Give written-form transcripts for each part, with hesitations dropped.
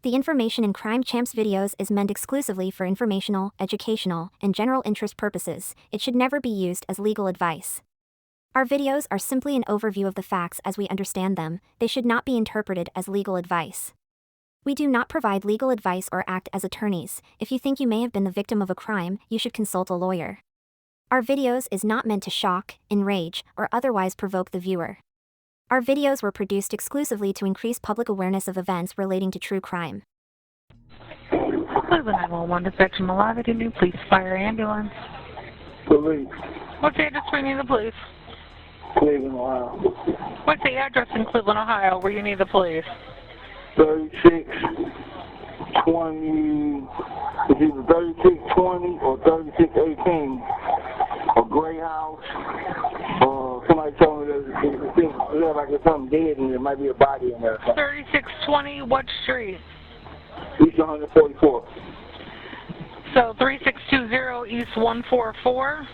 The information in Crime Champs videos is meant exclusively for informational, educational, and general interest purposes. It should never be used as legal advice. Our videos are simply an overview of the facts as we understand them. They should not be interpreted as legal advice. We do not provide legal advice or act as attorneys. If you think you may have been the victim of a crime, you should consult a lawyer. Our videos is not meant to shock, enrage, or otherwise provoke the viewer. Our videos were produced exclusively to increase public awareness of events relating to true crime. Cleveland 911, dispatching Malawi, new police, fire, ambulance. Police. What's the address where you need the police? Cleveland, Ohio. What's the address in Cleveland, Ohio, where you need the police? 3620, it's either 3620 or 3618, a gray house. Somebody told me that it looks like there's something dead and there might be a body in there. 3620, what street? East 144. So 3620 East 144?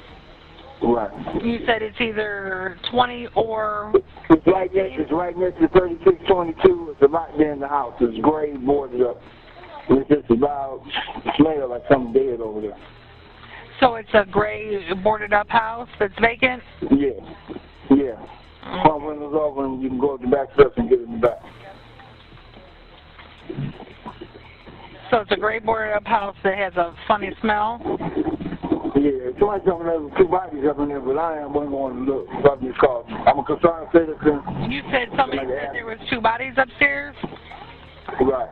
Right. You said it's either 20 or... It's right next to 3622. It's about there in the house. It's gray, boarded up. It's just about, smell like something dead over there. So it's a gray boarded up house that's vacant? Yeah. Yeah. Front windows open, you can go up the back steps and get in the back. So it's a gray boarded up house that has a funny smell? Yeah, somebody told me there was 2 bodies up in there, but I wasn't going to look. So I just called. I'm a concerned citizen. You said somebody said there was 2 bodies upstairs? Right.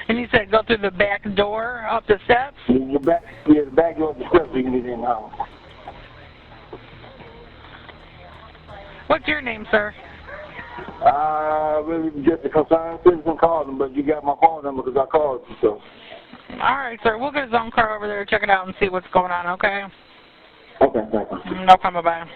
And you said go through the back door up the steps? The back door of the steps so you can get in the house. What's your name, sir? Really just a concerned citizen called them, but you got my phone number because I called you, so. All right, sir. We'll get a zone car over there, check it out, and see what's going on, okay? Okay, thank you. No problem, bye-bye.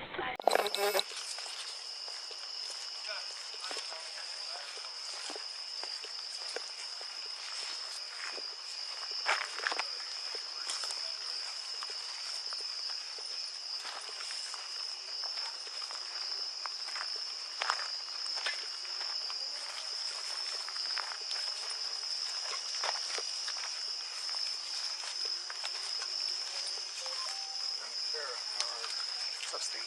What's up, Steve?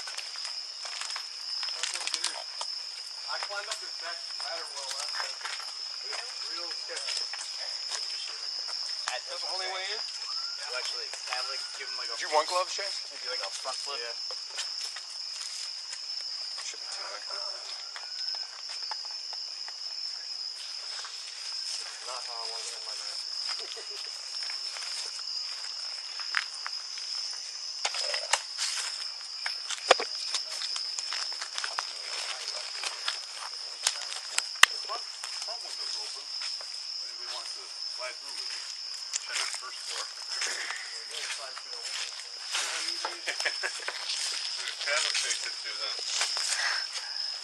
I climbed up this back ladder well last time. It's real sketchy. That's the only way in? You actually have like give him like a. Did you want gloves, Shane? Maybe like a front flip. Yeah. Should be too big. This is not how I want to end my night. Slide through with you. Check the first floor.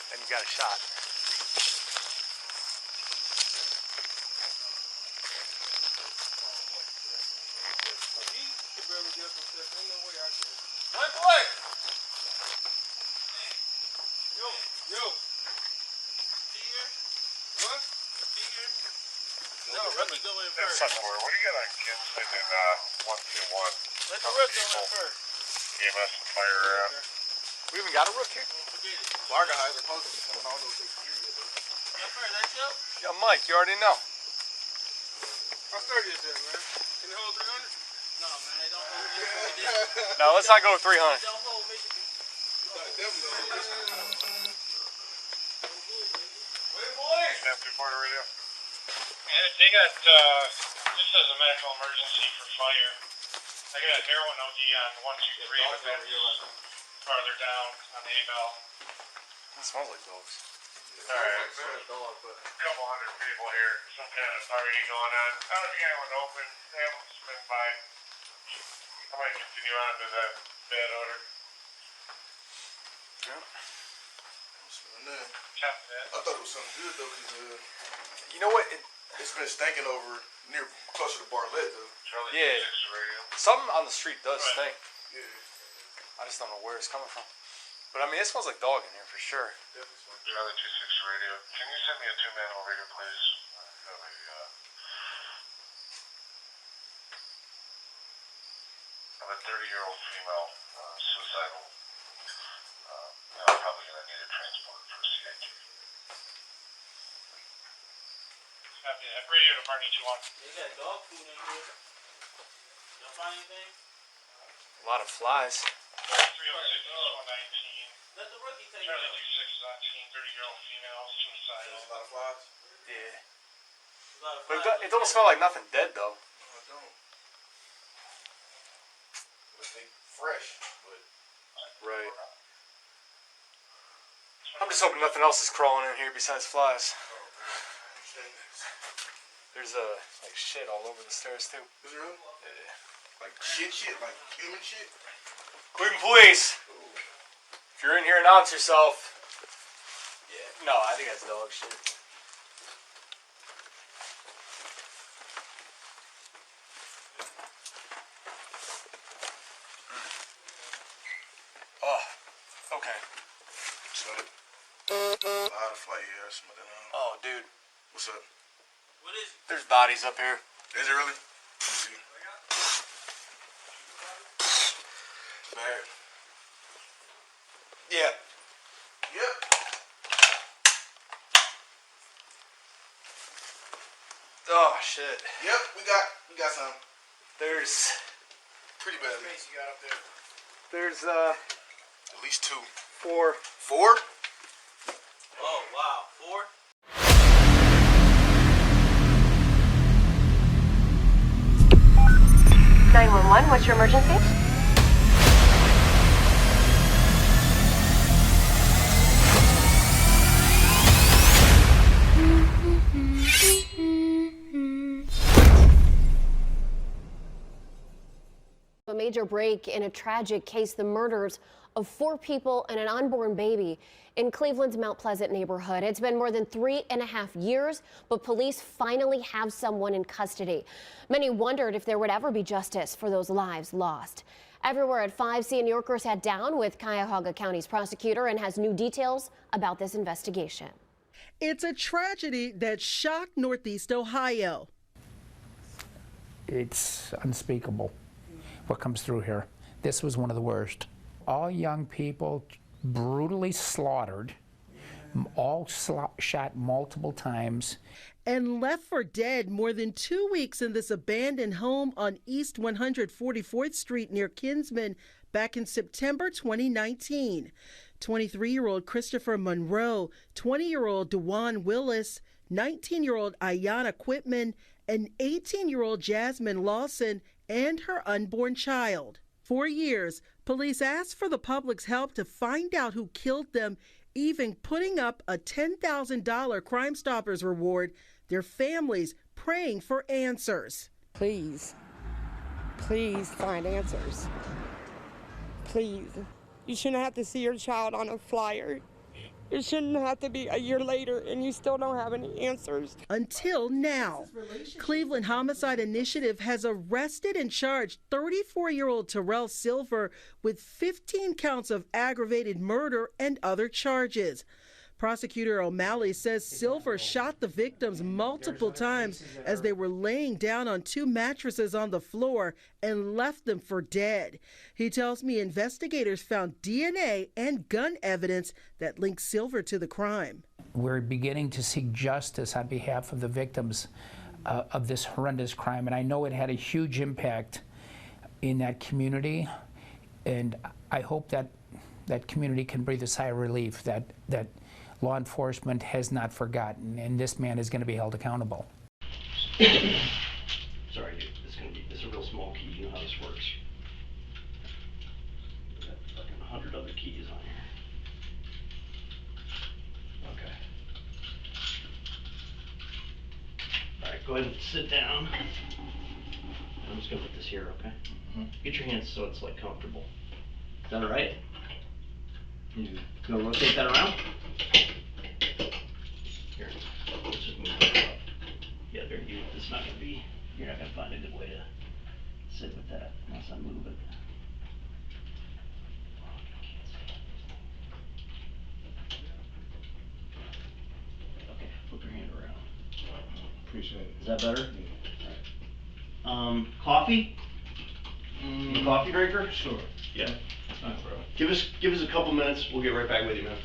And you got a shot. He can barely get up and step. Ain't no way I can. Time play! Yo! See here? What? See here? No, let me go in first. What do you got on Kim sitting in 121? Let the rook go in first. EMS and fire around. We even got a rook here? Forget it. Larga guys are supposed to be coming. I don't know if they can hear you, though. Yeah, first, that's you? Yeah, Mike, you already know. How sturdy is that, man? Can it hold 300? No, man, they don't hold me. No, let's not go 300. Don't hold me. You got definitely hold me. Wait, boys! Snap 2 part radio. Yeah, they got, this is a medical emergency for fire. I got a heroin OD on 123, but then farther down on the A-bell. It smells like dogs. Alright, so a couple hundred people here, some kind of party going on. I don't know if you got one open, have them swing by. I might continue on to the bad odor. Yeah. Copy that. I thought it was something good, though, because, You know what? it's been stinking over near closer to Bartlett, though. Charlie Yeah. 26 radio. Something on the street does Right. stink. Yeah. I just don't know where it's coming from. But I mean, it smells like dog in here for sure. Definitely smells. Charlie 26 radio. Can you send me a 2-man over here, please? 30-year-old female, suicidal. I'm probably going to need a transport for CIT. Copy that. Radio department 21. They got dog food in here. Y'all find anything? A lot of flies. 306 119. Let the rookie take it. Charlie 26 is on scene. 30-year-old female, suicidal. There's a lot of flies. Yeah. A lot of But flies. it don't smell like nothing dead, though. No, it don't. But they fresh, but... Right. I'm just hoping nothing else is crawling in here besides flies. There's like shit all over the stairs, too. Is it really? Yeah. Like shit, like human shit? Cleveland Police! If you're in here, announce yourself. Yeah. No, I think that's dog shit. Oh, okay. So, a lot of fly here. Oh, dude. What's up? What is it? There's bodies up here. Is it really? Let me see. Bad. Yeah. Yep. Oh, shit. Yep, we got some. There's Pretty bad. Space you got up there? There's At least 2. 4. 4? Oh, wow. 4? What's your emergency? A major break in a tragic case, the murders of 4 people and an unborn baby in Cleveland's Mount Pleasant neighborhood. It's been more than 3.5 years, but police finally have someone in custody. Many wondered if there would ever be justice for those lives lost. Everywhere at 5, CNN New Yorker sat down with Cuyahoga County's prosecutor and has new details about this investigation. It's a tragedy that shocked Northeast Ohio. It's unspeakable what comes through here. This was one of the worst. All young people brutally slaughtered, all shot multiple times. And left for dead more than 2 weeks in this abandoned home on East 144th Street near Kinsman back in September 2019. 23-year-old Christopher Monroe, 20-year-old DeJuan Willis, 19-year-old Ayanna Quitman, and 18-year-old Jasmine Lawson and her unborn child. For years, police asked for the public's help to find out who killed them, even putting up a $10,000 Crime Stoppers reward, their families praying for answers. Please find answers. Please. You shouldn't have to see your child on a flyer. It shouldn't have to be a year later and you still don't have any answers. Until now, Cleveland Homicide Initiative has arrested and charged 34-year-old Terrell Silver with 15 counts of aggravated murder and other charges. Prosecutor O'Malley says Silver shot the victims multiple times as they were laying down on 2 mattresses on the floor and left them for dead. He tells me investigators found DNA and gun evidence that links Silver to the crime. We're beginning to seek justice on behalf of the victims of this horrendous crime, and I know it had a huge impact in that community, and I hope that that community can breathe a sigh of relief that law enforcement has not forgotten, and this man is going to be held accountable. Sorry, dude. This is a real small key. You know how this works. We got fucking 100 other keys on here. Okay. All right, go ahead and sit down. I'm just gonna put this here, okay? Get your hands so it's like comfortable. Is that all right? You gonna rotate that around? Here, let's just move that up. Yeah, there. It's not gonna be. You're not gonna find a good way to sit with that unless I move it. Okay, flip your hand around. Appreciate it. Is that better? All right. Coffee? You a coffee drinker? Sure. Yeah. Thanks, bro. Give us a couple minutes. We'll get right back with you, man.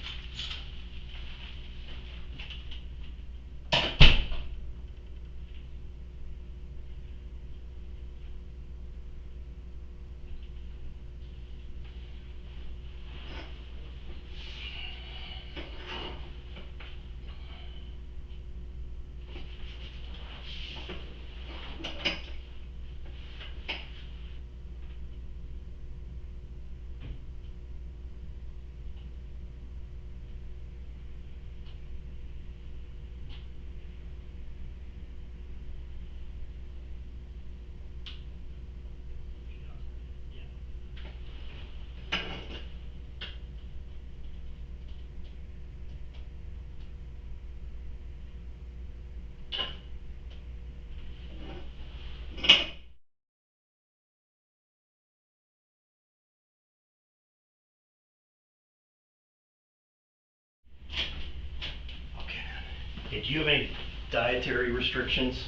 Okay, do you have any dietary restrictions?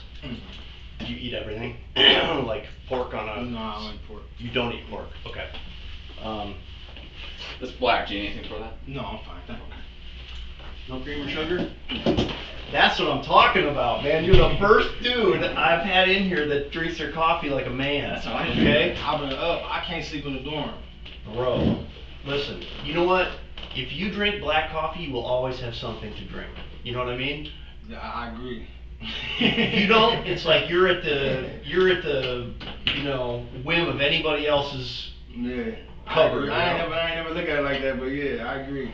Do you eat everything? Like pork on a... No, I don't eat pork. You don't eat pork, okay. This black, do you need anything for that? No, I'm fine, thank you. No cream or sugar? That's what I'm talking about, man. You're the first dude I've had in here that drinks their coffee like a man. That's all right. Okay? I've been up. I can't sleep in the dorm. Bro, listen, you know what? If you drink black coffee, you will always have something to drink. You know what I mean? Yeah, I agree. If you don't, it's like you're at the you know, whim of anybody else's cover. I ain't never look at it like that, but yeah, I agree.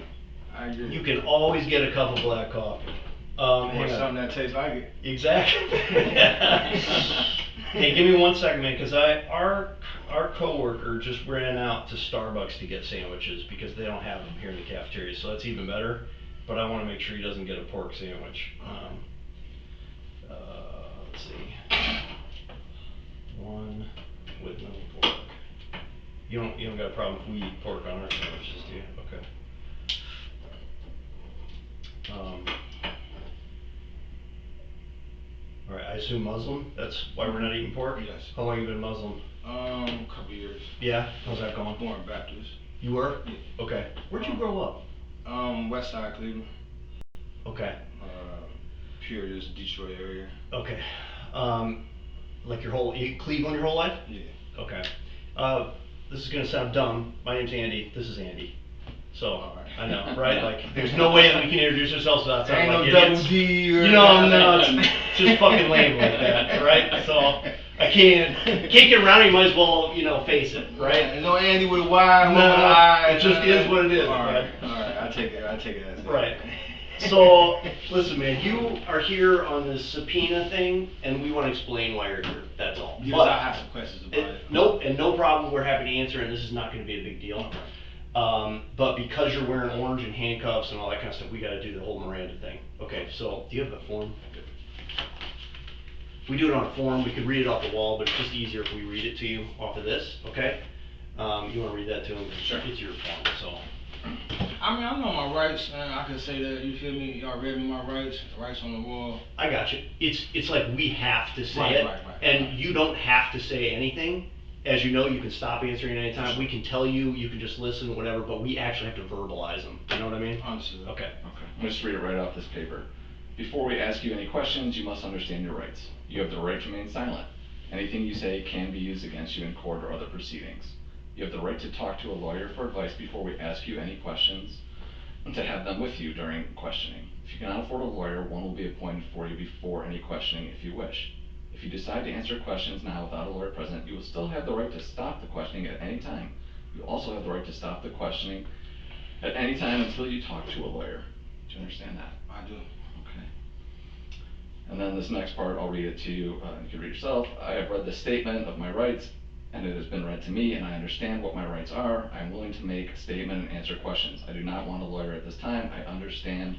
You can always get a cup of black coffee. Or something that tastes like it. Exactly. Hey, give me 1 second, man, because our coworker just ran out to Starbucks to get sandwiches because they don't have them here in the cafeteria, so that's even better. But I want to make sure he doesn't get a pork sandwich. Let's see. One with no pork. You don't got a problem if we eat pork on our sandwiches, do you? Okay. All right. I assume Muslim. That's why we're not eating pork. Yes. How long you been Muslim? A couple years. Yeah. How's that going? Born Baptist. You were? Yeah. Okay. Where'd you grow up? West Side Cleveland. Okay. Pure, just Detroit area. Okay. Like Cleveland your whole life? Yeah. Okay. This is gonna sound dumb. My name's Andy. This is Andy. So right. I know, right? Like, there's no way that we can introduce ourselves without sounding Ain't like no idiots. double D or You know, no, it's just fucking lame like that, right? So I can't get around it. You might as well, face it, right? No Andy with a Y. No, it just is what it is. All right. Man. All right. I take it as it. Right. So, listen, man, you are here on this subpoena thing, and we want to explain why you're here. That's all. Yes, But I have some questions about it. Nope, and no problem. We're happy to answer, and this is not going to be a big deal. But because you're wearing orange and handcuffs and all that kind of stuff, we got to do the whole Miranda thing. Okay, so do you have a form? If we do it on a form, we could read it off the wall, but it's just easier if we read it to you off of this, okay? You want to read that to him? Sure. It's your form, so. I mean, I know my rights, and I can say that, you feel me? Y'all read me my rights on the wall. I got you. It's like we have to say it, right. and you don't have to say anything. As you know, you can stop answering at any time. We can tell you, you can just listen, whatever, but we actually have to verbalize them. You know what I mean? Understood. Okay. I'm just read it right off this paper. Before we ask you any questions, you must understand your rights. You have the right to remain silent. Anything you say can be used against you in court or other proceedings. You have the right to talk to a lawyer for advice before we ask you any questions, and to have them with you during questioning. If you cannot afford a lawyer, one will be appointed for you before any questioning if you wish. If you decide to answer questions now without a lawyer present, you will still have the right to stop the questioning at any time. You also have the right to stop the questioning at any time until you talk to a lawyer. Do you understand that? I do. Okay. And then this next part, I'll read it to you. You can read yourself. I have read the statement of my rights, and it has been read to me, and I understand what my rights are. I am willing to make a statement and answer questions. I do not want a lawyer at this time. I understand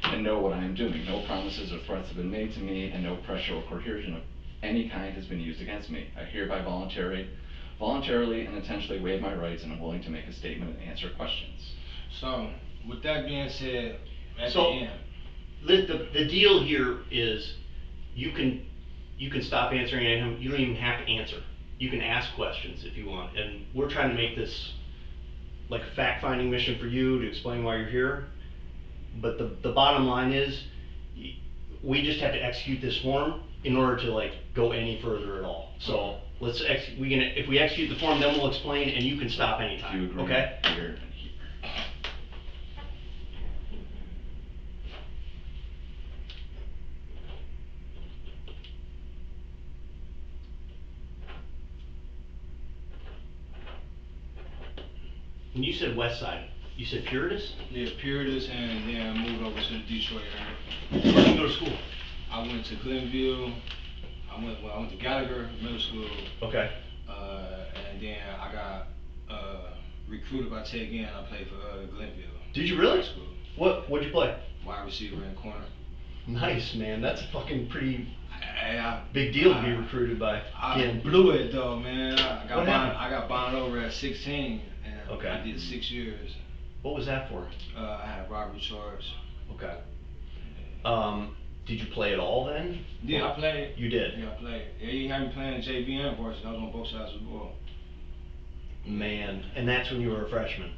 and know what I am doing. No promises or threats have been made to me, and no pressure or coercion of any kind has been used against me. I hereby voluntarily and intentionally waive my rights, and I'm willing to make a statement and answer questions. So, with that being said, at So, the end. the deal here is you can stop answering at him. You don't even have to answer. You can ask questions if you want, and we're trying to make this like a fact-finding mission for you to explain why you're here. But the bottom line is, we just have to execute this form in order to like go any further at all. So let's if we execute the form, then we'll explain, and you can stop anytime. Do you agree? Okay? Here. And you said West Side. You said Puritas? Yeah, Puritas, and then I moved over to the Detroit area. Where did you go to school? I went to Glenville. I went to Gallagher Middle School. Okay. And then I got recruited by Ted Ginn. I played for Glenville. Did you really? School. What'd you play? Wide receiver and corner. Nice, man. That's a fucking pretty big deal to be recruited by Ginn. I blew it though, man. What happened? I got bonded over at 16, and Okay. I did 6 years. What was that for? I had a robbery charge. Okay. Did you play at all then? Yeah, I played. You did? Yeah, I played. Yeah, you had me playing JV and varsity. I was on both sides of the ball. Man, and that's when you were a freshman.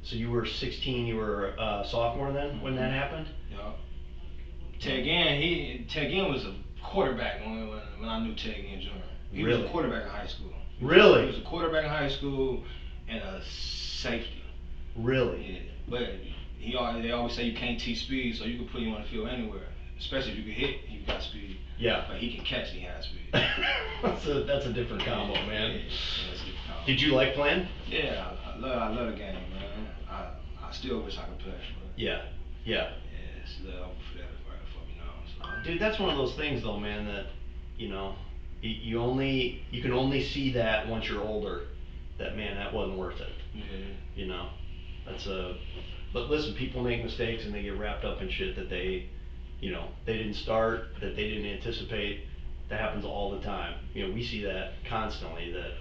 So you were 16, you were a sophomore then when that happened? Yeah. Ted Ginn was a quarterback when I knew Ted Ginn Jr. He was a quarterback in high school. Really? He was a quarterback in high school and a safety. Really? Yeah. But they always say you can't teach speed, so you can put him on the field anywhere. Especially if you can hit, he got speed. Yeah. But he can catch, he has speed. that's a different combo, man. Yeah, that's a different combo. Did you like playing? Yeah, I love the game, man. I still wish I could play. But Yeah. yeah, it's a little over for that right for me now. So. Dude, that's one of those things though, man, that you can only see that once you're older. That man, that wasn't worth it. Yeah. You know, but listen, people make mistakes and they get wrapped up in shit that they didn't start, that they didn't anticipate. That happens all the time. We see that constantly, that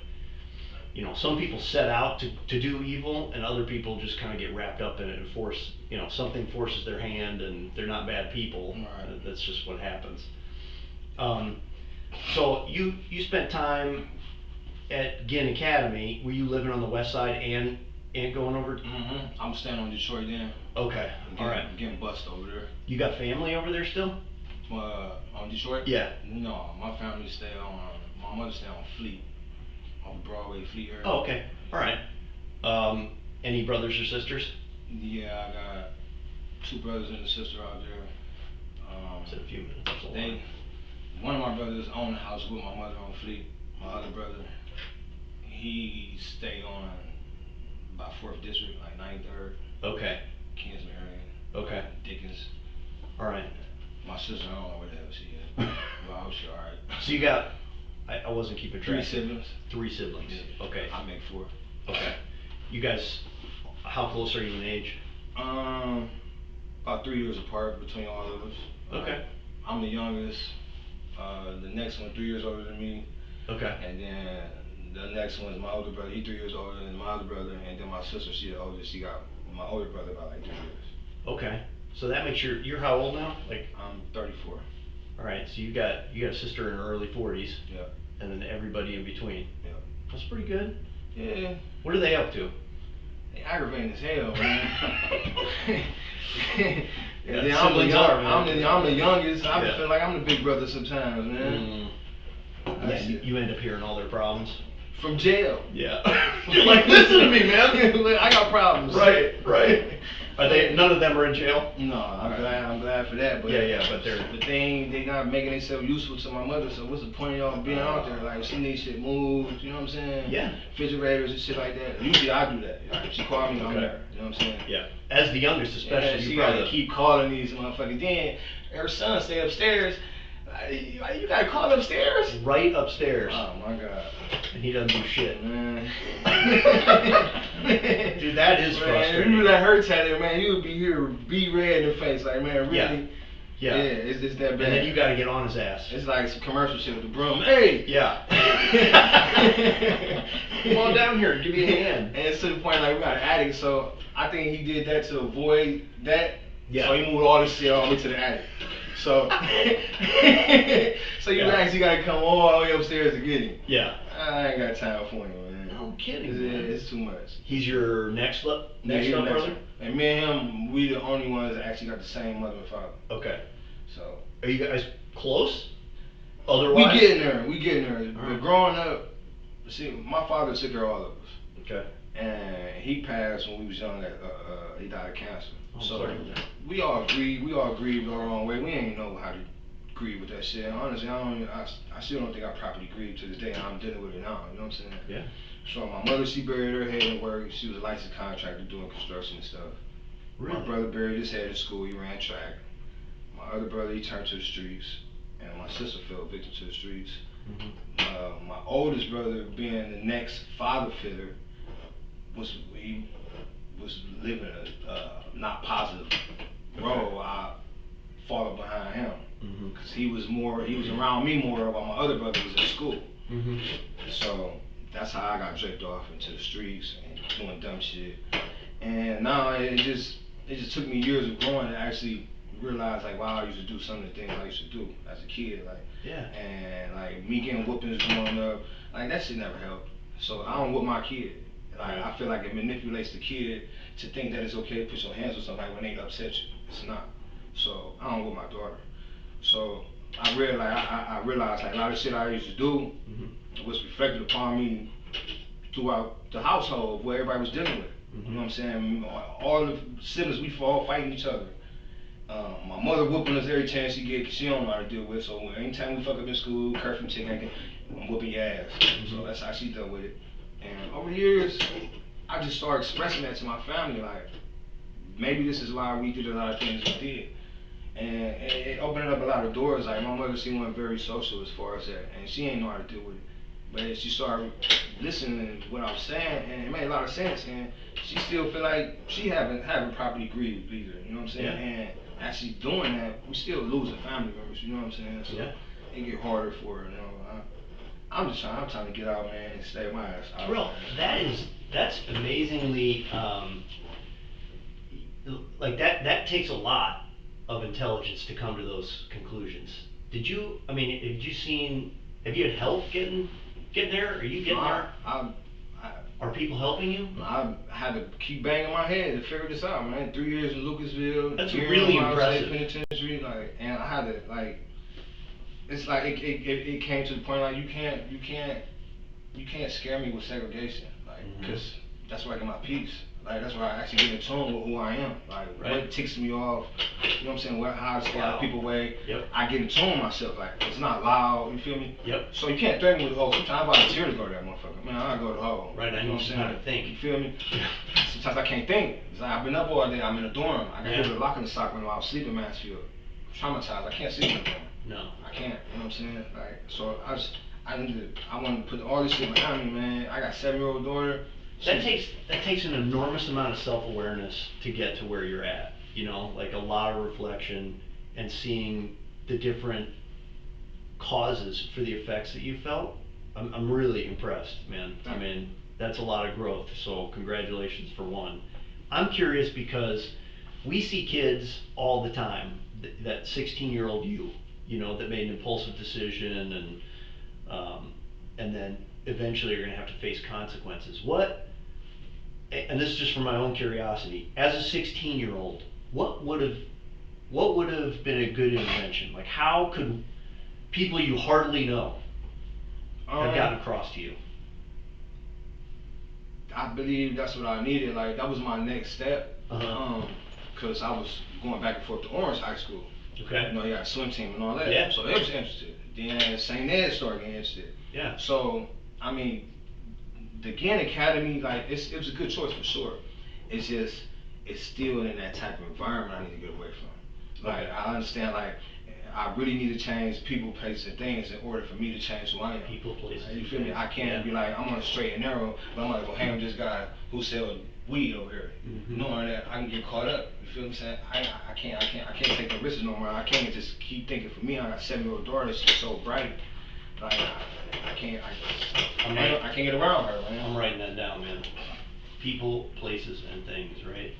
some people set out to do evil, and other people just kind of get wrapped up in it and something forces their hand, and they're not bad people. Right. That's just what happens. So you spent time at Ginn Academy. Were you living on the west side and going over? Mm-hmm. I'm staying on Detroit then. Okay. All right. I'm getting bussed over there. You got family over there still? On Detroit? Yeah. No, my family stay on. My mother stay on Fleet, on Broadway Fleet area. Oh, okay. All right. Any brothers or sisters? Yeah, I got 2 brothers and a sister out there. Said a few minutes. That's a lot. One of my brothers owned a house with my mother on Fleet. My other brother, he stayed on about 4th District, like 93rd. Okay. Kingsman area. Okay. Dickens. All right. My sister, I don't know where the hell she is. Well, I hope she's all right. So you got, I wasn't keeping track. 3 siblings. 3 siblings. Yeah. Okay. I make 4. Okay. You guys, how close are you in age? About 3 years apart between all of us. Okay. I'm the youngest. The next one 3 years older than me. Okay. And then the next one is my older brother. He's 3 years older than my other brother. And then my sister, she's the oldest. She got my older brother about like 3 years. Okay. So that makes you're how old now? Like I'm 34. All right. So you got a sister in her early 40s. Yeah. And then everybody in between. Yeah. That's pretty good. Yeah. What are they up to? They aggravating as hell, man. Yeah, I'm the youngest. I feel like I'm the big brother sometimes, man. Yeah, you end up hearing all their problems. From jail. Yeah. You're like, listen to me, man. I got problems. Right. Are they? None of them are in jail? No, I'm glad for that. But but they not making themselves useful to my mother. So what's the point of y'all being out there? Like, she needs shit moved. You know what I'm saying? Yeah. Refrigerators and shit like that. Usually I do that. Like, if she called me, I'm there. You know what I'm saying? Yeah. As the youngest, especially, yeah, she gotta keep calling these motherfuckers. Then her son stay upstairs. You gotta call upstairs? Right upstairs. Oh my god. And he doesn't do shit. Man. Dude, that is frustrating. If you let her tell it, man, you would be here, be red in the face, like, man, really? Yeah. Yeah, it's that bad. And then you gotta get on his ass. It's like some commercial shit with the broom. Hey! Yeah. Come on down here, give me a hand. And it's to the point, like, we got an attic, so I think he did that to avoid that. Yeah. So he moved all this shit all the way to the attic. So, so you actually gotta come all the way upstairs to get him. Yeah. I ain't got time for him, man. No kidding, man. It's too much. He's your next he's the brother? And me and him, we the only ones that actually got the same mother and father. Okay. So. Are you guys close? Otherwise? We getting there. But growing up, see, my father took care of all of us. Okay. And he passed when we was young. He died of cancer. Oh, so sorry. we all grieved our own way. We ain't know how to grieve with that shit. Honestly, I still don't think I properly grieved to this day. I'm dealing with it now. You know what I'm saying? Yeah. So my mother, she buried her head in work. She was a licensed contractor doing construction and stuff. Really? My brother buried his head in school. He ran track. My other brother, he turned to the streets, and my sister fell victim to the streets. Mm-hmm. My oldest brother, being the next father figure, was living a not positive role. I followed behind him because he was around me more while my other brother was in school. Mm-hmm. So that's how I got draped off into the streets and doing dumb shit. And now it just took me years of growing to actually realize, like, wow, I used to do some of the things I used to do as a kid, like, yeah. And like me getting whoopings growing up, like that shit never helped. So I don't whoop my kid. Like, I feel like it manipulates the kid to think that it's okay to put your hands on somebody when they upset you. It's not. So I don't whoop my daughter. So I realized like a lot of shit I used to do was reflected upon me throughout the household where everybody was dealing with. You know what I'm saying? All the siblings, we all fighting each other. My mother whooping us every chance she get, cause she don't know how to deal with it. So anytime we fuck up in school, curfew chick, I'm whooping your ass. So that's how she dealt with it. And over the years, I just started expressing that to my family, like, maybe this is why we did a lot of things we did. And it opened up a lot of doors. Like, my mother, she wasn't very social as far as that, and she ain't know how to deal with it. But she started listening to what I was saying, and it made a lot of sense. And she still feel like she haven't properly grieved either. You know what I'm saying? Yeah. And actually doing that, we still losing family members. You know what I'm saying? So yeah. It get harder for her. You know, I'm trying to get out, man, and stay my ass out. Terrell, that's amazingly like that takes a lot of intelligence to come to those conclusions. Have you had help getting there? Are you getting there? Are people helping you? I had to keep banging my head to figure this out, man. 3 years in Lucasville. That's really impressive. Penitentiary, like, and I had to, like, it's like it came to the point like you can't scare me with segregation, like, because that's where I get my peace. Like, that's where I actually get in tune with who I am. Like, what ticks me off, you know what I'm saying, how I scare people away. Yep. I get in tune with myself, like, it's not loud, you feel me? Yep. So you can't threaten me with, oh, sometimes I volunteer to go to that motherfucker. Man, I go to the hole. Right, I you know what I'm saying? how to think. You feel me? Sometimes I can't think. It's like, I've been up all day, I'm in a dorm. I got hit with a lock in the sock when I was sleeping in Mansfield. Traumatized, I can't sleep in a dorm. No. I can't, you know what I'm saying? Like, so I want to put all this shit behind me, man. I got a 7-year-old daughter. That takes an enormous amount of self-awareness to get to where you're at, you know, like a lot of reflection and seeing the different causes for the effects that you felt. I'm really impressed, man. I mean, that's a lot of growth, so congratulations for one. I'm curious because we see kids all the time, that 16-year-old you know, that made an impulsive decision and then eventually you're going to have to face consequences. And this is just from my own curiosity, as a 16-year-old, what would have been a good intervention? Like, how could people you hardly know have gotten across to you? I believe that's what I needed. Like, that was my next step. Because I was going back and forth to Orange High School. Okay. You know, you got a swim team and all that. Yeah. So they was interested. Then St. Ed started getting interested. Yeah. So, I mean, the Gann Academy, like, it was a good choice for sure. It's just, it's still in that type of environment I need to get away from. Like, I understand, like, I really need to change people, places, and things in order for me to change who I am. People, places, you feel me? I can't be like, I'm on a straight and narrow, but I'm gonna go hang with this guy who sells weed over here, knowing that I can get caught up. You feel what I'm saying? I can't take the risks no more. I can't just keep thinking for me. I got a 7-year-old daughter. She's so bright. Like, I can't get around her, man. I'm writing that down, man. People, places, and things, right?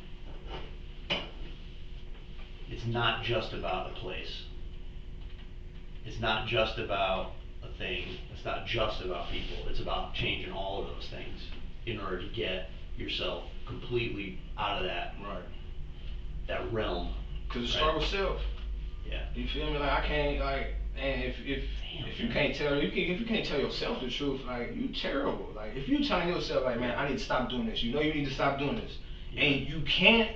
It's not just about a place. It's not just about a thing. It's not just about people. It's about changing all of those things in order to get yourself completely out of that realm. Cause it's struggle self. Yeah. You feel me? Like I can't like, and if you can't tell if you can't tell yourself the truth, like you terrible. Like if you telling yourself like, man, I need to stop doing this. You know you need to stop doing this, and you can't.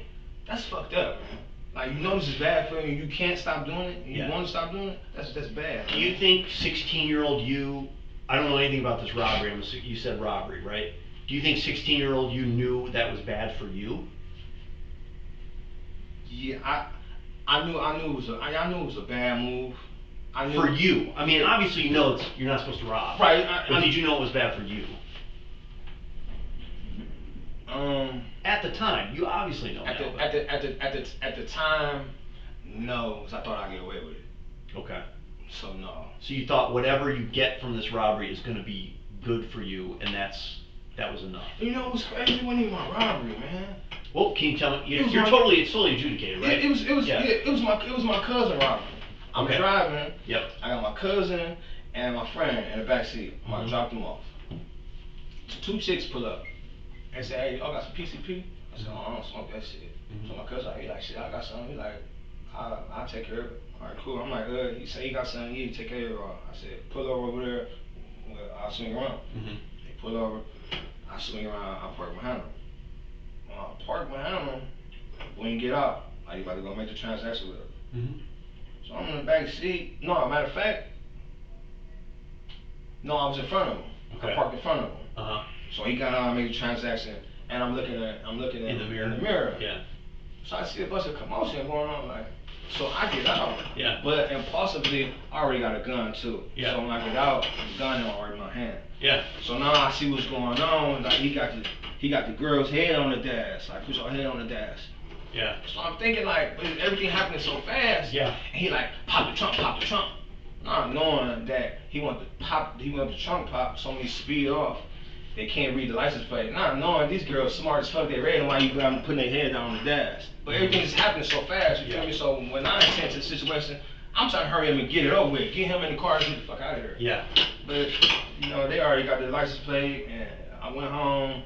That's fucked up, man. Like you know this is bad for you, and you can't stop doing it, and you want to stop doing it. That's bad. Do you think 16-year-old you? I don't know anything about this robbery. You said robbery, right? Do you think 16-year-old you knew that was bad for you? Yeah, I knew it was a bad move. For you, I mean, obviously you know you're not supposed to rob. Right. But did you know it was bad for you? At the time, you obviously know. At the time, no, because I thought I'd get away with it. Okay. So no. So you thought whatever you get from this robbery is going to be good for you, and that was enough. You know, it was crazy. It wasn't even my robbery, man. Well, can you tell me? It's totally adjudicated, right? It was my cousin robbery. I'm driving. Yep. I got my cousin and my friend in the back seat. I dropped them off. 2 chicks pull up and say, "Hey, y'all got some PCP?" I said, "Oh, I don't smoke that shit." So my cousin, he like, "Shit, I got something." He like, I'll take care of it. All right, cool. I'm like, he said he got something. You take care of it. I said, pull over there. Well, I'll swing around. They pull over. I swing around. I park behind them. When I park behind them, when you get out, like you about to go make the transaction with her. So I'm in the back seat. No, matter of fact, no, I was in front of him. Okay. I parked in front of him. So he got out and made the transaction, and I'm looking at in the mirror. Yeah. So I see a bunch of commotion going on, like. So I get out. Yeah. But impulsively, I already got a gun too. Yeah. So when I get out, the gun is already in my hand. Yeah. So now I see what's going on. Like he got the girl's head on the dash. Like put your head on the dash. Yeah. So I'm thinking like, but everything happening so fast. Yeah. And he like pop the trunk. Not knowing that he want the trunk pop, so when he speed off, they can't read the license plate. Not knowing these girls smart as fuck, they ready why you grab them putting their head down on the dash. But everything is happening so fast, you feel me? So when I attend to the situation, I'm trying to hurry him and get it over with, get him in the car and get the fuck out of here. Yeah. But you know, they already got the license plate, and I went home.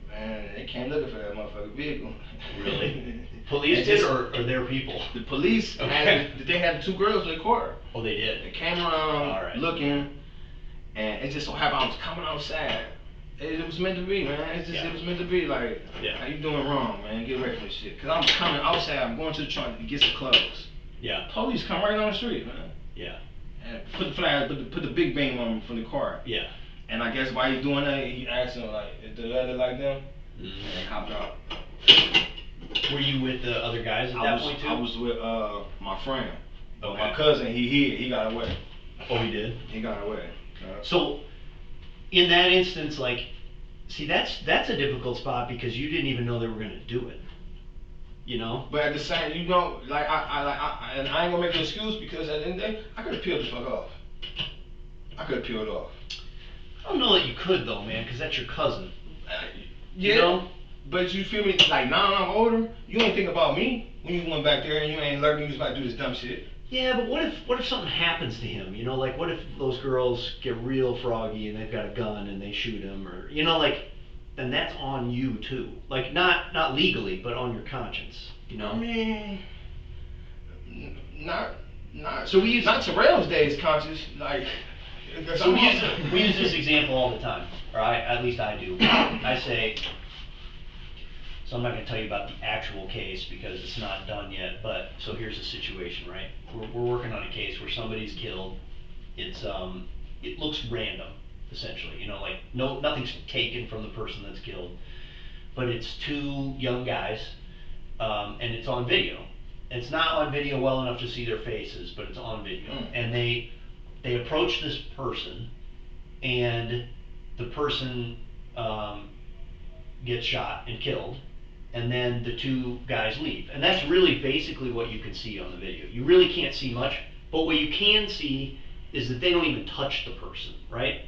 Man, they came looking for that motherfucking vehicle. Really? Police did, or their people? The police they had 2 girls in the car. Oh, they did? They came around looking, and it just so happened I was coming outside. It was meant to be, man. It was meant to be. Like, how you doing wrong, man? Get ready for this shit. Cause I'm coming outside. I'm going to the trunk to get some clothes. Yeah. Police come right on the street, man. Yeah. And put the flag, put the big beam on him from the car. Yeah. And I guess while he doing that, he asked him like, "Do the other like them?" And they hopped out. Were you with the other guys at that point too? I was with my friend. Okay. My cousin, he got away. Oh, he did? He got away. So, in that instance, like, see, that's a difficult spot because you didn't even know they were gonna do it. You know? But at the same, you know, like and I ain't gonna make an excuse because at the end of the day, I could have peeled the fuck off. I could have peeled off. I don't know that you could though, man, because that's your cousin. Yeah. You know? But you feel me? Like now I'm older, you ain't think about me when you went back there and you ain't learning you was about to do this dumb shit. Yeah, but what if something happens to him? You know, like what if those girls get real froggy and they've got a gun and they shoot him, or you know, like, then that's on you too. Like not legally, but on your conscience. You know? I mean, not. So we use not Terrell's days conscious. Like, so we use this example all the time, or at least I do. I say. So I'm not going to tell you about the actual case because it's not done yet, but so here's the situation, right? We're working on a case where somebody's killed. It's it looks random, essentially, you know, like nothing's taken from the person that's killed, but it's 2 young guys, and it's on video. It's not on video well enough to see their faces, but it's on video, and they approach this person, and the person gets shot and killed. And then the 2 guys leave. And that's really basically what you can see on the video. You really can't see much, but what you can see is that they don't even touch the person, right?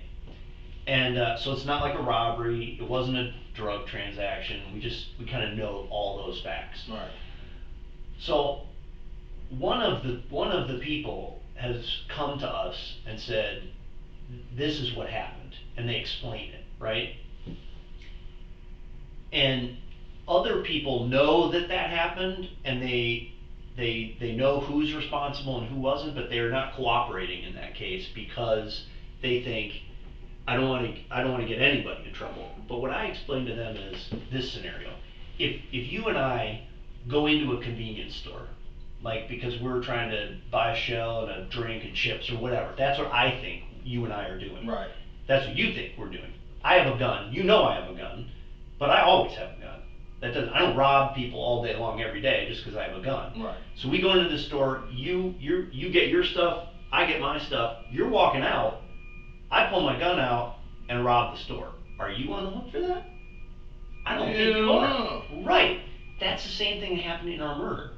And so it's not like a robbery, it wasn't a drug transaction, we kind of know all those facts. Right. So one of the people has come to us and said, this is what happened, and they explain it, right? And other people know that happened, and they know who's responsible and who wasn't, but they're not cooperating in that case because they think, I don't want to get anybody in trouble. But what I explain to them is this scenario: if you and I go into a convenience store, like because we're trying to buy a shell and a drink and chips or whatever, that's what I think you and I are doing. Right. That's what you think we're doing. I have a gun. You know I have a gun, but I always have a gun. I don't rob people all day long every day just because I have a gun. Right. So we go into the store. You get your stuff. I get my stuff. You're walking out. I pull my gun out and rob the store. Are you on the hook for that? I don't think you are. Right. That's the same thing that happened in our murder.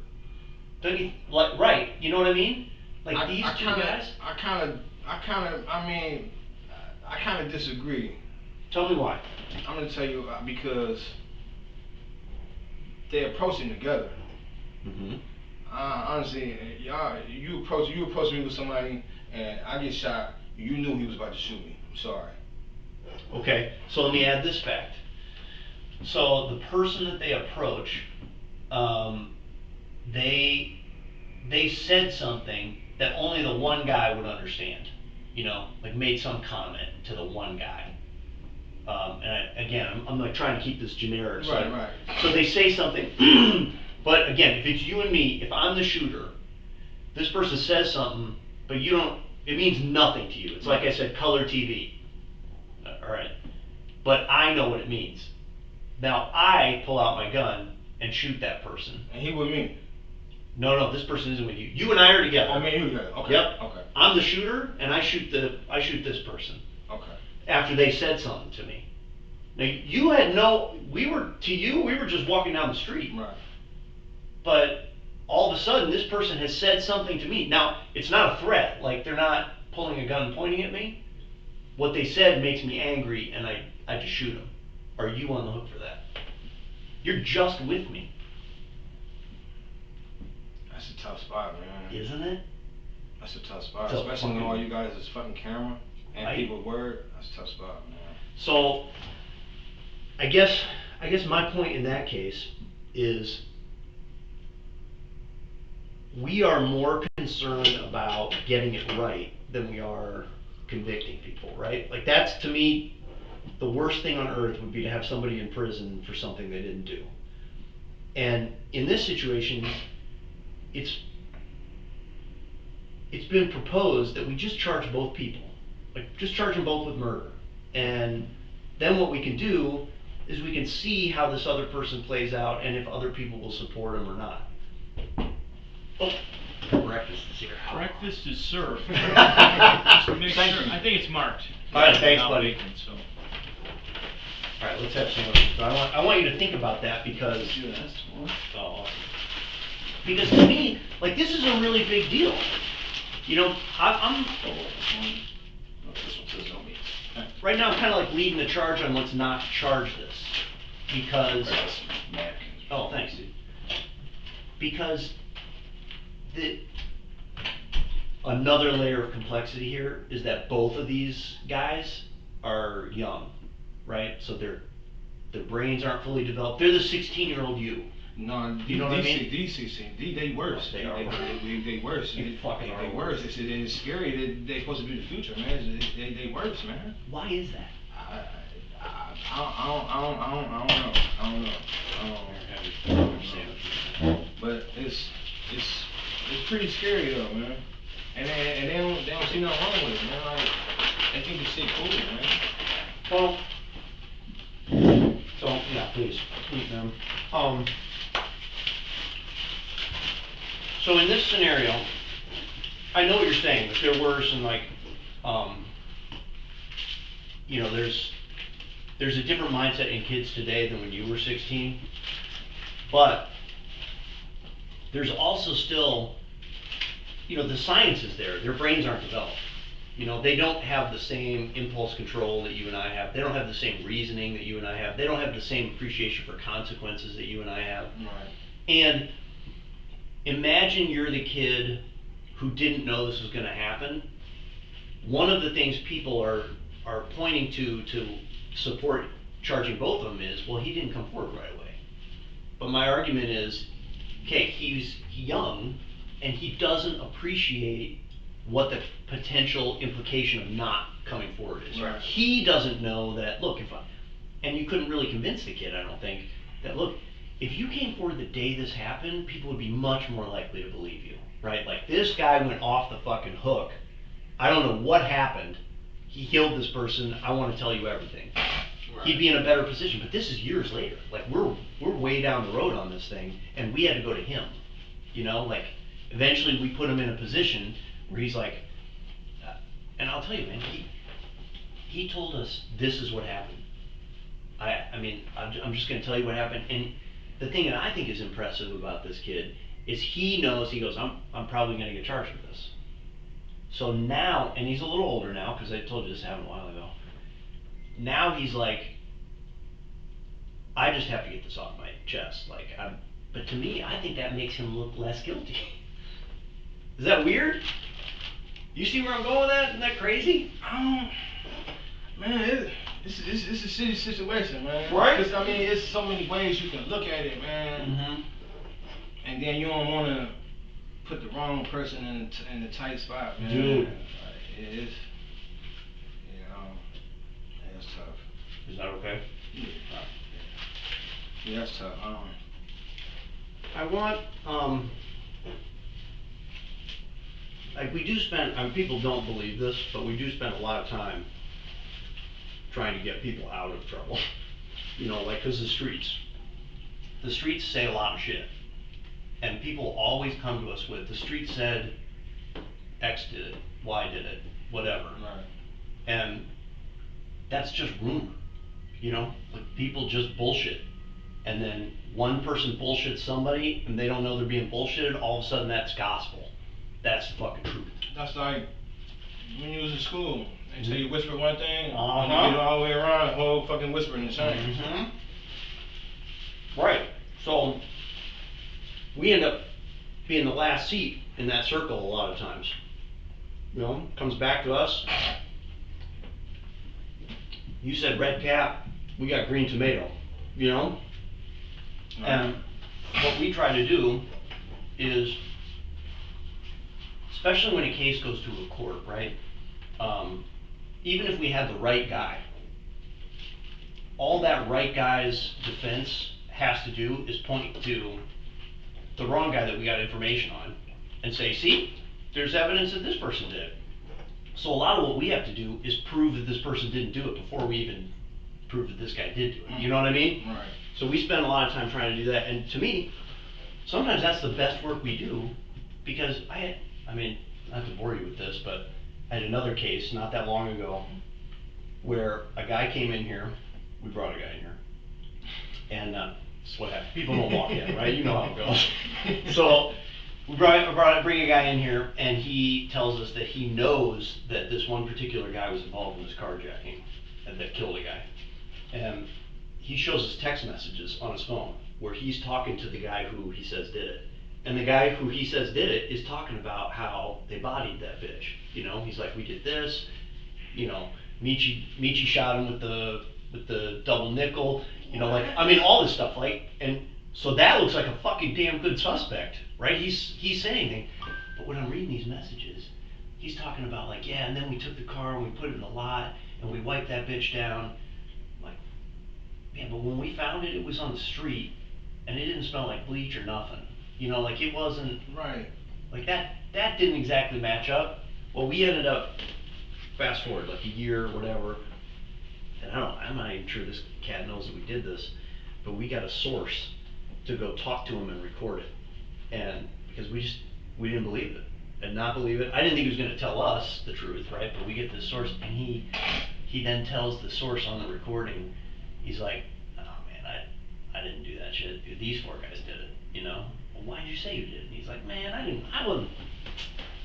Don't you like? Right. You know what I mean? Like these two guys. I kind of disagree. Tell me why. I'm gonna tell you because they're approaching together. Mm-hmm. Honestly, you approach me with somebody, and I get shot. You knew he was about to shoot me. I'm sorry. Okay, so let me add this fact. So the person that they approach, they said something that only the one guy would understand. You know, like made some comment to the one guy. And I'm like trying to keep this generic. So, right. So they say something, but again, if it's you and me, if I'm the shooter, this person says something, but you don't. It means nothing to you. It's like I said, color TV. All right, but I know what it means. Now I pull out my gun and shoot that person. And he with me. No, this person isn't with you. You and I are together. Oh, me and you together. Okay. Yep. Okay. I'm the shooter, and I shoot this person. Okay. After they said something to me. Now we were just walking down the street. Right. But all of a sudden, this person has said something to me. Now, it's not a threat. Like, they're not pulling a gun and pointing at me. What they said makes me angry, and I just shoot them. Are you on the hook for that? You're just with me. That's a tough spot, man. Isn't it? That's a tough spot. So especially when all you guys is fucking camera and people word. That's a tough spot, man. So, I guess my point in that case is we are more concerned about getting it right than we are convicting people, right? Like that's, to me, the worst thing on earth would be to have somebody in prison for something they didn't do. And in this situation, it's been proposed that we just charge both people. Like, just charge them both with murder. And then what we can do is we can see how this other person plays out and if other people will support him or not. Oh, breakfast is here. Breakfast is served. Just to make sure. I think it's marked. All right, thanks, buddy. So. All right, let's have some of this. But I want you to think about that because. Oh, awesome. Because to me, like, this is a really big deal. You know, I'm. This one says no me. Right now, I'm kind of like leading the charge on let's not charge this because. Oh, thanks, dude. Because another layer of complexity here is that both of these guys are young, right? So their brains aren't fully developed. They're the 16-year-old you. No, you know what I mean? They worse. They worse. They worse. It's scary. They're supposed to be the future, man. They worse, man. Why is that? I don't know. But it's pretty scary though, man. And they don't see nothing wrong with it, man. Like, they think this shit cool, man. Well, so yeah, please eat them. So in this scenario, I know what you're saying, that they're worse and like, you know, there's a different mindset in kids today than when you were 16, but there's also still, you know, the science is there. Their brains aren't developed. You know, they don't have the same impulse control that you and I have. They don't have the same reasoning that you and I have. They don't have the same appreciation for consequences that you and I have. Right. And imagine you're the kid who didn't know this was going to happen, one of the things people are pointing to support charging both of them is, well, he didn't come forward right away. But my argument is, okay, he's young and he doesn't appreciate what the potential implication of not coming forward is. Right. He doesn't know that, look, and you couldn't really convince the kid, I don't think, that look, if you came forward the day this happened, people would be much more likely to believe you, right? Like, this guy went off the fucking hook. I don't know what happened. He killed this person. I want to tell you everything. Right. He'd be in a better position. But this is years later. Like, we're way down the road on this thing, and we had to go to him. You know, like, eventually we put him in a position where he's like, and I'll tell you, man, he told us this is what happened. I mean, I'm just going to tell you what happened. And the thing that I think is impressive about this kid is he knows, he goes, I'm probably going to get charged with this. So now, and he's a little older now, because I told you this happened a while ago. Now he's like, I just have to get this off my chest. Like, but to me, I think that makes him look less guilty. Is that weird? You see where I'm going with that? Isn't that crazy? Man, it's a shitty situation, man. Right? Because, I mean, it's so many ways you can look at it, man. Mm-hmm. And then you don't want to put the wrong person in the tight spot, man. Dude. Like, it's, you know, that's tough. Is that okay? Yeah, that's tough. I want, like, we do spend, people don't believe this, but we do spend a lot of time trying to get people out of trouble. You know, like, because the streets say a lot of shit. And people always come to us with, the street said X did it, Y did it, whatever. Right. And that's just rumor, you know? Like, people just bullshit. And then one person bullshits somebody and they don't know they're being bullshitted, all of a sudden that's gospel. That's the fucking truth. That's like when you was in school. They tell you whisper one thing, Uh-huh. and you get it all the way around, the whole fucking whispering the same. Mm-hmm. Right. So we end up being the last seat in that circle a lot of times. You know, comes back to us. You said red cap, we got green tomato, you know? And what we try to do is, especially when a case goes to a court, right? Even if we had the right guy, all that right guy's defense has to do is point to the wrong guy that we got information on and say, see, there's evidence that this person did it. So a lot of what we have to do is prove that this person didn't do it before we even prove that this guy did do it. You know what I mean? Right. So we spend a lot of time trying to do that, and to me, sometimes that's the best work we do, because I mean, not to bore you with this, but I had another case not that long ago where a guy came in here, we brought a guy in here, and that's what happens. People don't walk in, right? You know how it goes. So we bring a guy in here, and he tells us that he knows that this one particular guy was involved in this carjacking and that killed a guy. And he shows us text messages on his phone where he's talking to the guy who he says did it. And the guy who he says did it is talking about how they bodied that bitch. You know, he's like, we did this, you know, Michi shot him with the double nickel, you know, like, I mean, all this stuff, like, and so that looks like a fucking damn good suspect, right? He's saying things. But when I'm reading these messages, he's talking about, like, yeah, and then we took the car and we put it in the lot and we wiped that bitch down. Like, man, but when we found it, it was on the street and it didn't smell like bleach or nothing. You know, like, it wasn't, right, like, that didn't exactly match up. Well, we ended up, fast forward, like a year or whatever, and I'm not even sure this cat knows that we did this, but we got a source to go talk to him and record it. And because we didn't believe it, and not believe it. I didn't think he was going to tell us the truth, right? But we get this source, and he then tells the source on the recording, he's like, oh man, I didn't do that shit. Dude, these four guys did it, you know? Well, why did you say you did? And he's like, man, I wasn't,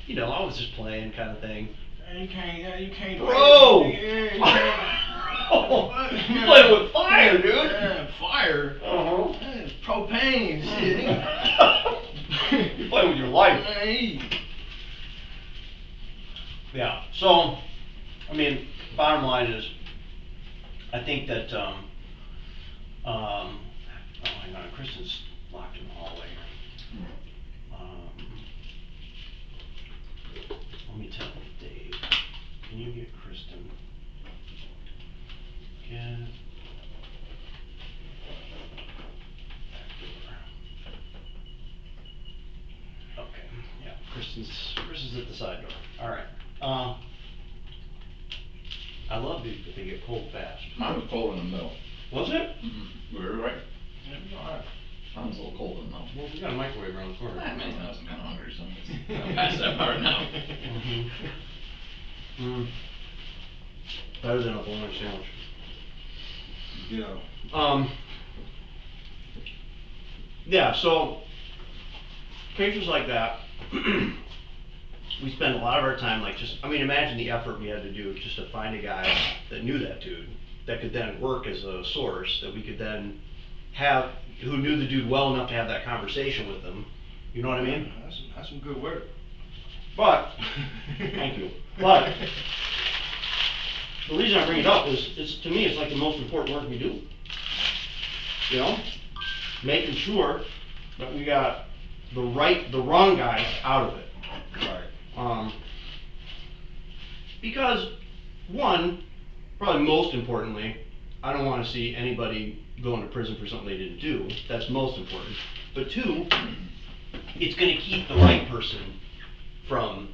you know, I was just playing kind of thing. You can't. Bro! Yeah, you can't. You playing with fire, dude. Yeah, fire. Uh-huh. It's propane, shit. You're playing with your life. Yeah. So, I mean, bottom line is, I think that, oh, hang on, Kristen's locked in the hallway here. Let me tell Dave, can you get Kristen? Get back door. Okay, yeah, Kristen's at the side door. All right. I love these, but they get cold fast. Mine was cold in the middle. Was it? Mm-hmm. We were right. Yeah, it was all right. Mine was a little cold in the middle. Well, we got a microwave around the corner. I mean, I was kind of hungry, so I'm past that part now. Better than a bologna sandwich. Yeah. Yeah, so cases like that, we spend a lot of our time like imagine the effort we had to do just to find a guy that knew that dude, that could then work as a source, that we could then have, who knew the dude well enough to have that conversation with him. You know what I mean? That's some good work. But, thank you. But, the reason I bring it up is to me, it's like the most important work we do. You know? Making sure that we got the wrong guys out of it. Right. Because, one, probably most importantly, I don't want to see anybody going to prison for something they didn't do. That's most important. But two, it's going to keep the right person from,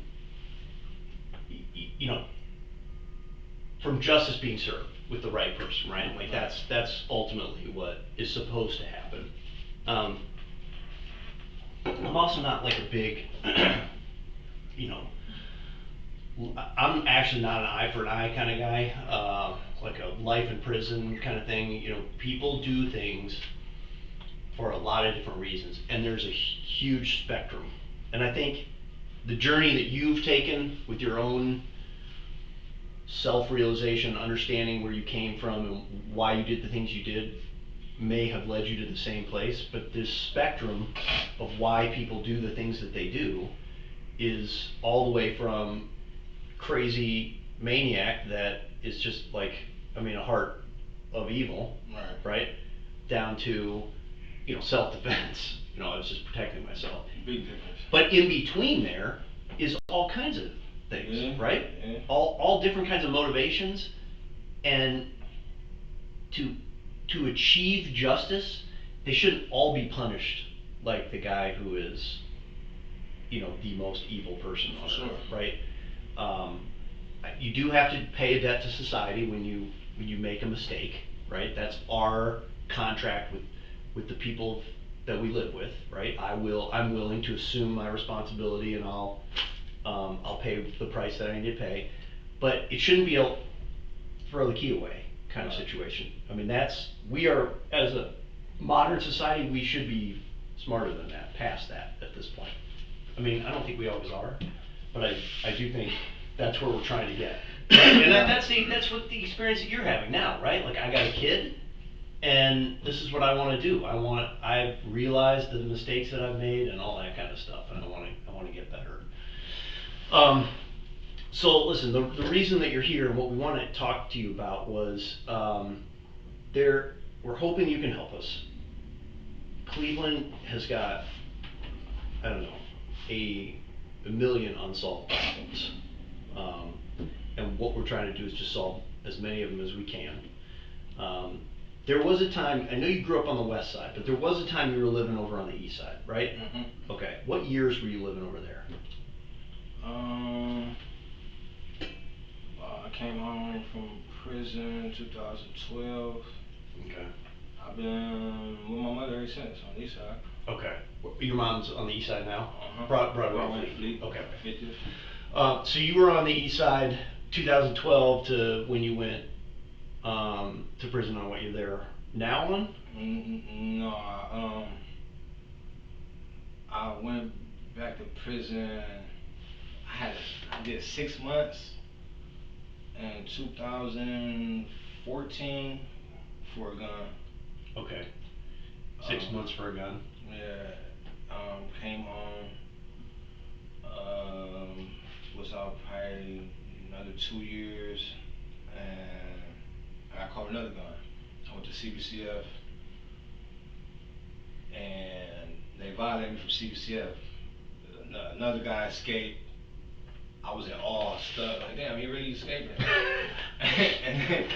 from justice being served with the right person, right? Like that's ultimately what is supposed to happen. I'm also not like a big, I'm actually not an eye for an eye kind of guy, like a life in prison kind of thing. People do things for a lot of different reasons, and there's a huge spectrum. And I think the journey that you've taken with your own self-realization, understanding where you came from and why you did the things you did, may have led you to the same place, but this spectrum of why people do the things that they do is all the way from crazy maniac that is just like, a heart of evil, right? Down to, self-defense. I was just protecting myself. Big difference. But in between there is all kinds of things, right? Yeah. All different kinds of motivations, and to achieve justice, they shouldn't all be punished like the guy who is, the most evil person on earth, right? You do have to pay a debt to society when you make a mistake, right? That's our contract with the people that we live with, right? I'm willing to assume my responsibility, and I'll pay the price that I need to pay, but it shouldn't be a throw the key away kind of situation. We are, as a modern society, we should be smarter than that, past that at this point. I don't think we always are, but I do think that's where we're trying to get. Right? And that's what the experience that you're having now, right? Like, I got a kid, and this is what I want to do. I've realized the mistakes that I've made and all that kind of stuff, and I want to get better. So listen, the reason that you're here and what we want to talk to you about was we're hoping you can help us. Cleveland has got, I don't know, a million unsolved problems. And what we're trying to do is just solve as many of them as we can. There was a time, I know you grew up on the west side, but there was a time you were living over on the east side, right? Mm-hmm. Okay, what years were you living over there? I came home from prison in 2012. Okay. I've been with my mother ever since on the east side. Okay. Your mom's on the east side now? Uh-huh. Broadway Fleet. Okay. 50th. So you were on the east side 2012 to when you went to prison on what you're there now on? No, I went back to prison. I did 6 months in 2014 for a gun. Okay. 6 months for a gun? Yeah. Came home. was out probably another 2 years, and I got caught another gun. I went to CBCF, and they violated me from CBCF. Another guy escaped. I was in awe, stuck, like, damn, he really escaped. And then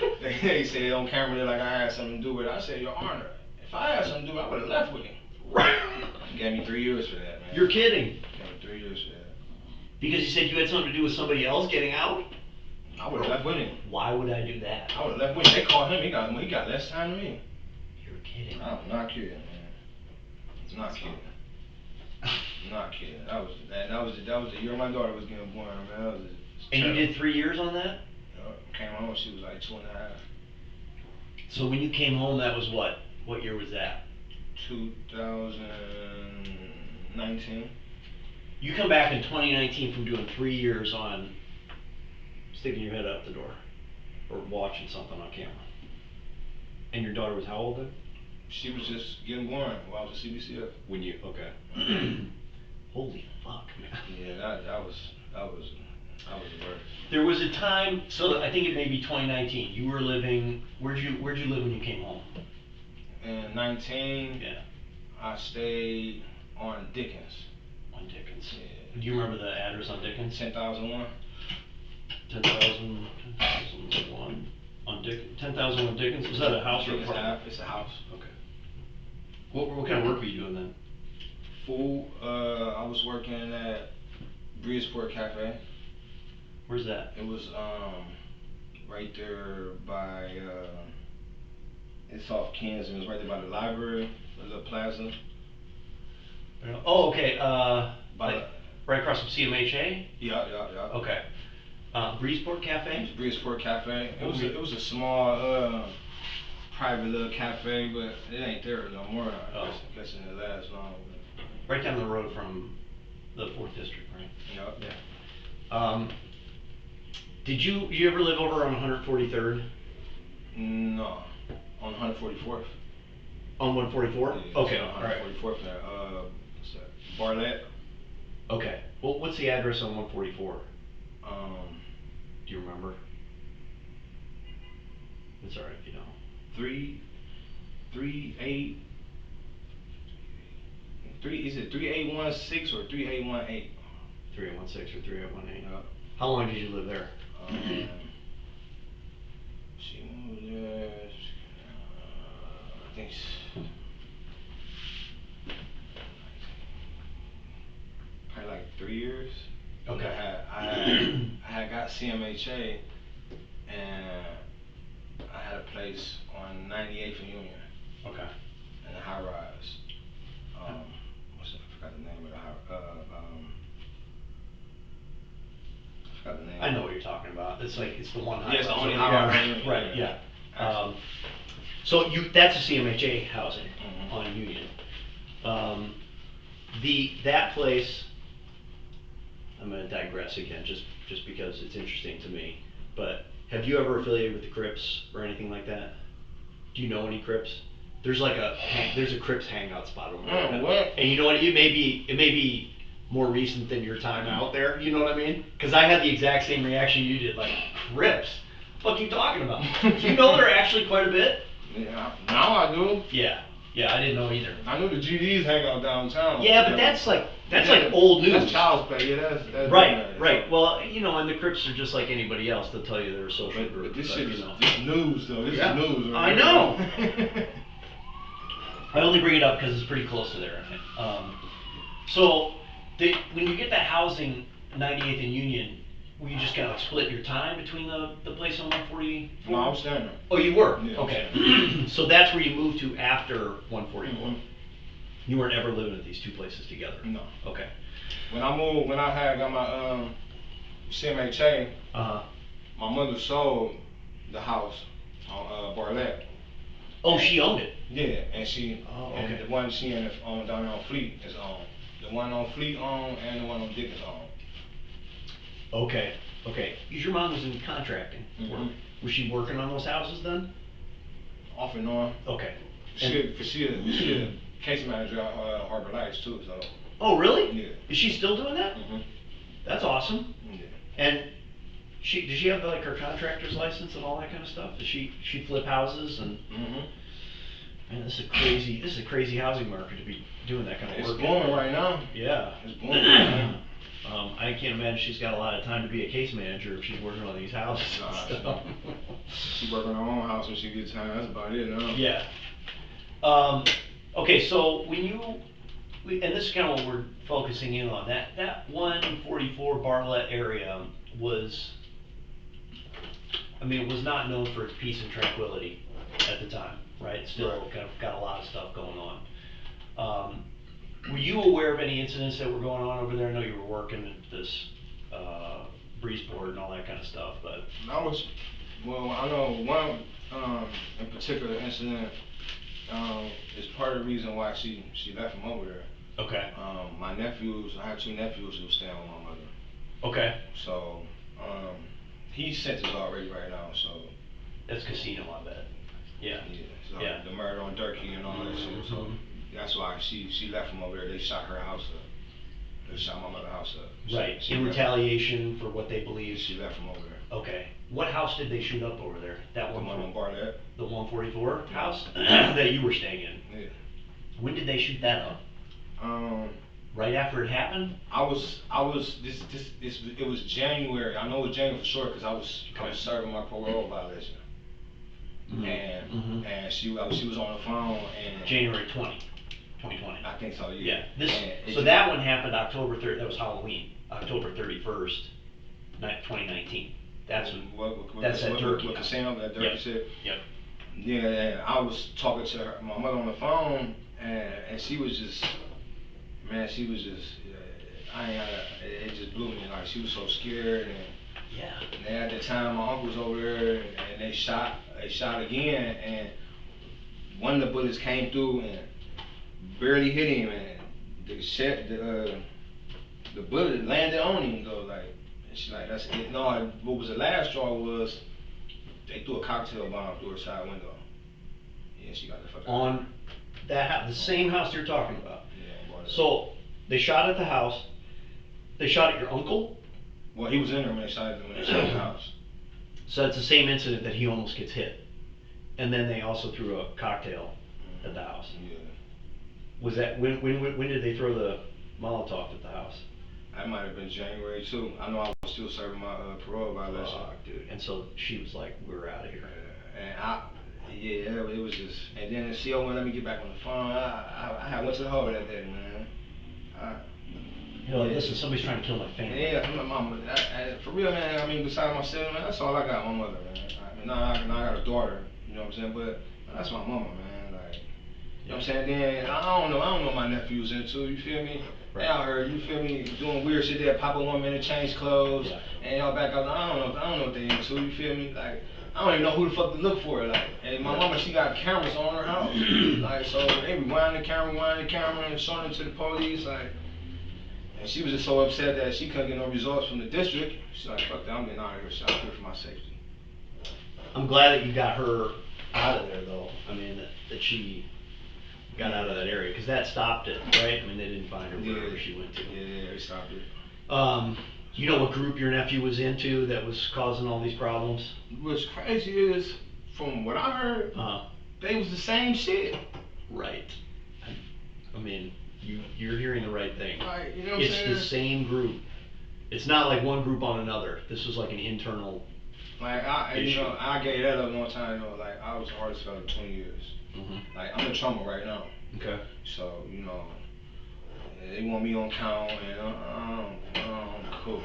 they said on camera, they're like, I had something to do with it. I said, Your Honor, if I had something to do with it, I would have left with him. Right. Gave me 3 years for that, man. You're kidding. Gave me 3 years for that. Because you said you had something to do with somebody else getting out? I would have left with him. Why would I do that? I would have left with him. They called him, he got less time than me. You're kidding. I'm not kidding, man. I'm not kidding. I'm not kidding. That was the year my daughter was getting born, man. That was and you did 3 years on that? Came home, she was like 2.5. So when you came home, that was what? What year was that? 2019. You come back in 2019 from doing 3 years on sticking your head out the door or watching something on camera. And your daughter was how old then? She was just getting born while I was at CBCF. When you, okay. Holy fuck, man. Yeah, that was the worst. There was a time, so I think it may be 2019. You were living, where'd you live when you came home? In 19, yeah. I stayed on Dickens. On Dickens. Yeah. Do you remember the address on Dickens? 10,001. 10,001 on Dickens. 10,001 Dickens. Was that a house or a apartment? It's a house. Okay. What kind of work were you doing then? Food. I was working at Bridgeport Cafe. Where's that? It was right there by it's off Kansas. It was right there by the library, the little plaza. Oh, okay. Like right across from CMHA. Yeah. Okay. Bridgeport Cafe. Bridgeport Cafe. It was a small private little cafe, but it ain't there no more. I guess it last long. Right down the road from the 4th District, right? Yeah. Did you ever live over on 143rd? No, on 144th. On 144? Yeah, okay, on all right. 144th there. What's that? Bartlett. Okay. Well, what's the address on 144? Do you remember? It's all right if you don't. 338. Is it 3816 or 3818? 3816 or 3818. How long did you live there? She moved there. I think probably like 3 years. Okay. I had got CMHA, and I had a place on 98th and Union. Okay. In a high rise. I forgot the name of the high. I forgot the name. I know what you're talking about. It's the one high. Yeah, it's the only high rise. Right. Yeah. So that's a CMHA housing on Union. That place. I'm going to digress again, just because it's interesting to me. But have you ever affiliated with the Crips or anything like that? Do you know any Crips? There's a Crips hangout spot over there. What? And you know what? It may be more recent than your time out there. You know what I mean? Because I had the exact same reaction you did. Like, Crips? What are you talking about? You know there are actually quite a bit. Yeah. Now I do. Yeah, I didn't know either. I knew the GDs hang out downtown. Yeah, but that's like old news. That's child's play. Yeah, that's right. Well, and the Crips are just like anybody else. They'll tell you they're a social group. But this shit is this news though. This is news. Right? I know. I only bring it up because it's pretty close to there. So when you get that housing, 98th and Union, were you just kind of split your time between the place on 144? No, I was staying there. Oh, you were? Yeah, okay. So that's where you moved to after 144? Mm-hmm. You weren't ever living at these two places together? No. Okay. When I moved, when I had got my CMHA, my mother sold the house on Bartlett. Oh, she owned it? Yeah, and she, okay. And the one she in down there on Fleet is on. The one on Fleet on and the one on Dickens on. Okay. Your mom was in contracting. Mm-hmm. Was she working on those houses then? Off and on. Okay. She a case manager at Harbor Lights too, so. Oh, really? Yeah. Is she still doing that? Mm-hmm. That's awesome. Yeah. And does she have like her contractor's license and all that kind of stuff? Does she flip houses and? Man, this is a crazy housing market to be doing that kind of work. It's booming right now. Yeah. It's booming right now. I can't imagine she's got a lot of time to be a case manager if she's working on these houses. She working on her own house when she gets time. That's about it now. Yeah. Okay, so and this is kind of what we're focusing in on, that 144 Bartlett area was, I mean, it was not known for its peace and tranquility at the time, right? Still kind of got a lot of stuff going on. Were you aware of any incidents that were going on over there? I know you were working at this Breezeport and all that kind of stuff, but I know one in particular incident is part of the reason why she left from over there. Okay. My nephews, I have 2 nephews who stay with my mother. Okay. So he's sentenced already right now. So that's casino, I bet. Yeah. Yeah. So yeah. The murder on Durkee and all that shit. So that's why she left from over there. They shot her house up. They shot my mother's house up. Right. In retaliation for what they believe. She left from over there. Okay. What house did they shoot up over there? That one on Bartlett. The 144 house that you were staying in. Yeah. When did they shoot that up? Right after it happened? It was January. I know it was January for sure because I was serving my parole violation. And she was on the phone and January 2020. I think so. Yeah. So that one happened October 3rd. That was Halloween, October 31st, 2019. That's that Turkey. With casino, that Durkee shit. Yep. Yeah, I was talking to my mother on the phone, and she was just, man, it just blew me. Like, she was so scared, and at the time my uncle was over there, and they shot again, and one of the bullets came through and barely hit him, and the bullet landed on him though, like. And she like, that's it. No, what was the last straw was they threw a cocktail bomb through her side window. Yeah, she got the fuck out. On the same house you're talking about. Yeah. So they shot at the house. They shot at your uncle. Well, he was in there when they shot the house. So it's the same incident that he almost gets hit, and then they also threw a cocktail at the house. Yeah. Was that when did they throw the Molotov at the house? That might have been January too. I know I was still serving my parole violation. Oh, dude. And so she was like, "We're out of here." And it was just. And then she wouldn't let me get back on the phone. I went to the hole that day, man. You're like, listen, somebody's trying to kill my family. Yeah, my mama. For real, man. I mean, besides myself, man, that's all I got. My mother, man. I mean, now I got a daughter. You know what I'm saying? But that's my mama, man. Like, you know what I'm saying? Then I don't know what my nephew's into. You feel me? Right. They out here, you feel me, doing weird shit. They'll pop up 1 minute, change clothes, and y'all back out. I don't know what they into. You feel me? Like, I don't even know who the fuck to look for. Like, and my mama, she got cameras on her house. Like, so they be winding the camera, and showing it to the police. Like, and she was just so upset that she couldn't get no results from the district. She's like, fuck that, I'm getting out of here. So I'm here for my safety. I'm glad that you got her out of there, though. I mean, that she got out of that area, because that stopped it, right? I mean, they didn't find her wherever she went to. Yeah, they stopped it. You know what group your nephew was into that was causing all these problems? What's crazy is, from what I heard, they was the same shit. Right. I mean, you're hearing the right thing. Right, you know what I'm saying? It's the same group. It's not like one group on another. This was like an internal like issue. I gave that up one time. You know, like I was the hardest fellow for 20 years. Like I'm in trauma right now. Okay. So you know, they want me on count, and I'm cool.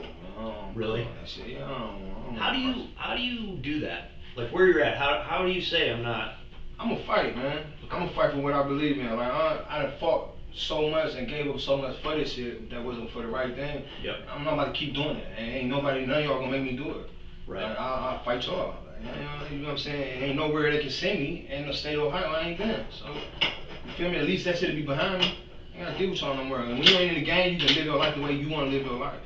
Really? That shit. Yeah, I don't How do you do that? Like where you're at? How do you say I'm not? I'm gonna fight, man. Okay. I'm gonna fight for what I believe in. Like I done fought so much and gave up so much for this shit that wasn't for the right thing. Yep. I'm not about to keep doing it. And ain't none of y'all gonna make me do it. Right. Like, I'll fight y'all. Like, you know what I'm saying? Ain't nowhere they can send me. Ain't no state of Ohio. I ain't been. So you feel me? At least that shit'll be behind me. I ain't gotta deal with y'all no more. And when you ain't in the game, you can live your life the way you wanna live your life.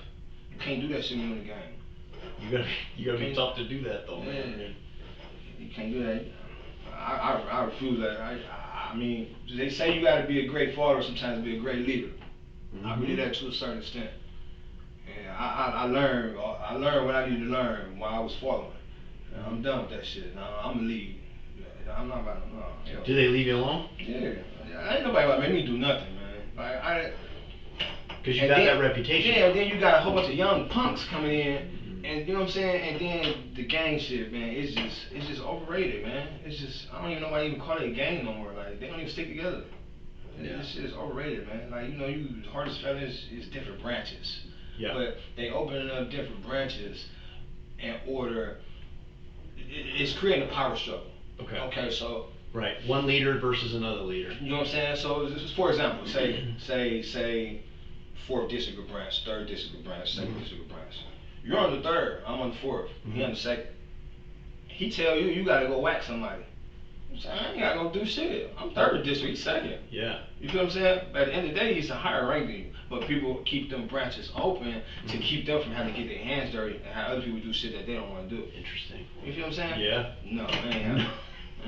You can't do that shit when you're in the game. You gotta be tough to do that though, man. Yeah. You can't do that. I refuse that. I mean, they say you gotta be a great father sometimes to be a great leader. I believe that to a certain extent. And I learned what I needed to learn while I was following. And I'm done with that shit. I'm gonna leave. I'm not about to, no. Do they leave you alone? Yeah. Ain't nobody about to make me do nothing, man. Like, because you got that reputation. Yeah, and then you got a whole bunch of young punks coming in, and you know what I'm saying? And then the gang shit, man, it's just overrated, man. It's just, I don't even know why they even call it a gang no more. Like, they don't even stick together. Yeah. This shit is overrated, man. Like, you hardest fellas is different branches. Yeah. But they opening up different branches in order, it's creating a power struggle. Okay, so. Right, one leader versus another leader. You know what I'm saying? So, this is, for example, say, 4th district branch, 3rd district branch, 2nd district branch. You're on the 3rd, I'm on the 4th, he on the 2nd. He tell you, you gotta go whack somebody. I'm saying, I ain't gotta go do shit. I'm 3rd district, he's 2nd. Yeah. You feel what I'm saying? But at the end of the day, he's a higher rank than you. But people keep them branches open to keep them from having to get their hands dirty and have other people do shit that they don't want to do. Interesting. You feel what I'm saying? Yeah. No, man.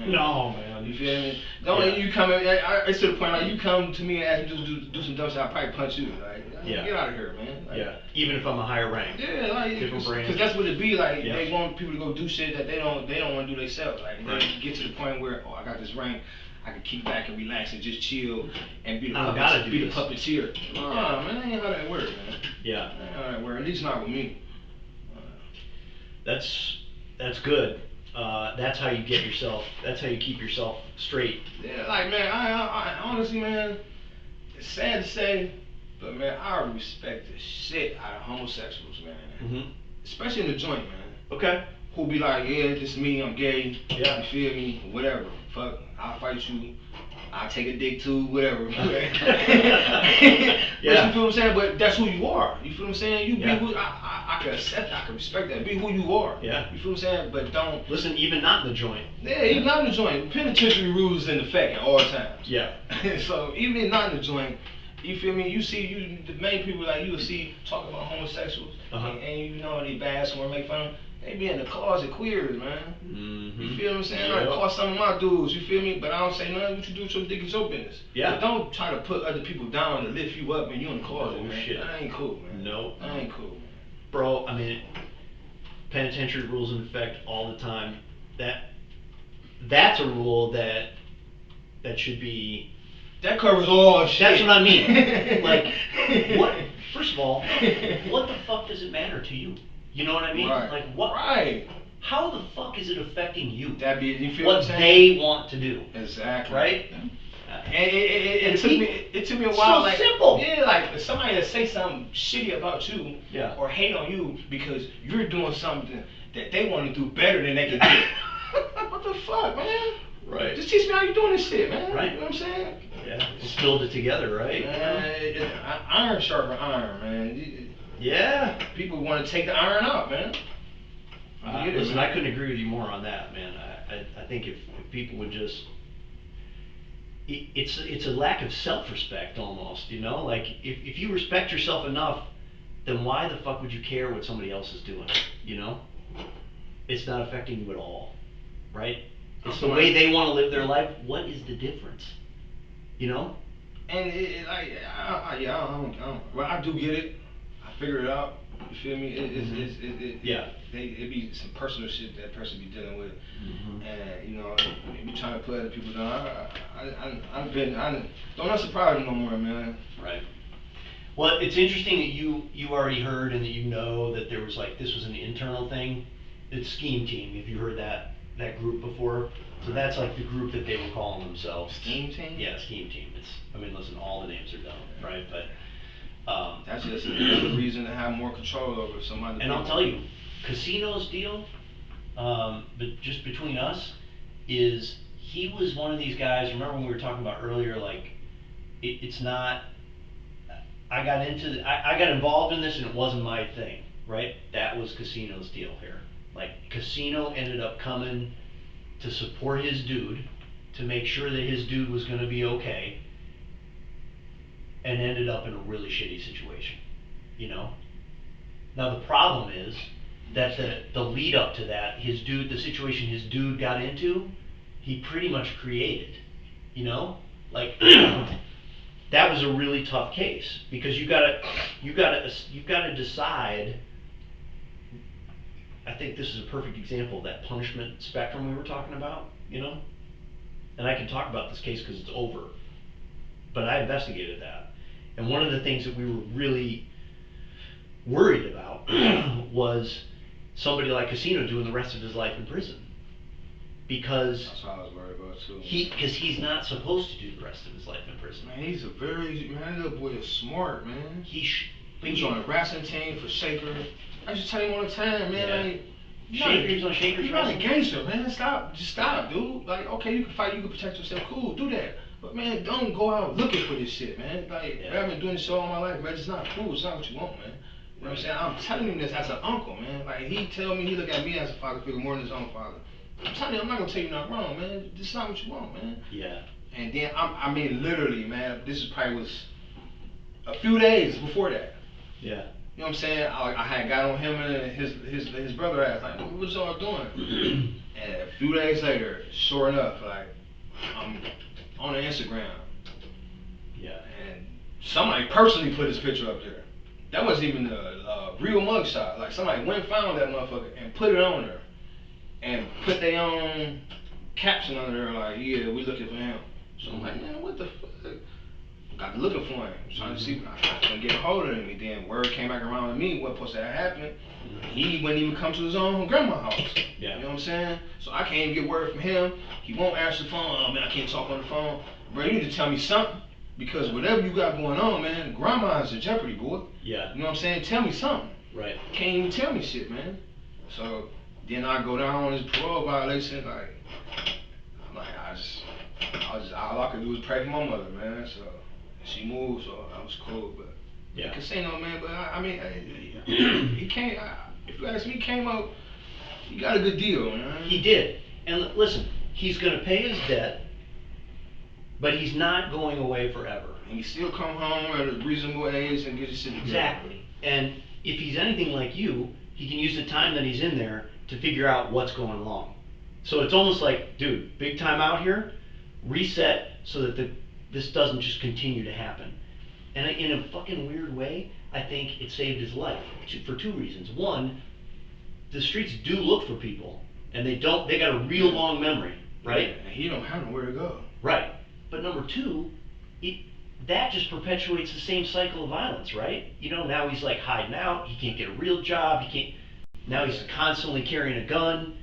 No, man. You feel me? Don't you come in, it's to the point like you come to me and ask me to do some dumb shit, I'll probably punch you. Like, get out of here, man. Like, yeah. Even if I'm a higher rank. Yeah, like, different branch. Because that's what it be like. They want people to go do shit that they don't want to do themselves. Like, they get to the point where, I got this rank, I can kick back and relax and just chill and be the puppeteer. Nah, man, that ain't how that work, man. Yeah. That ain't how that work. At least not with me. That's good. That's how you get yourself. That's how you keep yourself straight. Yeah, like, man, I honestly, man, it's sad to say, but man, I respect the shit out of homosexuals, man. Especially in the joint, man. Okay. Who be like, yeah, this is me, I'm gay. Yeah. You feel me? Whatever. Fuck, I'll fight you. I'll take a dick too, whatever. Yeah. You feel what I'm saying? But that's who you are. You feel what I'm saying? You be who I can accept that, I can respect that. Be who you are. Yeah. You feel what I'm saying? But don't listen, even not in the joint. Yeah, even not in the joint. Penitentiary rules in effect at all times. Yeah. So even not in the joint, you feel me? You see the main people like you will see talk about homosexuals and you know they bash or make fun of them. They be in the closet queers, man. You feel what I'm saying? I call some of my dudes, you feel me? But I don't say nothing. What you do with your dick is your business. Yeah. But don't try to put other people down to lift you up and you in the closet, man. Shit. That ain't cool, man. No. That ain't cool, man. Bro, I mean, penitentiary rules in effect all the time. That's a rule that should be. That covers all shit. That's what I mean. Like, what? First of all, what the fuck does it matter to you? You know what I mean? Right. Like what? Right. How the fuck is it affecting you? You feel what they want to do? Exactly. Right. It took me a while. So like, simple. Yeah, like somebody that say something shitty about you, yeah, or hate on you because you're doing something that they want to do better than they can do. What the fuck, man? Right. Just teach me how you doing this shit, man. Right. You know what I'm saying? Yeah. Just build it together, right? Iron sharper iron, man. Yeah. People want to take the iron out, man. Listen, I couldn't agree with you more on that, man. I think if people would just, it's a lack of self-respect almost, you know? Like, if you respect yourself enough, then why the fuck would you care what somebody else is doing, you know? It's not affecting you at all, right? It's the way they want to live their life. What is the difference, you know? And well, I do get it. I figure it out. You feel me? It be some personal shit that person be dealing with, and you know, they be trying to put other people down. Don't not surprise me no more, man. Right. Well, it's interesting that you already heard and that you know that there was like this was an internal thing. It's Scheme Team. Have you heard that group before? So that's like the group that they were calling themselves. Scheme Team? Yeah, Scheme Team. Listen, all the names are dumb, right? But that's just another reason to have more control over somebody. And I'll tell you, Casino's deal, but just between us, is he was one of these guys. Remember when we were talking about earlier, like it's not. I got involved in this and it wasn't my thing, right? That was Casino's deal here. Like Casino ended up coming to support his dude, to make sure that his dude was going to be okay, and ended up in a really shitty situation, you know? Now the problem is that the lead up to that, the situation his dude got into, he pretty much created, you know? Like, that was a really tough case because you gotta decide. I think this is a perfect example of that punishment spectrum we were talking about, you know? And I can talk about this case because it's over. But I investigated that. And one of the things that we were really worried about was somebody like Casino doing the rest of his life in prison. Because that's what I was worried about too. Because he's not supposed to do the rest of his life in prison. Man, he's a that little boy is smart, man. He was on a wrestling team for Shaker. I just tell him all the time, man. Yeah. Like, He's on Shaker's you're not a wrestling. gangster, man. Just stop, dude. Like, okay, you can fight, you can protect yourself, cool, do that. But man, don't go out looking for this shit, man. Like, I've been doing this shit all my life, man. It's not cool. It's not what you want, man. You know what I'm saying? I'm telling him this as an uncle, man. Like, he tell me, he look at me as a father figure more than his own father. I'm telling you, I'm not gonna tell you not wrong, man. This is not what you want, man. Yeah. And then I mean, literally, man. This is probably was a few days before that. Yeah. You know what I'm saying? I had got on him and his brother ass like, what y'all doing? And a few days later, sure enough, like, I'm on the Instagram. Yeah. And somebody personally put his picture up there. That wasn't even a real mugshot. Like, somebody went and found that motherfucker and put it on there. And put their own caption under there like, yeah, we looking for him. So I'm like, man, what the fuck? Got to looking for him. Trying to see if I couldn't get a hold of him. And then word came back around to me, what supposed to have happened. He wouldn't even come to his own grandma's house. Yeah. You know what I'm saying? So I can't even get word from him. He won't answer the phone. Oh man, I can't talk on the phone. Bro, you need to tell me something. Because whatever you got going on, man, grandma's in jeopardy, boy. Yeah. You know what I'm saying? Tell me something. Right. Can't even tell me shit, man. So then I go down on his parole violation, like, I'm like, all I could do was pray for my mother, man. So she moved, so I was cool. But yeah, Casino, man. But I mean, he came. If you ask me, he came out. He got a good deal, man. He did. And listen, he's gonna pay his debt, but he's not going away forever. And he still come home at a reasonable age and get his shit together. Exactly. And if he's anything like you, he can use the time that he's in there to figure out what's going along. So it's almost like, dude, big time out here, reset so that this doesn't just continue to happen. And in a fucking weird way, I think it saved his life for two reasons. One, the streets do look for people, and they got a real long memory, right? Yeah, and he don't have nowhere to go. Right. But number two, that just perpetuates the same cycle of violence, right? You know, now he's like hiding out, he can't get a real job, now he's constantly carrying a gun.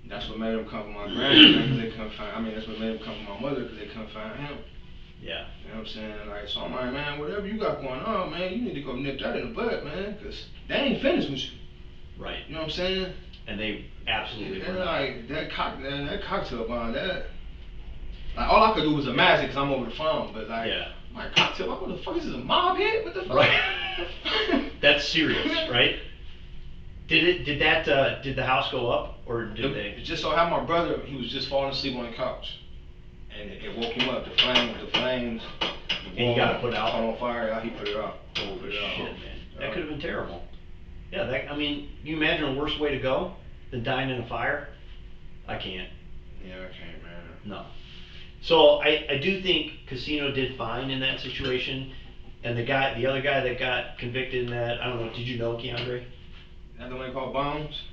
That's what made him come for my grandmother, because they couldn't find, that's what made him come for my mother, because they couldn't find him. Yeah. You know what I'm saying? Like, so I'm like, man, whatever you got going on, man, you need to go nip that in the bud, man, because they ain't finished with you. Right. You know what I'm saying? And they absolutely were not. Like, that cocktail bond, that, like, all I could do was imagine, because I'm over the phone, but like, my cocktail, what the fuck is this, a mob hit? What the fuck? Right. That's serious, right? Did the house go up, or did they? It just so happened my brother, he was just falling asleep on the couch, and it woke him up. The flames. And he got it put out. Caught on fire. He put it out. Holy shit, man! That could have been terrible. Yeah, I mean, can you imagine a worse way to go than dying in a fire? I can't. Yeah, I can't, man. No. So I do think Casino did fine in that situation, and the other guy that got convicted in that, I don't know, did you know Keandre? That the one called Bones?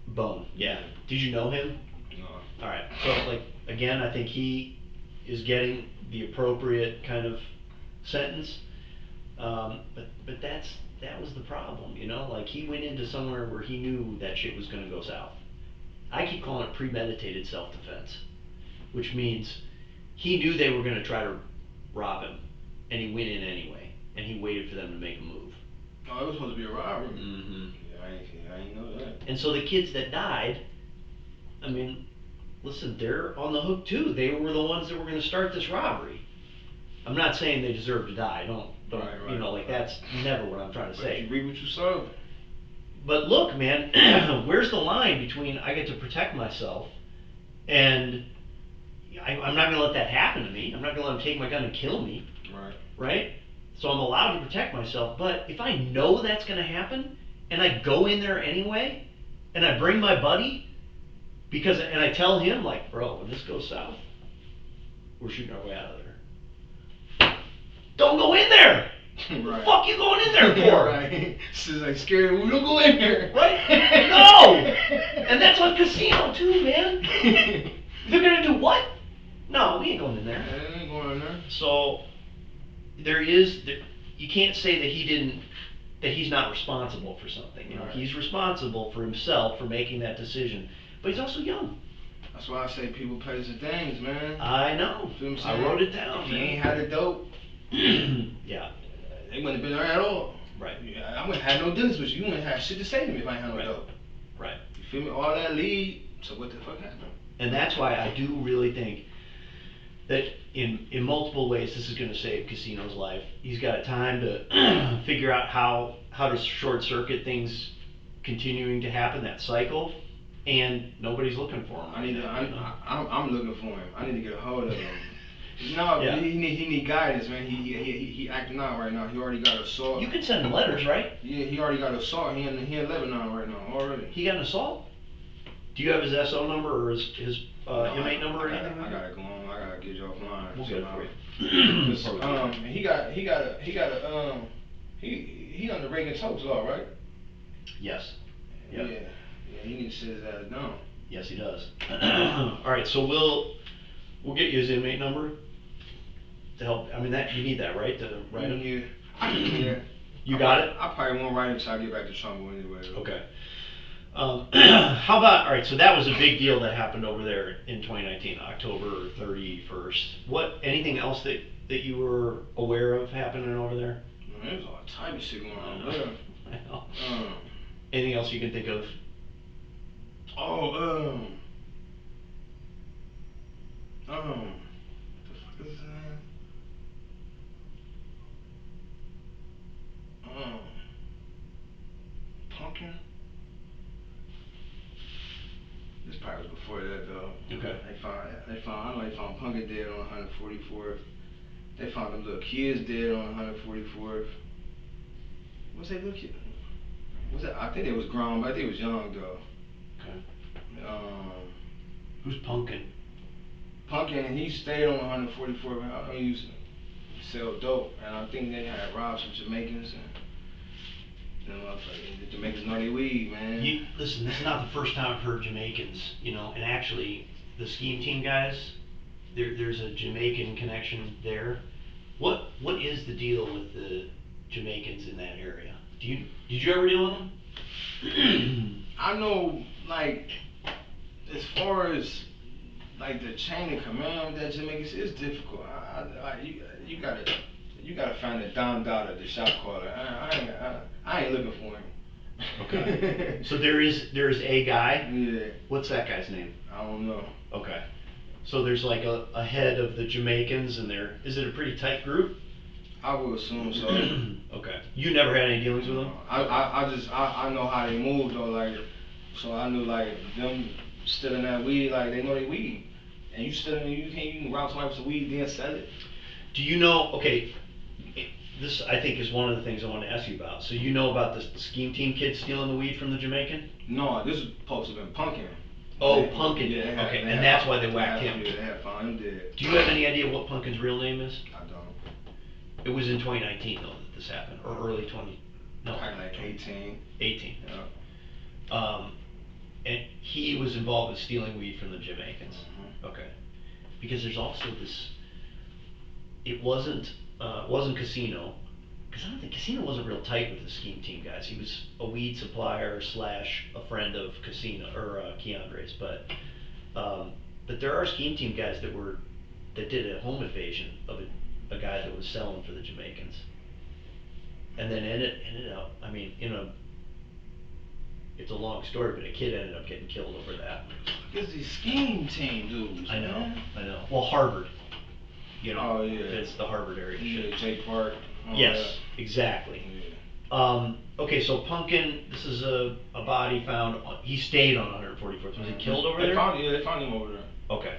Bone, yeah. Did you know him? No. Alright, so like, again, I think he is getting the appropriate kind of sentence, but that was the problem, you know? Like, he went into somewhere where he knew that shit was gonna go south. I keep calling it premeditated self-defense, which means he knew they were gonna try to rob him, and he went in anyway, and he waited for them to make a move. Oh, it was supposed to be a robbery. Mm-hmm. I didn't know that. And so the kids that died, I mean, listen, they're on the hook too. They were the ones that were going to start this robbery. I'm not saying they deserve to die. Don't you know, like, that's never what I'm trying to say. You read what you sow. But look, man, where's the line between I get to protect myself and I'm not going to let that happen to me. I'm not going to let them take my gun and kill me. Right. Right? So I'm allowed to protect myself. But if I know that's going to happen, and I go in there anyway, and I bring my buddy, and I tell him, like, bro, when this goes south, we're shooting our way out of there. don't go in there. Right. What the fuck you going in there for? Right. This is like scary. We don't go in here. Right? No! And that's on casino too, man. They're gonna do what? No, we ain't going in there. Yeah, ain't going in there. So you can't say that he's not responsible for something. You know, Right. he's responsible for himself for making that decision, but he's also young. That's why I say people pay the things, man. I know. Feel what I'm I saying? wrote it down. If he Man. ain't had the dope, Yeah. they wouldn't have been there at all. Right. Yeah, I wouldn't have no dealings with you. You wouldn't have shit to say to me if I ain't had no Right. dope. Right. You feel me? All that lead. So what the fuck happened? And that's why I do really think that in multiple ways this is going to save Casino's life. He's got time to figure out how to short circuit things continuing to happen, that cycle, and nobody's looking for him. I'm looking for him. I need to get a hold of him. No, Yeah. he need guidance, man. He acting out right now. He already got assault. You can send him letters, right? Yeah, he already got assault. He in Lebanon right now already. He got an assault? Do you have his SO number or his inmate number or I anything? gotta go on. I gotta get you offline. We'll get it for you. He under Reagan Tokes law, right? Yes. Yeah. Yeah. He needs to sit his ass down. Yes, he does. All right, so we'll get you his inmate number to help. I mean, that you need that, right? To write him. Yeah. You got it? I probably won't write it until I get back to Trumbull anyway. Okay. How about, all right, so that was a big deal that happened over there in 2019, October 31st. Anything else that you were aware of happening over there? There's all type of shit going on there. I know. Anything else you can think of? What the fuck is his name? Pumpkin? This probably was before that though. Okay. I know they found Pumpkin dead on 144th. They found them little kids dead on 144th. What's that little kid? I think they was grown, but I think it was young though. Okay. Who's Pumpkin? Pumpkin, he stayed on 144th. I know he used to sell dope, and I think they had robbed some Jamaicans. And the Jamaicans know they weed, man. Listen, this is not the first time I've heard Jamaicans, and actually, the scheme team guys, there's a Jamaican connection there. What is the deal with the Jamaicans in that area? Did you ever deal with them? I know, like, as far as like the chain of command with that Jamaicans, it's difficult. You gotta find a Don Dada, the shop caller. I ain't looking for him. Okay. So there is a guy? Yeah. What's that guy's name? I don't know. Okay. So there's like a head of the Jamaicans, and is it a pretty tight group? I would assume so. Okay. You never had any dealings with them? I know how they move though, like, so I knew like them stealing that weed, like they know they weed, and you can rob somebody with some weed then sell it. Do you know? Okay. This, I think, is one of the things I want to ask you about. So you know about the scheme team kids stealing the weed from the Jamaican? No, this is supposed to have been Pumpkin. Oh, Pumpkin. Yeah, okay, and that's why they whacked him. Yeah, they had found him dead. Do you have any idea what Pumpkin's real name is? I don't. It was in 2019 though that this happened, or early 20. No. Probably like 18. 18. Yeah. And he was involved in stealing weed from the Jamaicans. Mm-hmm. Okay. Because there's also this. It wasn't Casino, because I don't think Casino wasn't real tight with the scheme team guys. He was a weed supplier / a friend of Casino or Keandre's, but there are scheme team guys that did a home invasion of a guy that was selling for the Jamaicans, and then ended up. I mean, it's a long story, but a kid ended up getting killed over that. It's these scheme team dudes. I know, man. I know. Well, Harvard. Oh yeah. It's the Harvard area. Yeah, Jay Park. Yes, exactly. Yeah. Okay, so Pumpkin, this is a body found. He stayed on 144th. Was he killed over there? They found him over there. Okay.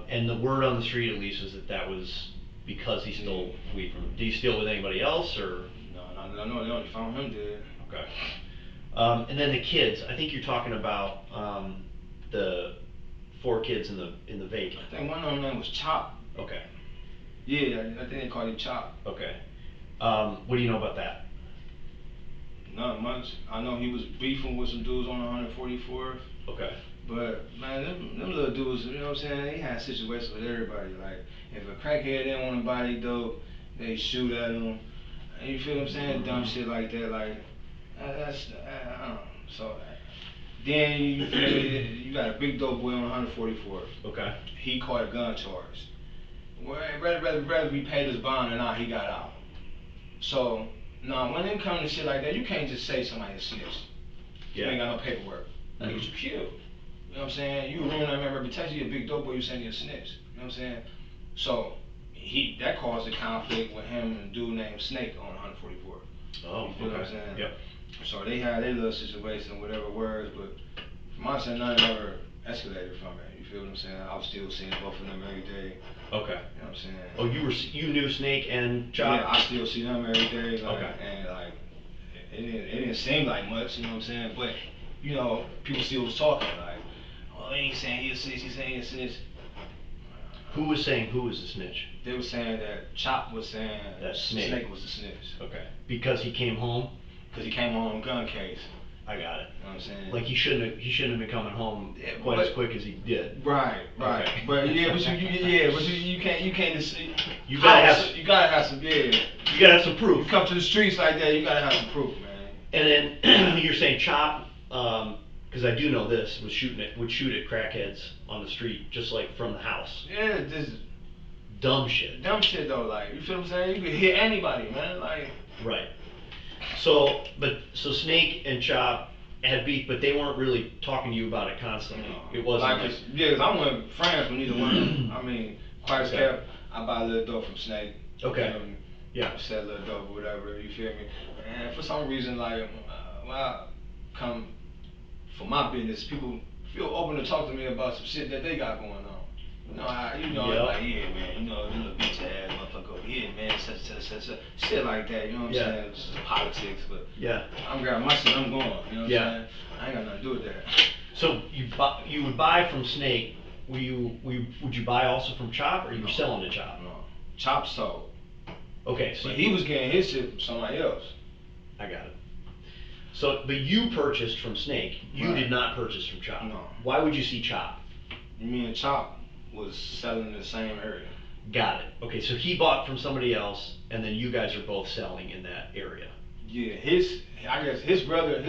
And the word on the street, at least, is that was because he stole weed from him. Did he steal with anybody else, or? No, they only found him dead. Okay. And then the kids. I think you're talking about the 4 kids in the vacant. I think one of them name was Chop. Okay. Yeah, I think they called him Chop. Okay. What do you know about that? Not much. I know he was beefing with some dudes on 144th. Okay. But man, them little dudes, you know what I'm saying? They had situations with everybody. Like if a crackhead didn't want to buy their dope, they shoot at him. You feel what I'm saying? Dumb shit like that. Like that's I don't know. So then you feel me? You got a big dope boy on 144th. Okay. He caught a gun charge. Well, rather we paid his bond or not, he got out. So now when it comes to shit like that, you can't just say somebody's snitch. You ain't got no paperwork. That nigga's you killed. You know what I'm saying? You ruin that man's reputation. You a big dope boy. You saying you're a snitch. You know what I'm saying? So that caused a conflict with him and a dude named Snake on 144. Oh, you feel what I'm saying? Yep. So they had their little situation, whatever words, but from my side, nothing ever escalated from it. You feel what I'm saying? I was still seeing both of them every day. Okay. You know what I'm saying? Oh, you knew Snake and Chop? Yeah, I still see them every day. Like, okay. And like, it didn't seem like much, you know what I'm saying? But you know, people still was talking like, oh, they ain't saying he a snitch, he's saying he a snitch. Who was saying who was the snitch? They were saying that Chop was saying that Snake was the snitch. Okay. Because he came home? Because he came home on gun case. I got it. You know what I'm saying? Like he shouldn't have been coming home quite as quick as he did. Right. Okay. But you can't just you gotta have some you gotta have some proof. You come to the streets like that, you gotta have some proof, man. And then you're saying Chop, because I do know this, would shoot at crackheads on the street just like from the house. Yeah, this is dumb shit. Dumb shit though, like you feel what I'm saying? You can hit anybody, man. Like right. So Snake and Chop had beef, but they weren't really talking to you about it constantly. No. It wasn't like yeah, because I wasn't friends with neither one of them. I mean, quite as kept, I buy a little dope from Snake. Okay. Yeah. Sell a little dope or whatever. You feel me? And for some reason, like when I come for my business, people feel open to talk to me about some shit that they got going on. You know, like, yeah, man, you know, little bitch ass motherfucker over here, man, such, shit like that, you know what I'm saying? It's just politics, but I'm grabbing my shit, I'm going, you know what I'm saying? I ain't got nothing to do with that. So you would buy from Snake, would you buy also from Chop, or you were selling to Chop? No, Chop sold. Okay, so but he was getting his shit from somebody else. I got it. So, but you purchased from Snake, you did not purchase from Chop. No. Why would you see Chop? You mean Chop was selling in the same area. Got it. Okay, so he bought from somebody else, and then you guys are both selling in that area. Yeah, I guess his brother,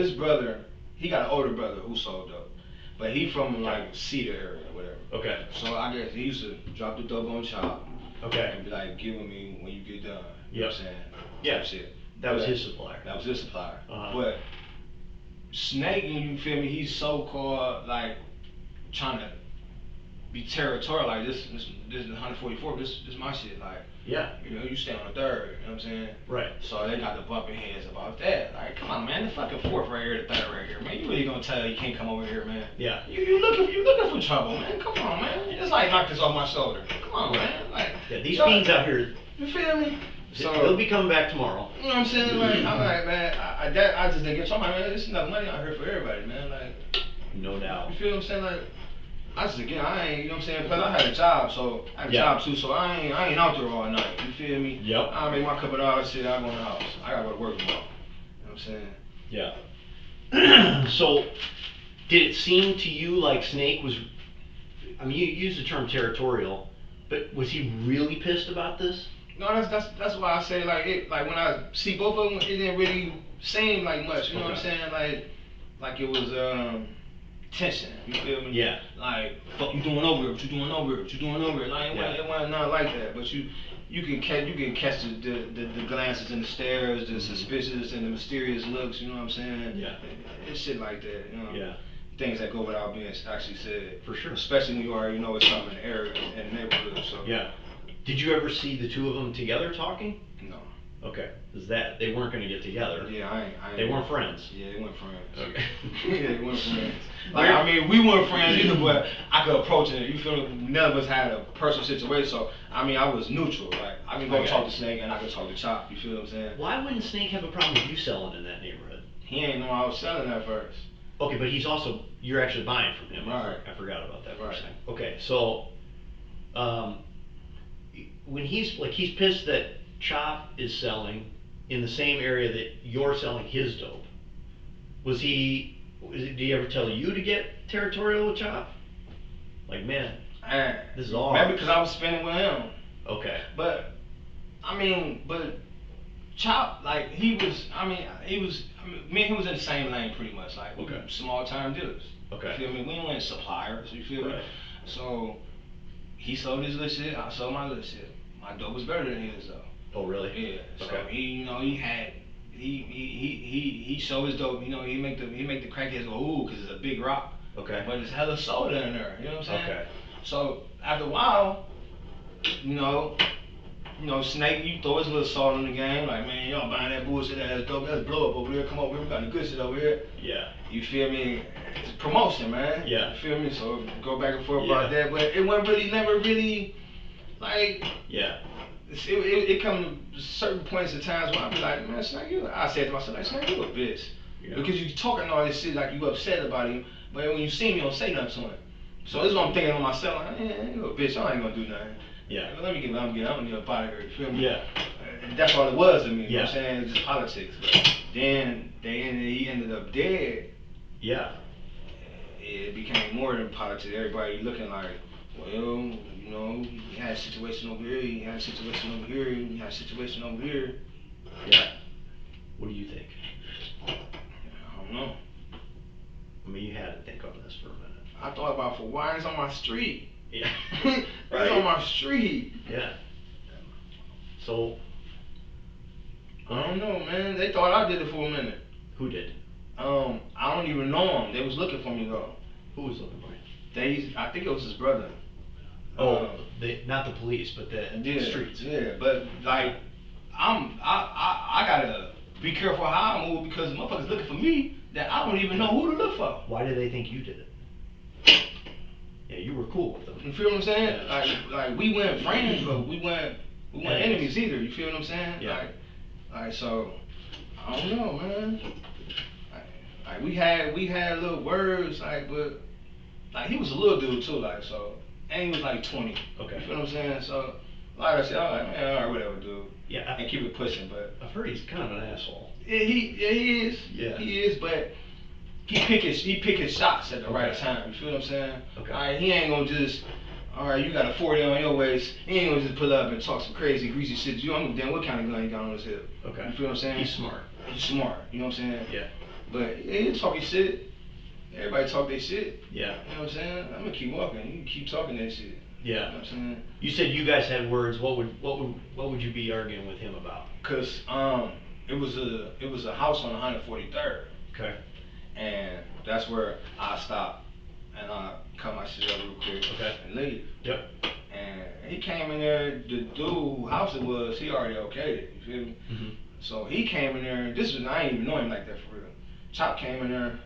he got an older brother who sold dope, but he from like Cedar area or whatever. Okay. So I guess he used to drop the dope on Chop. Okay. And be like, give it me when you get done. You know what I'm saying? Yeah. Shit. That was his supplier. That was his supplier. Uh-huh. But Snake, you feel me? He's so called like trying to be territorial, like this is 144, this is my shit, like you know, you stay on the third, you know what I'm saying? Right. So they got the bumping heads about that. Like, come on, man, the fucking fourth right here, the third right here, man. You really gonna tell you can't come over here, man? Yeah. You looking for trouble, man? Come on, man. You just like knock this off my shoulder. Come on, man. Like these beans out here. You feel me? So they'll be coming back tomorrow. You know what I'm saying? Like, I'm like, man, I just didn't get somebody, man. There's enough money out here for everybody, man. Like, no doubt. You feel what I'm saying? Like, I ain't, you know what I'm saying? Because I had a job, so I had a job too, so I ain't out there all night. You feel me? Yep. I make my couple of dollars, shit, I go in the house. I gotta go to work tomorrow. You know what I'm saying? Yeah. So, did it seem to you like Snake was, I mean, you used the term territorial, but was he really pissed about this? No, that's why I say like when I see both of them, it didn't really seem like much. You know what I'm saying? Like it was tension. You feel me? Yeah. Like fuck you doing over it? What you doing over it? What you doing over it? Like it wasn't not like that. But you can catch the glances and the stares, the suspicious and the mysterious looks. You know what I'm saying? Yeah. It's shit like that. You know. Yeah. Things that go without being actually said. For sure. Especially when you already know it's something in the area in the neighborhood. So. Yeah. Did you ever see the two of them together talking? No. Okay. Is that they weren't going to get together? Yeah, I ain't. They weren't friends. Yeah, they weren't friends. Okay. Yeah, they weren't friends. Like I mean, we weren't friends either, but I could approach it. You feel me? None of us had a personal situation, so I mean, I was neutral. Like I can go talk to Snake and I can talk to Chop. You feel what I'm saying? Why wouldn't Snake have a problem with you selling in that neighborhood? He ain't know I was selling at first. Okay, but you're actually buying from him. Right. I forgot about that for a right. second. Okay, so, when he's pissed that Chop is selling in the same area that you're selling his dope. Did he ever tell you to get Territorial with Chop? Like, man, this is all. Maybe because I was spending with him. Okay. But Chop, like, me and he was in the same lane pretty much, like, small time dealers. Okay. You feel me? We weren't suppliers, you feel me? So, he sold his little shit, I sold my little shit. My dope was better than his though. Oh, really? Yeah. So, okay. He sold his dope, he make the crackheads go, ooh, because it's a big rock. Okay. But there's hella soda in there, you know what I'm saying? Okay. So, after a while, Snake, you throw his little salt in the game, like, man, y'all buying that bullshit ass dope, let's blow up over here, come over here, we got the good shit over here. Yeah. You feel me? It's promotion, man. Yeah. You feel me? So go back and forth about that, but it wasn't never really, like. Yeah. It come to certain points and times where I be like, man, Snake, I said to myself, like, Snake, you a bitch. Yeah. Because you talking all this shit like you upset about him, but when you see me, you don't say nothing to him. So this is what I'm thinking to myself, like, man, you a bitch, I ain't gonna do nothing. Yeah. Let me get I'm gonna get up out of here, you feel me? Yeah. That's all it was to me, you know what I'm saying? It's just politics. But then he ended up dead. Yeah. It became more than politics. Everybody looking like, well, he had a situation over here, he had a situation over here, he had a situation over here. Yeah. What do you think? I don't know. I mean, you had to think on this for a minute. I thought about for why it's on my street. Yeah. It's on my street. Yeah. So. I don't know, man. They thought I did it for a minute. Who did? I don't even know him. They was looking for me though. Who was looking for you? I think it was his brother. Not the police, but the streets. Yeah, but like, I gotta be careful how I move because motherfuckers looking for me that I don't even know who to look for. Why do they think you did it? Yeah, you were cool with them. You feel what I'm saying? Yeah. Like we weren't friends, but we weren't enemies either. You feel what I'm saying? Yeah. Like so, I don't know, man. Like we had little words, like, but like he was a little dude too, like so, and he was like 20. Okay. You feel what I'm saying? So, like I said, I was like, man, alright, whatever, dude. Yeah. And keep it pushing, but I've heard he's kind of an asshole. Yeah, he is. Yeah. He is, but he pick his shots at the right time. You feel what I'm saying? Okay. Alright, he ain't gonna just, alright, you got a 40 on your waist. He ain't gonna just pull up and talk some crazy, greasy shit. You don't know damn what kind of gun he got on his hip. Okay. You feel what I'm saying? He's smart. He's smart. You know what I'm saying? Yeah. But he talk his shit. Everybody talk their shit. Yeah. You know what I'm saying? I'm gonna keep walking. You can keep talking that shit. Yeah. You know what I'm saying? You said you guys had words. What would you be arguing with him about? Cause it was a house on 143rd. Okay. And that's where I stopped and I cut my shit up real quick. Okay. And leave. Yep. And he came in there. The dude whose house it was, he already okayed it. You feel me? Mm-hmm. So he came in there. I didn't even know him like that for real. Chop came in there.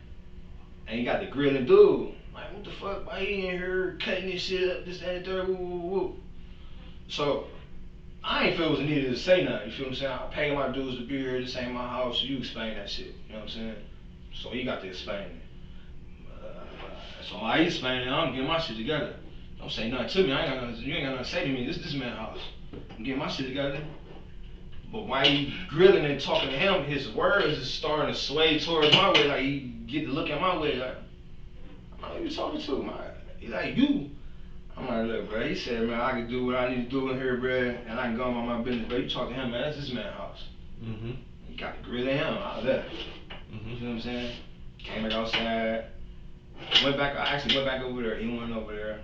And he got the grilling dude. Like, what the fuck? Why he in here cutting this shit up? This, that, and third, woo, woo, woo. So, I ain't feel it was needed to say nothing. You feel what I'm saying? I paid my dues to be here. This ain't my house. You explain that shit. You know what I'm saying? So, he got to explain it. So, I explained it. I'm getting my shit together. Don't say nothing to me. You ain't got nothing to say to me. This man's house. I'm getting my shit together. But while he grilling and talking to him, his words is starting to sway towards my way. Like, he get to look at my way. Like, who you talking to, man? He like, you. I'm like, look, bro. He said, man, I can do what I need to do in here, bro, and I can go about my business. But you talk to him, man. That's this man's house. Mm-hmm. You got to grill him. I left. Mm-hmm. You know what I'm saying? Came back outside. I actually went back over there. He went over there.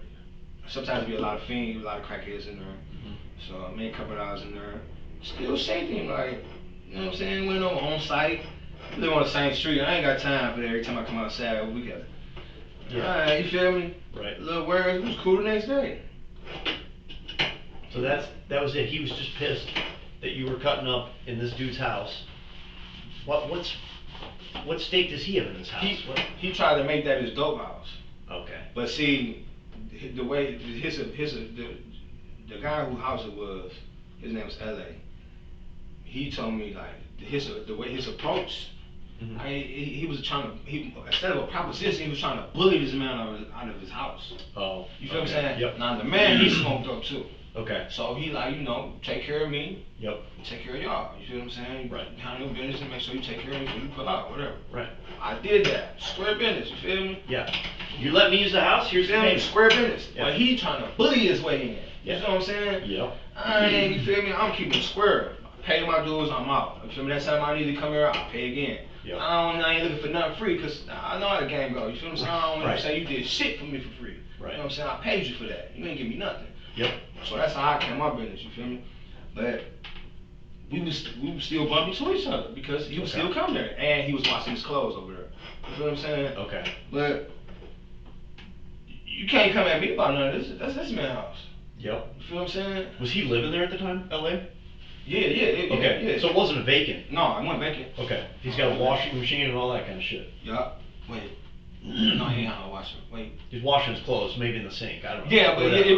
Sometimes be a lot of fiends, a lot of crackheads in there. Mm-hmm. So I made a couple of hours in there. Still shaking, like, you know what I'm saying? Went on site. Live on the same street. I ain't got time for that. Every time I come outside, we got. Yeah. Alright, you feel me? Right. Little words. It was cool the next day. So that was it. He was just pissed that you were cutting up in this dude's house. What stake does he have in his house? He tried to make that his dope house. Okay. But see, the way the guy whose house it was, his name was L.A. He told me like the way his approach. Mm-hmm. He was trying to instead of a proposition, he was trying to bully this man out of his house. Oh. You feel what I'm saying? Yep. Now the man he smoked up too. Okay. So he like, take care of me. Yep. Take care of y'all. You feel what I'm saying? Right. Handle your business and make sure you take care of me before you pull out, whatever. Right. I did that. Square business, you feel me? Yeah. You let me use the house, here's the payment. Square business. Yeah. But he trying to bully his way in. Yeah. You know what I'm saying? Yep. You feel me? I'm keeping it square. I pay my dues, I'm out. You feel me? That time I need to come here, I pay again. Yep. I ain't looking for nothing free, because I know how the game go. You feel what I'm saying? I don't want Right. to say you did shit for me for free. Right. You know what I'm saying? I paid you for that. You ain't give me nothing. Yep. So that's how I came my business, you feel me? But we was still bumping to each other because he was still coming there, and he was washing his clothes over there. You feel what I'm saying? Okay. But you can't come at me about none of this. That's this man's house. Yep. You feel what I'm saying? Was he living there at the time, LA? Yeah. Okay. So it wasn't a vacant? No, it wasn't vacant. Okay. He's got a washing machine and all that kind of shit. Yup. Wait. No, he ain't have a washer. Wait. He's washing his clothes, maybe in the sink. I don't know. Yeah, but Whatever. it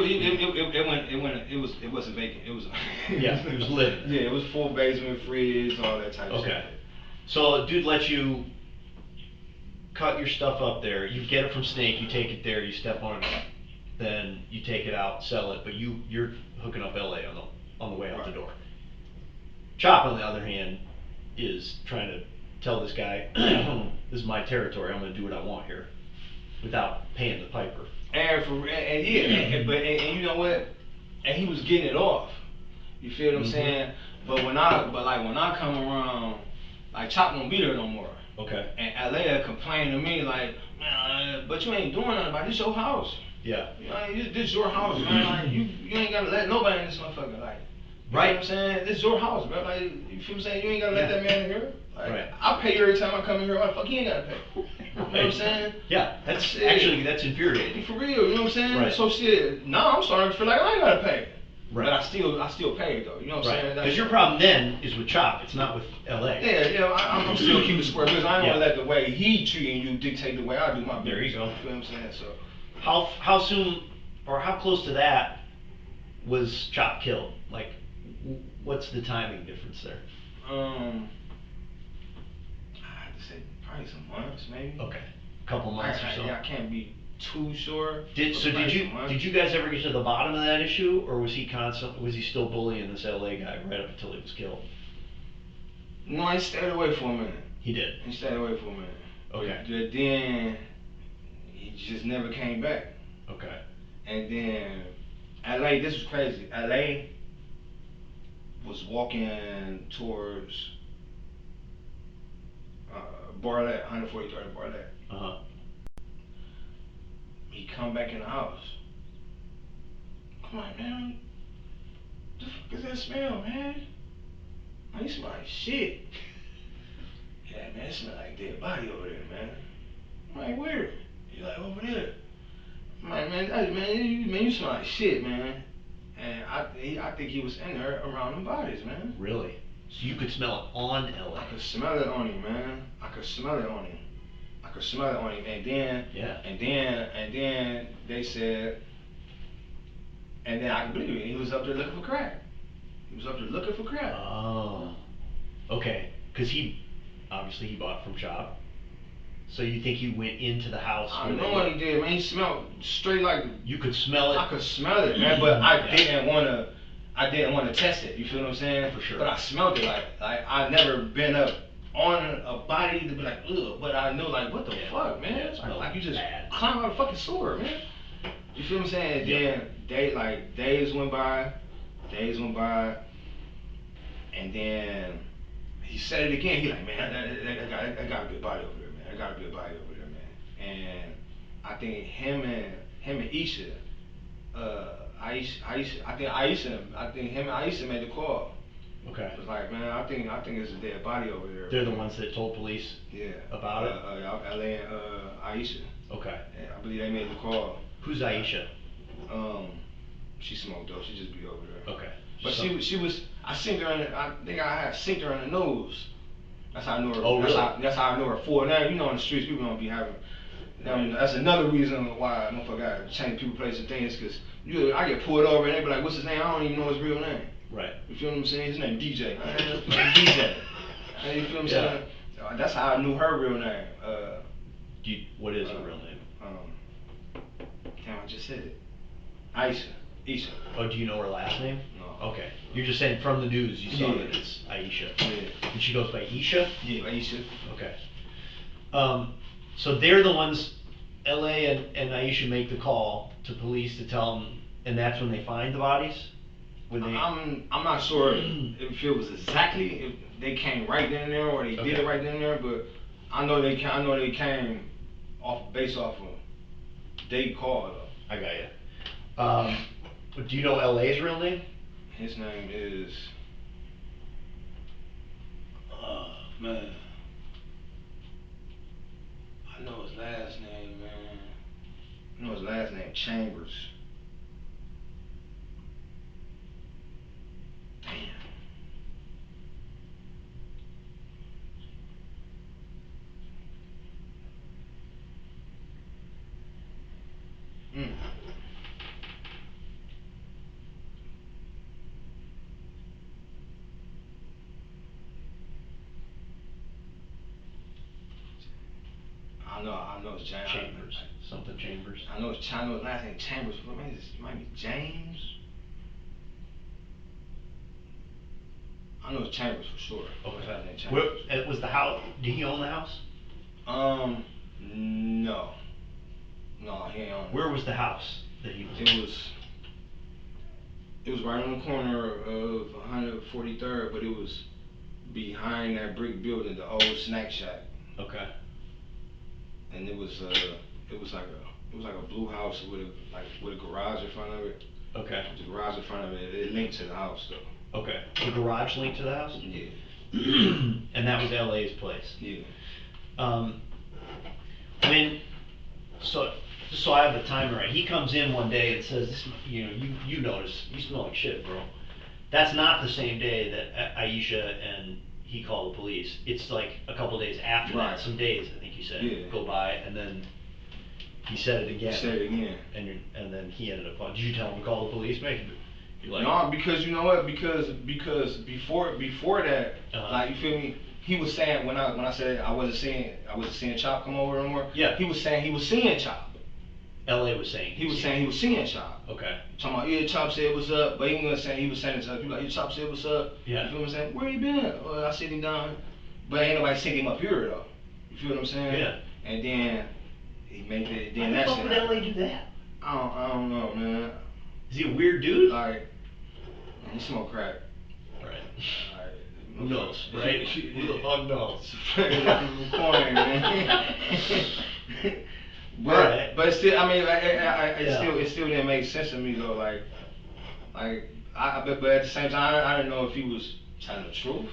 wasn't vacant. It was. Yeah, he was living. Yeah, it was full basement, fridge, all that type of shit. Okay. So a dude lets you cut your stuff up there. You get it from Snake. You take it there. You step on it. Then you take it out, sell it. But you're hooking up LA on the way out the door. Chop, on the other hand, is trying to tell this guy, this is my territory, I'm going to do what I want here, without paying the piper. And you know what? And he was getting it off. You feel what I'm saying? But when I come around, like Chop don't be there no more. Okay. And LA complained to me like, man, but you ain't doing nothing about it. This your house. Yeah. You know, this your house, man. Like you ain't gotta let nobody in this motherfucker. Like, you right. know what I'm saying? This is your house, bro. Like, you feel what I'm saying? You ain't gotta let that man in here. Like, right. I pay you every time I come in here. Why the fuck he ain't gotta pay? You know what I'm saying? Yeah, that's infuriating. For real, you know what I'm saying? Right. So shit, now I'm starting to feel like I ain't gotta pay. Right. But I still pay though. You know what I'm saying? Because your problem then is with Chop. It's not with LA. Yeah. I'm still keeping square because I don't want to let the way he treating you dictate the way I do my business. There you go. You feel what I'm saying? So how soon or how close to that was Chop killed? Like, what's the timing difference there? I have to say probably some months, maybe. Okay, a couple months or so. Yeah, I can't be too sure. Did you guys ever get to the bottom of that issue, or was he still bullying this LA guy right up until he was killed? No, he stayed away for a minute. He did. He stayed away for a minute. Okay. But then he just never came back. Okay. And then LA, this was crazy. LA was walking towards Barlett, 143rd Barlett. Uh-huh. He come back in the house. I'm like, man, what the fuck is that smell, man? Man, you smell like shit. Yeah, man, it smell like dead body over there, man. I'm like, where? He's like, over there. I'm like, man, you smell like shit, man. And I think he was in there around them bodies, man. Really? So you could smell it on LA? I could smell it on him, man. I could smell it on him. And then they said, and then I believe it. He was up there looking for crack. Oh. Okay. Because he bought from Chop. So you think he went into the house? I know what he did, man. He smelled straight like. You could smell it. I could smell it, man. But I didn't want to test it. You feel what I'm saying? For sure. But I smelled it like I never been up on a body to be like, ugh. But I knew like, what the fuk, man? Yeah, like you just bad. climb out a fucking sewer, man. You feel what I'm saying? Then days went by, and then he said it again. He like, man, I got a good body over there, man. And I think him and Isha, I think him and Aisha made the call. Okay. It was like, man, I think it's a dead body over there. They're the ones that told police. Yeah. About it. LA and Aisha. Okay. Yeah, I believe they made the call. Who's Aisha? She smoked dope. She just be over there. Okay. But she was. I think I had synced her in the nose. That's how I knew her. Oh, really? That's how I knew her for. Now you know in the streets people don't be having. That's another reason why motherfucker gotta change people, place, and things. Cause I get pulled over and they be like, "What's his name?" I don't even know his real name. Right. You feel what I'm saying? His name DJ. DJ. You feel what I'm saying? That's how I knew her real name. What is her real name? Damn, I just said it. Aisha. Isha. Oh, do you know her last name? No. Okay. You're just saying from the news you saw that it's Aisha. Yeah. And she goes by Isha? Yeah, Aisha. Okay. So they're the ones, LA and Aisha make the call to police to tell them, and that's when they find the bodies? When they... I'm not sure if it was exactly, if they came right then and there or they did it right then and there, but I know they came based off of they called though. I got you. But do you know LA's real name? His name is man. I know his last name, man. I know his last name, Chambers. Damn. I know it's Chambers. Something Chambers. I know his last name Chambers. But maybe it might be James. I know it's Chambers for sure. Okay. Where was the house? Did he own the house? No. No, he ain't own it. Where was the house that he was in? It was right on the corner of 143rd, but it was behind that brick building, the old snack shack. Okay. And it was like a blue house with a garage in front of it. Okay. The garage in front of it, it linked to the house though. Okay. The garage linked to the house? Yeah. And that was LA's place? Yeah. So I have the timer right. He comes in one day and says, "This, you notice you smell like shit, bro." That's not the same day that Aisha and he called the police. It's like a couple days after that. Some days, I think you said, go by, and then he said it again. He said it again. And then he ended up calling. Did you tell him to call the police, mate? No, because you know what? Because before that, like, you feel me? He was saying when I said I wasn't seeing Chop come over no more. Yeah. He was saying he was seeing Chop. LA was saying he was seeing Chop. Okay. Talking about, yeah, Chop said what's up, but he was saying to Chop. He was like, yeah, Chop said what's up. Yeah. You feel what I'm saying? Where you been? I sit him down, but ain't nobody sent him up here though. You feel what I'm saying? Yeah. And then he made it. Then Why that the shit. fuck would LA do that? I don't know, man. Is he a weird dude? Like, he smoke crack. Right. Who knows, right? Who the fuck knows? But still, I mean, it still didn't make sense to me though. Like, but at the same time, I didn't know if he was telling the truth.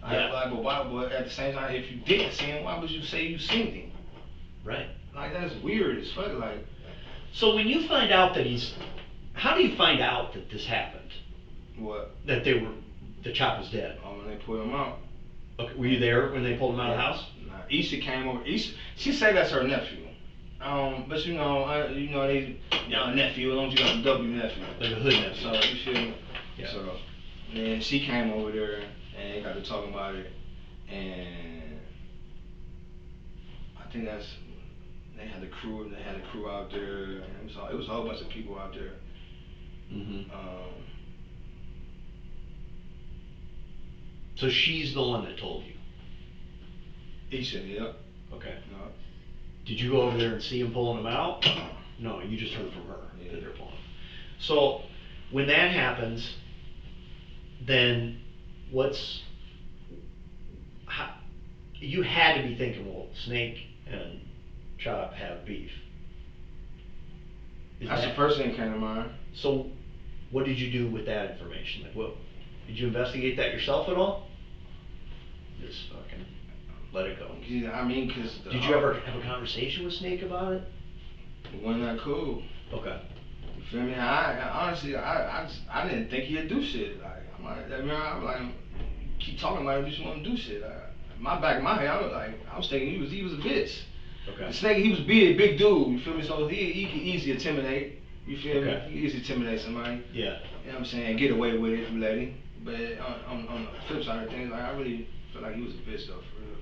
But why? But at the same time, if you didn't see him, why would you say you seen him? Right. Like, that's weird as fuck. Like, so when you find out that how do you find out that this happened? What? That the Chop was dead. Oh, when they pulled him out. Okay, were you there when they pulled him out of the house? Nah, Isha came over. She said that's her nephew. But they, nephew, don't you got a W nephew? Like a hood nephew. So, you feel me? Yeah. So, then she came over there and they got to talking about it, and I think they had the crew out there, and it was a whole bunch of people out there. Mm-hmm. So she's the one that told you? Isha, yeah. Okay. No. Did you go over there and see him pulling him out? No, you just heard from her that they're pulling him. So when that happens, then you had to be thinking, well, Snake and Chop have beef. That's the first thing that came to mind. So what did you do with that information? Like, what, did you investigate that yourself at all? Just fucking let it go. Yeah, I mean, cause did you ever have a conversation with Snake about it? It wasn't that cool. Okay. You feel me? I honestly, I didn't think he'd do shit. Like, I'm like, keep talking about it, but you want to do shit. My back of my head, I was thinking he was a bitch. Okay. Snake, he was big dude. You feel me? So he could easily intimidate. You feel me? He could easily intimidate somebody. Yeah. You know what I'm saying? Get away with it if you let him. But on the flip side of things, like, I really feel like he was a bitch though, for real.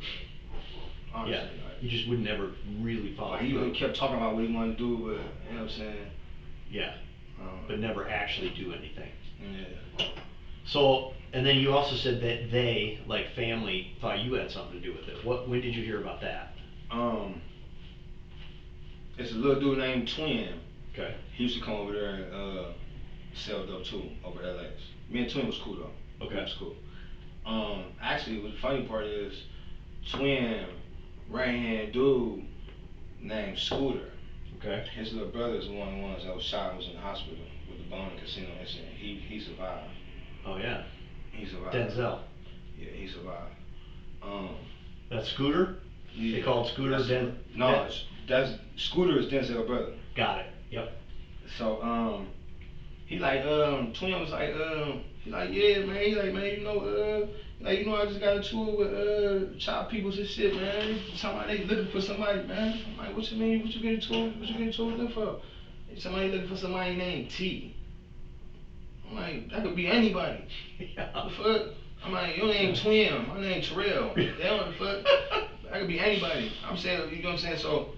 Honestly, yeah. Like, you just would never really follow. Like, he kept talking about what he wanted to do, but you know what I'm saying? Yeah. but never actually do anything. Yeah. So, and then you also said that they, like family, thought you had something to do with it. When did you hear about that? It's a little dude named Twin. Okay. He used to come over there and sell dope too over LA. Me and Twin was cool though. Okay. He was cool. Actually, the funny part is, Twin, right hand dude named Scooter. Okay. His little brother is one of the ones that was shot and was in the hospital with the bowling casino incident. He survived. Oh yeah. He survived. Denzel. Yeah, he survived. That's Scooter? Yeah. They call it Scooter? That's Scooter is Denzel's brother. Got it. Yep. So he like Twin was like he like, yeah man, he like, man, I just got into it with child peoples and shit, man. Somebody looking for somebody, man. I'm like, what you mean? What you getting into it? What you getting into it with them for? Somebody looking for somebody named T. I'm like, that could be anybody. Yeah. What the fuck? I'm like, your name Twin, my name Terrell. That what the fuck? That could be anybody. I'm saying, you know what I'm saying? So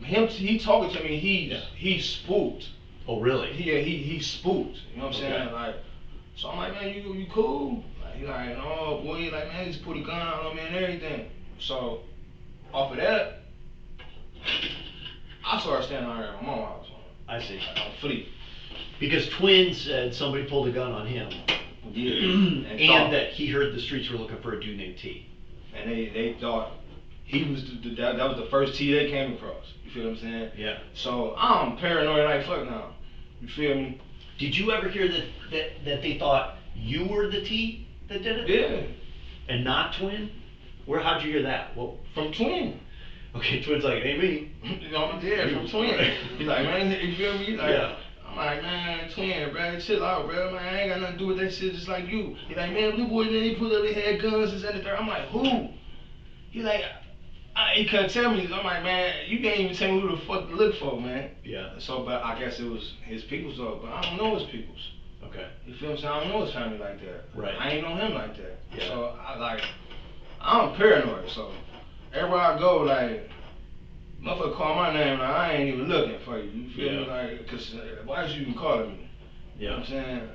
he talking to me, he spooked. Oh really? Yeah, he spooked. You know what I'm saying? Okay. Like, so I'm like, man, you cool? Like, he like, no, boy, he like, man, he just put a gun out on me and everything. So, off of that, I started standing out there at my mom's house. I see. On Fleet. Because Twin said somebody pulled a gun on him. Yeah. and that he heard the streets were looking for a dude named T. And they thought he was that was the first T they came across. You feel what I'm saying? Yeah. So I'm paranoid like fuck now. You feel me? Did you ever hear that they thought you were the T that did it? Yeah. And not Twin? How'd you hear that? Well, from Twin. Okay, Twin's like, hey me. You know, yeah, from Twin. He's like, man, you feel me? Like, yeah. I'm like, man, Twin, bro, chill out, bro. Man, I ain't got nothing to do with that shit, just like you. He like, man, blue boy, they put up, they had guns, this and the third. I'm like, who? He like, he couldn't tell me. I'm like, man, you can't even tell me who the fuck to look for, man. Yeah. So, but I guess it was his people's though, but I don't know his people's. Okay. You feel what I'm saying? I don't know his family like that. Right. I ain't know him like that. Yeah. So I'm paranoid. So everywhere I go, like, motherfucker call my name, like, I ain't even looking for you. You feel me? Like, cause why is you even calling me? Yeah. You know what I'm saying?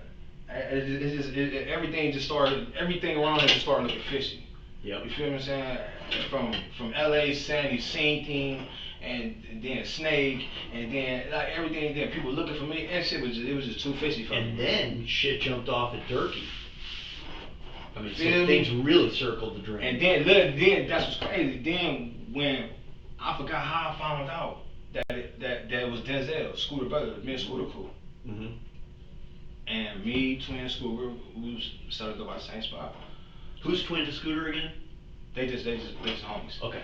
Everything around it just started looking fishy. Yeah. You feel what I'm saying? From LA, Sandy, same thing, and then Snake, and then like everything. Then people looking for me, and shit was just too fishy for me. And then shit jumped off at Durkee. I mean, so Feel me? things really circled the drain. And then that's what's crazy. Then when I forgot how I found out that it was Denzel, Scooter brother, me and Scooter cool. Mm-hmm. And me, Twin, Scooter, who's started to go by the same spot. Who's Twin to Scooter again? They just homies. Okay.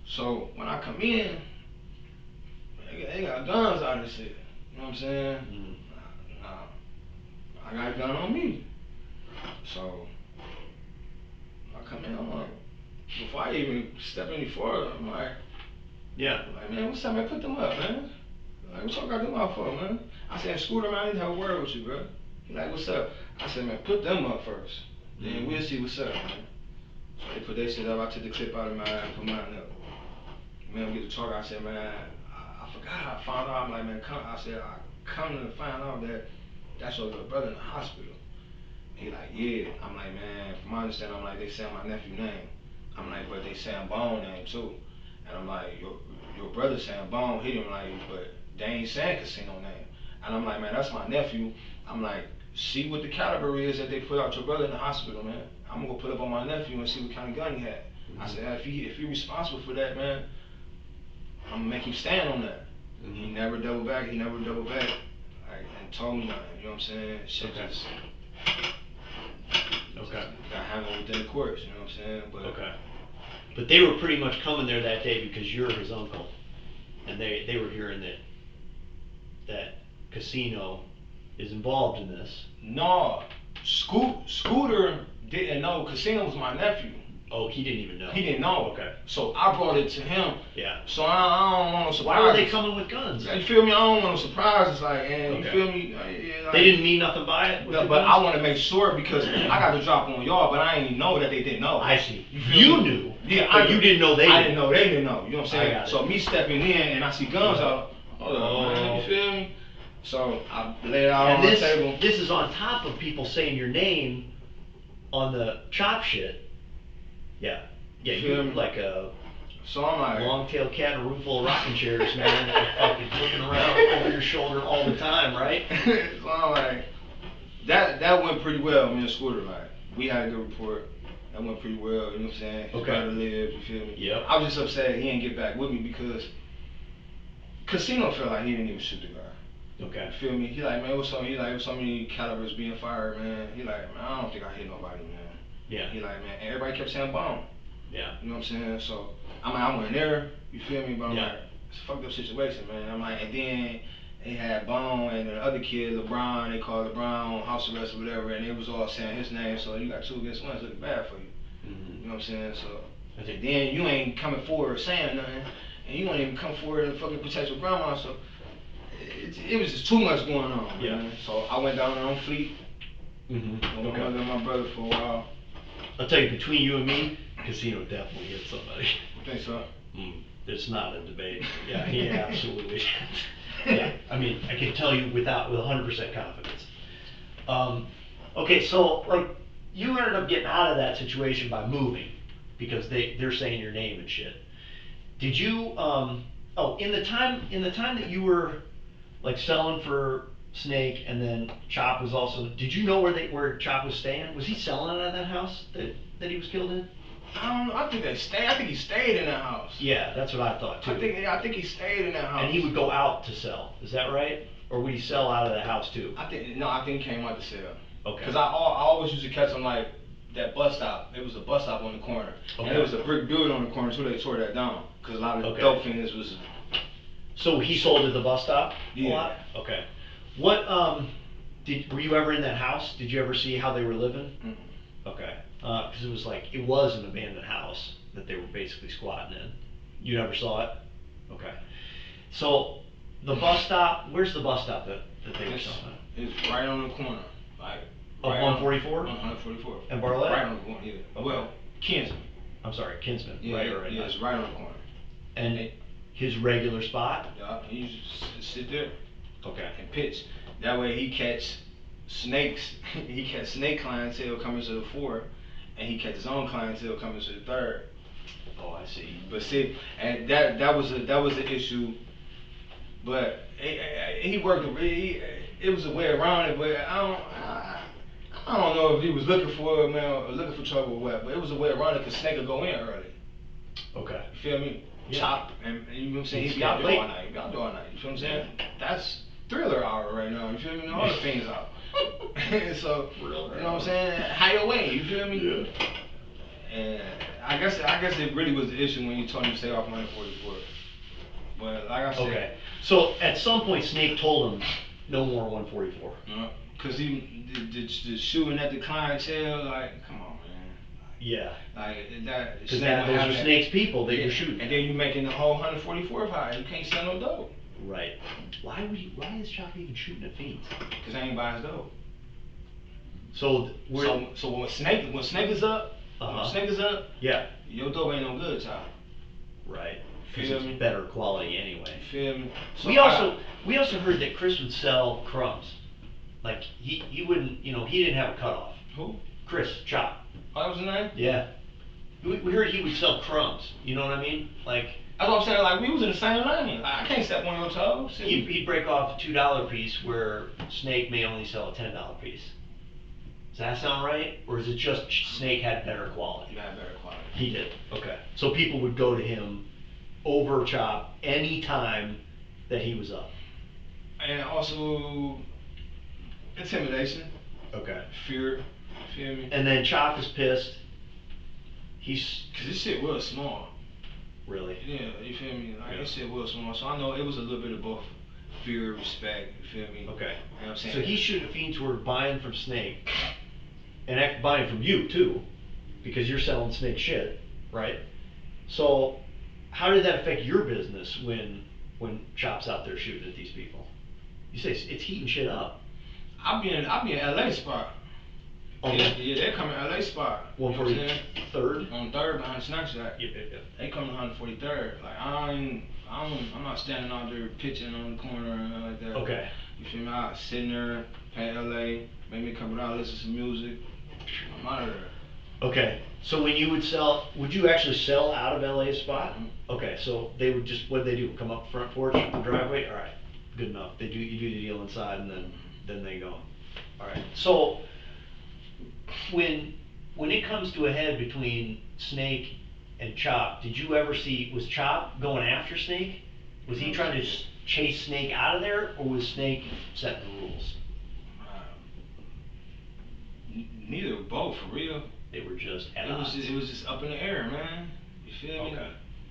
So when I come in, they got guns out of this shit. You know what I'm saying? Mm-hmm. I got a gun on me. So I come in, I'm like, before I even step any further, I'm like, yeah. Like, man, what's up, man? Put them up, man. Like, what y'all got them up for, man? I said, Scooter, man, I need to have a word with you, bro. He like, what's up? I said, man, put them up first. Then we'll see what's up, man. So they put their shit up. I took the clip out of mine and put mine up. Man, we get to talk. I said, man, I forgot. I found out. I'm like, man, I come to find out that that's your little brother in the hospital. He like, yeah. I'm like, man, from my understanding, I'm like, they saying my nephew's name. I'm like, but they saying Bone name too. And I'm like, your brother saying Bone hit him, like, but they ain't saying Casino name. And I'm like, man, that's my nephew. I'm like, see what the caliber is that they put out your brother in the hospital, man. I'm gonna go put up on my nephew and see what kind of gun he had. I said, if he responsible for that, man, I'm gonna make him stand on that. He never doubled back. Like, and told me nothing. You know what I'm saying? Shit just got handled within the courts. You know what I'm saying? But But they were pretty much coming there that day because you're his uncle, and they were hearing that Casino is involved in this. No, Scooter didn't know Casino was my nephew. Oh, he didn't even know. He didn't know. Okay. So I brought it to him. Yeah. So I don't want no surprises. Why were they coming with guns? You feel me? I don't want no surprises. Like, and you feel me? Like, they didn't mean nothing by it. No, but I want to make sure because I got to drop on y'all, but I ain't know that they didn't know. I see. You knew. Yeah, but you didn't know they. I didn't know they didn't know. You know what I'm saying? I got it. So me stepping in and I see guns out. Hold on, man. You feel me? So I laid it out And on the table. this is on top of people saying your name on the chop shit. Yeah. Yeah, you're like a so I'm like, long-tailed cat in a room full of rocking chairs, man. Like fucking looking around over your shoulder all the time, right? So I'm like, that went pretty well, me and Scooter. Like, we had a good report. That went pretty well, you know what I'm saying? He Okay. tried to live, you feel me? Yep. I was just upset he didn't get back with me because Casino felt like he didn't even shoot the guy. Okay. You feel me? He like, man, it was so many calibers being fired, man. He like, man, I don't think I hit nobody, man. Yeah. He like, man, everybody kept saying bomb. Yeah. You know what I'm saying? So, I went there, you feel me? But I'm Yeah. like, it's a fucked up situation, man. I'm like, and then they had Bone and the other kid, LeBron, they called LeBron on house arrest or whatever, and they was all saying his name, so you got 2 against 1, it's looking bad for you. You know what I'm saying? So, and then you ain't coming forward saying nothing, and you ain't even come forward and fucking protect your grandma, so it was just too much going on, Yeah. man. So I went down there on Fleet, with my brother for a while. I'll tell you, between you and me, Casino definitely hit somebody. I think so. It's not a debate. Yeah, he absolutely. Yeah, I mean, I can tell you with 100% confidence. Okay, so like you ended up getting out of that situation by moving because they're saying your name and shit. Did you in the time that you were like selling for Snake and then Chop was also, did you know where Chop was staying? Was he selling out of that house that he was killed in? I don't know. I think he stayed in that house. Yeah, that's what I thought too. I think he stayed in that house. And he would go out to sell. Is that right? Or would he sell out of the house too? I think he came out to sell. Okay. Cause I always used to catch him like that bus stop. It was a bus stop on the corner. Okay. And there was a brick building on the corner, so they tore that down. Cause a lot of the dope fiends was. So he sold at the bus stop? Yeah. A lot? Okay. What were you ever in that house? Did you ever see how they were living? Okay. Because it was an abandoned house that they were basically squatting in. You never saw it? Okay. So the bus stop, where's the bus stop that they were selling at? It's right on the corner. Like of 144? 144. And Bartlett? Right on the corner, yeah. Okay. Well, Kinsman. I'm sorry, Kinsman. Yeah, right. Yeah, it's right on the corner. And his regular spot? Yeah, he used to sit there. Okay. And pitch. That way he catch snakes. He catch snake clientele coming to the 4th, and he catch his own clientele coming to the 3rd. Oh, I see. But see, and that was the issue. But he worked. It was a way around it. But I don't know if he was looking for looking for trouble or what. But it was a way around it because Snake would go in early. Okay. You feel me? Yeah. Chop, and you know what I'm saying? He'd be out there all night. You feel what I'm saying? That's Thriller hour right now. You feel me? All the things out. So you know what I'm saying? Higher way. You feel me? Yeah. And I guess it really was the issue when you told him to stay off 144. But like I said. Okay. So at some point, Snake told him no more 144. Cause he the shooting at the clientele, like, come on, man. Yeah. Like that. Because those are Snake's people that you're shooting. And then you making the whole 144 high. You can't sell no dope. Right. Why is Chop even shooting at fiends? Cause they ain't buying his dope. So when Snake is up, yeah, your dope ain't no good, Chop. Right. Because it's better quality anyway. Feel me? So we also heard that Chris would sell crumbs. Like he wouldn't, he didn't have a cutoff. Who? Chris Chop. Oh, that was his name? Yeah. We heard he would sell crumbs. You know what I mean? Like. That's what I'm saying. Like we was in the same lane. I can't step on your toes. He'd break off a $2 piece where Snake may only sell a $10 piece. Does that sound right? Or is it just Snake had better quality? He had better quality. He did. Okay. So people would go to him over Chop any time that he was up. And also intimidation. Okay. Fear. Feel me? And then Chop is pissed. Cause this shit was small. Really? Yeah, you feel me? Like this shit was small. So I know it was a little bit of both fear, respect, you feel me? Okay. You know what I'm saying? So he shooting fiends who are buying from Snake and buying from you too, because you're selling Snake shit, right? So how did that affect your business when Chop's out there shooting at these people? You say it's heating shit up. I'll be in LA spot. Yeah, they come in LA spot. 143rd? On 3rd behind Snapchat. Yep. They come to 143rd. Like I'm not standing out there pitching on the corner or anything like that. Okay. You feel me? I was sitting there, paying LA, made me come around, listen to some music. I'm out of there. Okay, so when you would you actually sell out of LA's spot? Mm-hmm. Okay, so they would just, what did they do? Come up front porch, the driveway? All right, good enough. You do the deal inside, and then they go. All right. So when it comes to a head between Snake and Chop, did you ever see, was Chop going after Snake? Was he trying to chase Snake out of there, or was Snake setting the rules? Neither, both, for real. They were just at odds. It was just up in the air, man. You feel me? Okay.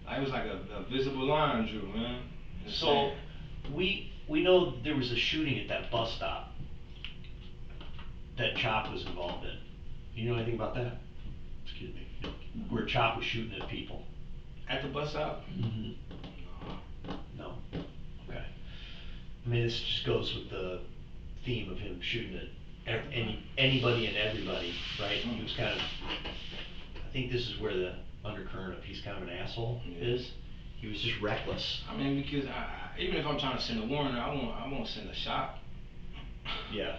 It was like a visible line, Drew, man. So we know there was a shooting at that bus stop that Chop was involved in. Do you know anything about that? Excuse me. Where Chop was shooting at people. At the bus stop? Mm-hmm. No. Okay. I mean, this just goes with the theme of him shooting at anybody and everybody, right? He was kind of, I think this is where the undercurrent of he's kind of an asshole is. He was just reckless. I mean, because even if I'm trying to send a warning, I won't send a shot. Yeah.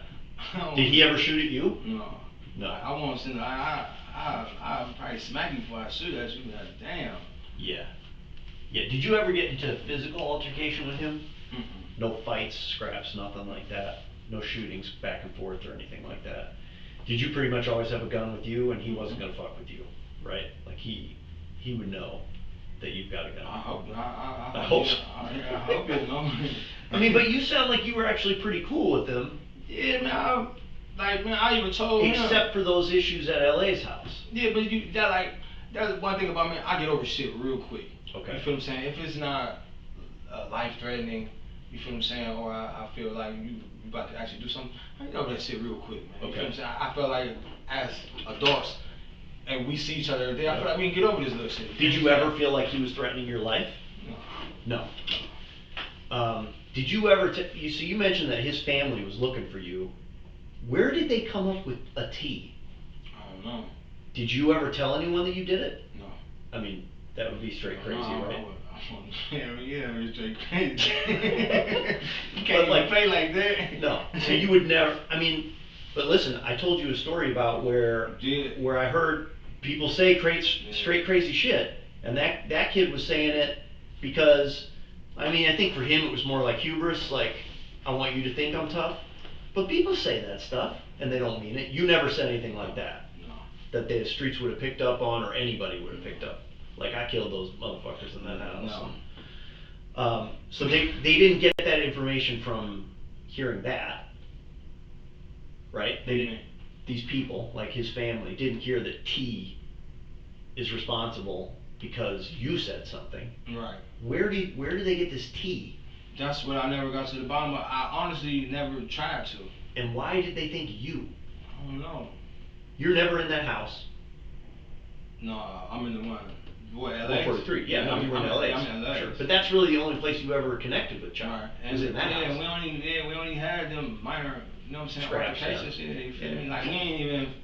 Did he ever shoot at you? No. No. I won't send. I'll probably smack you before I shoot at you. Like, damn. Yeah. Yeah. Did you ever get into a physical altercation with him? Mm-mm. No fights, scraps, nothing like that. No shootings back and forth or anything like that. Did you pretty much always have a gun with you, and he wasn't gonna fuck with you, right? Like he would know that you've got a gun. I hope. I hope. I hope you know. I mean, but you sound like you were actually pretty cool with him. Yeah, man. I even told him. Except for those issues at LA's house. Yeah, but that's one thing about me. I get over shit real quick. Okay. You feel what I'm saying? If it's not life threatening, you feel what I'm saying, or I feel like you about to actually do something, I get over that shit real quick, man. You feel what I'm saying? I feel like as adults, and we see each other every day, I feel like we can get over this little shit. Did you ever feel like he was threatening your life? No. No. Did you ever, so you mentioned that his family was looking for you. Where did they come up with a T? I don't know. Did you ever tell anyone that you did it? No. I mean, that would be straight crazy, right? Yeah, straight crazy. You can't like play like that. No. So you would never, I mean, but listen, I told you a story about where I heard people say straight crazy shit, and that kid was saying it because, I mean, I think for him it was more like hubris, like, I want you to think I'm tough. But people say that stuff, and they don't mean it. You never said anything like that. No. That the streets would have picked up on, or anybody would have picked up. Like, I killed those motherfuckers in that house. No. So they didn't get that information from hearing that, right? They didn't. These people, like his family, didn't hear that T is responsible because you said something. Right. Where do they get this T? That's what I never got to the bottom of. I honestly never tried to. And why did they think you? I don't know. You're never in that house. No, I'm in the one. What, LA? 143. Yeah, no, you were in LA. I'm in LA. Sure. But that's really the only place you ever connected with Chop. Right. Was in that house. we only had them minor, you know what I'm saying, altercations. Yeah, you feel me? Like we ain't even.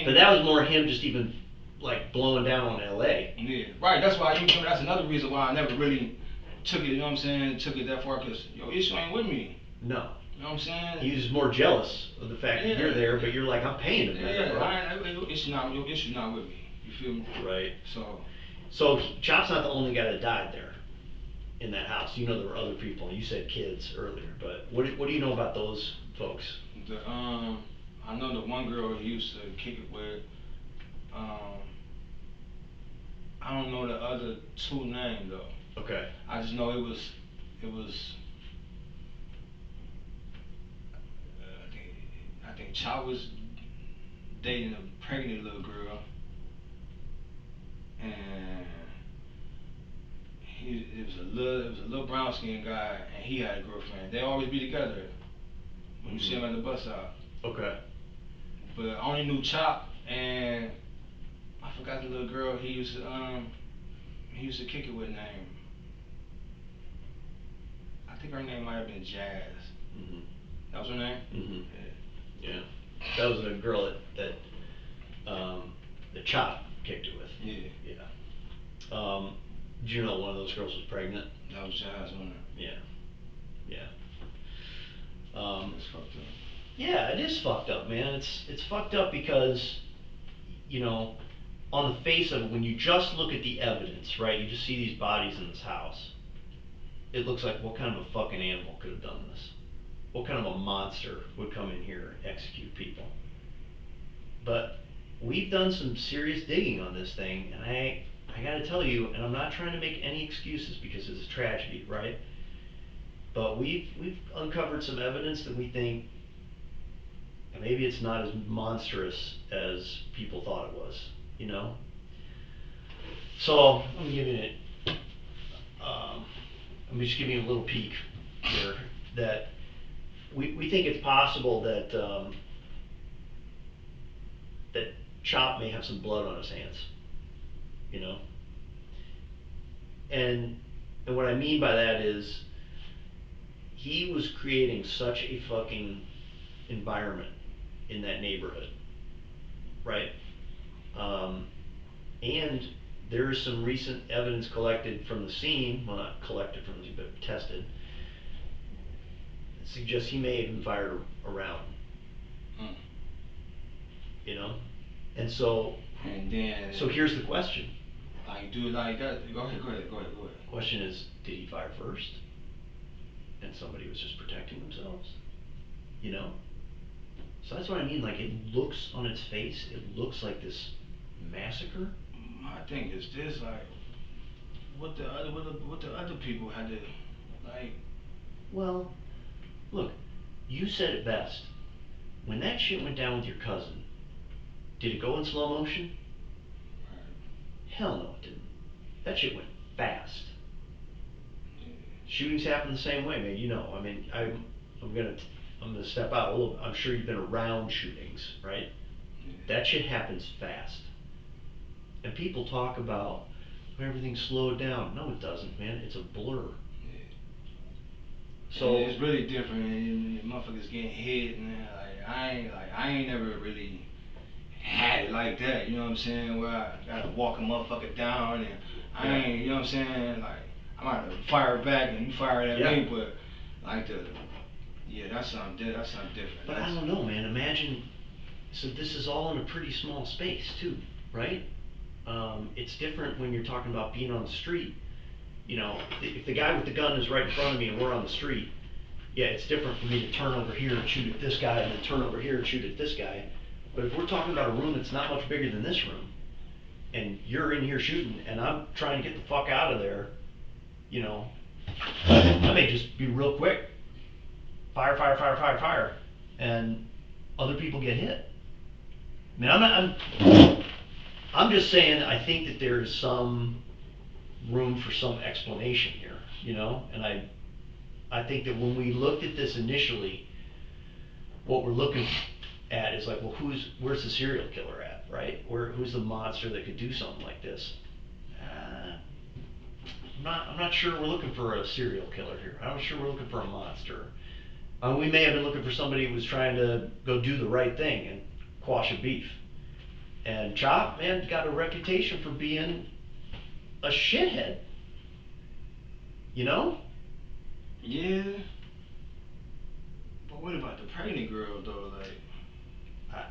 But that was more him just even like blowing down on LA. Yeah. Right. That's why that's another reason why I never really took it. You know what I'm saying? Took it that far because issue ain't with me. No. You know what I'm saying? He was more jealous of the fact that you're there, but you're like, I'm paying him. Your issue not with me. You feel me? Right. So Chop's not the only guy that died there in that house. You know there were other people. You said kids earlier, but what do you know about those folks? I know the one girl he used to kick it with. I don't know the other two names though. Okay. I just know it was. I think Chop was dating a pregnant little girl, and it was a little brown skinned guy, and he had a girlfriend. They always be together when you see them at the bus stop. Okay. But I only knew Chop, and I forgot the little girl he used to kick it with name. I think her name might have been Jazz. Mm-hmm. That was her name? Mm-hmm. Yeah. That was the girl that Chop kicked it with. Yeah. Yeah. Did you know one of those girls was pregnant? That was Jazz, wasn't it? Yeah. Yeah. It's fucked up. Yeah, it is fucked up, man. It's fucked up because, you know, on the face of it, when you just look at the evidence, right, you just see these bodies in this house, it looks like what kind of a fucking animal could have done this? What kind of a monster would come in here and execute people? But we've done some serious digging on this thing, and I gotta tell you, and I'm not trying to make any excuses because it's a tragedy, right? But we've uncovered some evidence that we think maybe it's not as monstrous as people thought it was, you know? So I'm giving it, I'm just giving you a little peek here that we think it's possible that that Chop may have some blood on his hands, you know? And what I mean by that is he was creating such a fucking environment in that neighborhood, right? And there's some recent evidence collected from the scene, well, not collected from the scene, but tested, that suggests he may have been fired around. You know? And so, so here's the question. Like, do it like that. Go ahead. Question is, did he fire first? And somebody was just protecting themselves? You know? So that's what I mean, like, it looks on its face, it looks like this massacre. I think it's this, like, what the other people had to, like. Well, look, you said it best. When that shit went down with your cousin, did it go in slow motion? Hell no, it didn't. That shit went fast. Shootings happen the same way, man. You know, I mean, I'm gonna step out a little. I'm sure you've been around shootings, right? That shit happens fast. And people talk about everything slowed down. No, it doesn't, man. It's a blur. So it's really different. And motherfuckers getting hit, and I ain't never really had it like that. You know what I'm saying? Where I gotta walk a motherfucker down, and I ain't. You know what I'm saying? Like I'm gonna fire back, and you fire at me, but like that's something different. But I don't know, man. Imagine. So this is all in a pretty small space too, right? It's different when you're talking about being on the street. You know, if the guy with the gun is right in front of me and we're on the street, yeah, it's different for me to turn over here and shoot at this guy and then turn over here and shoot at this guy. But if we're talking about a room that's not much bigger than this room, and you're in here shooting and I'm trying to get the fuck out of there, you know, I may just be real quick. Fire, and other people get hit. I mean, I'm just saying I think that there's some room for some explanation here, you know? And I think that when we looked at this initially, what we're looking at is like, well, where's the serial killer at, right? Who's the monster that could do something like this? I'm not sure we're looking for a serial killer here. I'm not sure we're looking for a monster. We may have been looking for somebody who was trying to go do the right thing and quash a beef. And Chop, man, got a reputation for being a shithead. You know? Yeah. But what about the pregnant girl though? Like,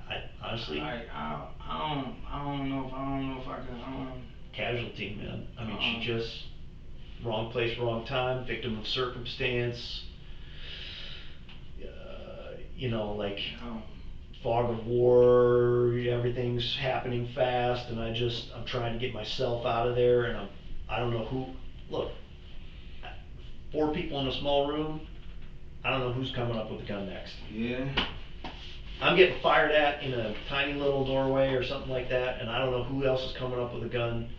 I honestly, I don't know if I can. Casualty, man. I mean, she just wrong place, wrong time, victim of circumstance. You know, like fog of war, everything's happening fast, and I'm trying to get myself out of there, and I don't know who. Look, 4 people in a small room. I don't know who's coming up with a gun next. Yeah. I'm getting fired at in a tiny little doorway or something like that, and I don't know who else is coming up with a gun.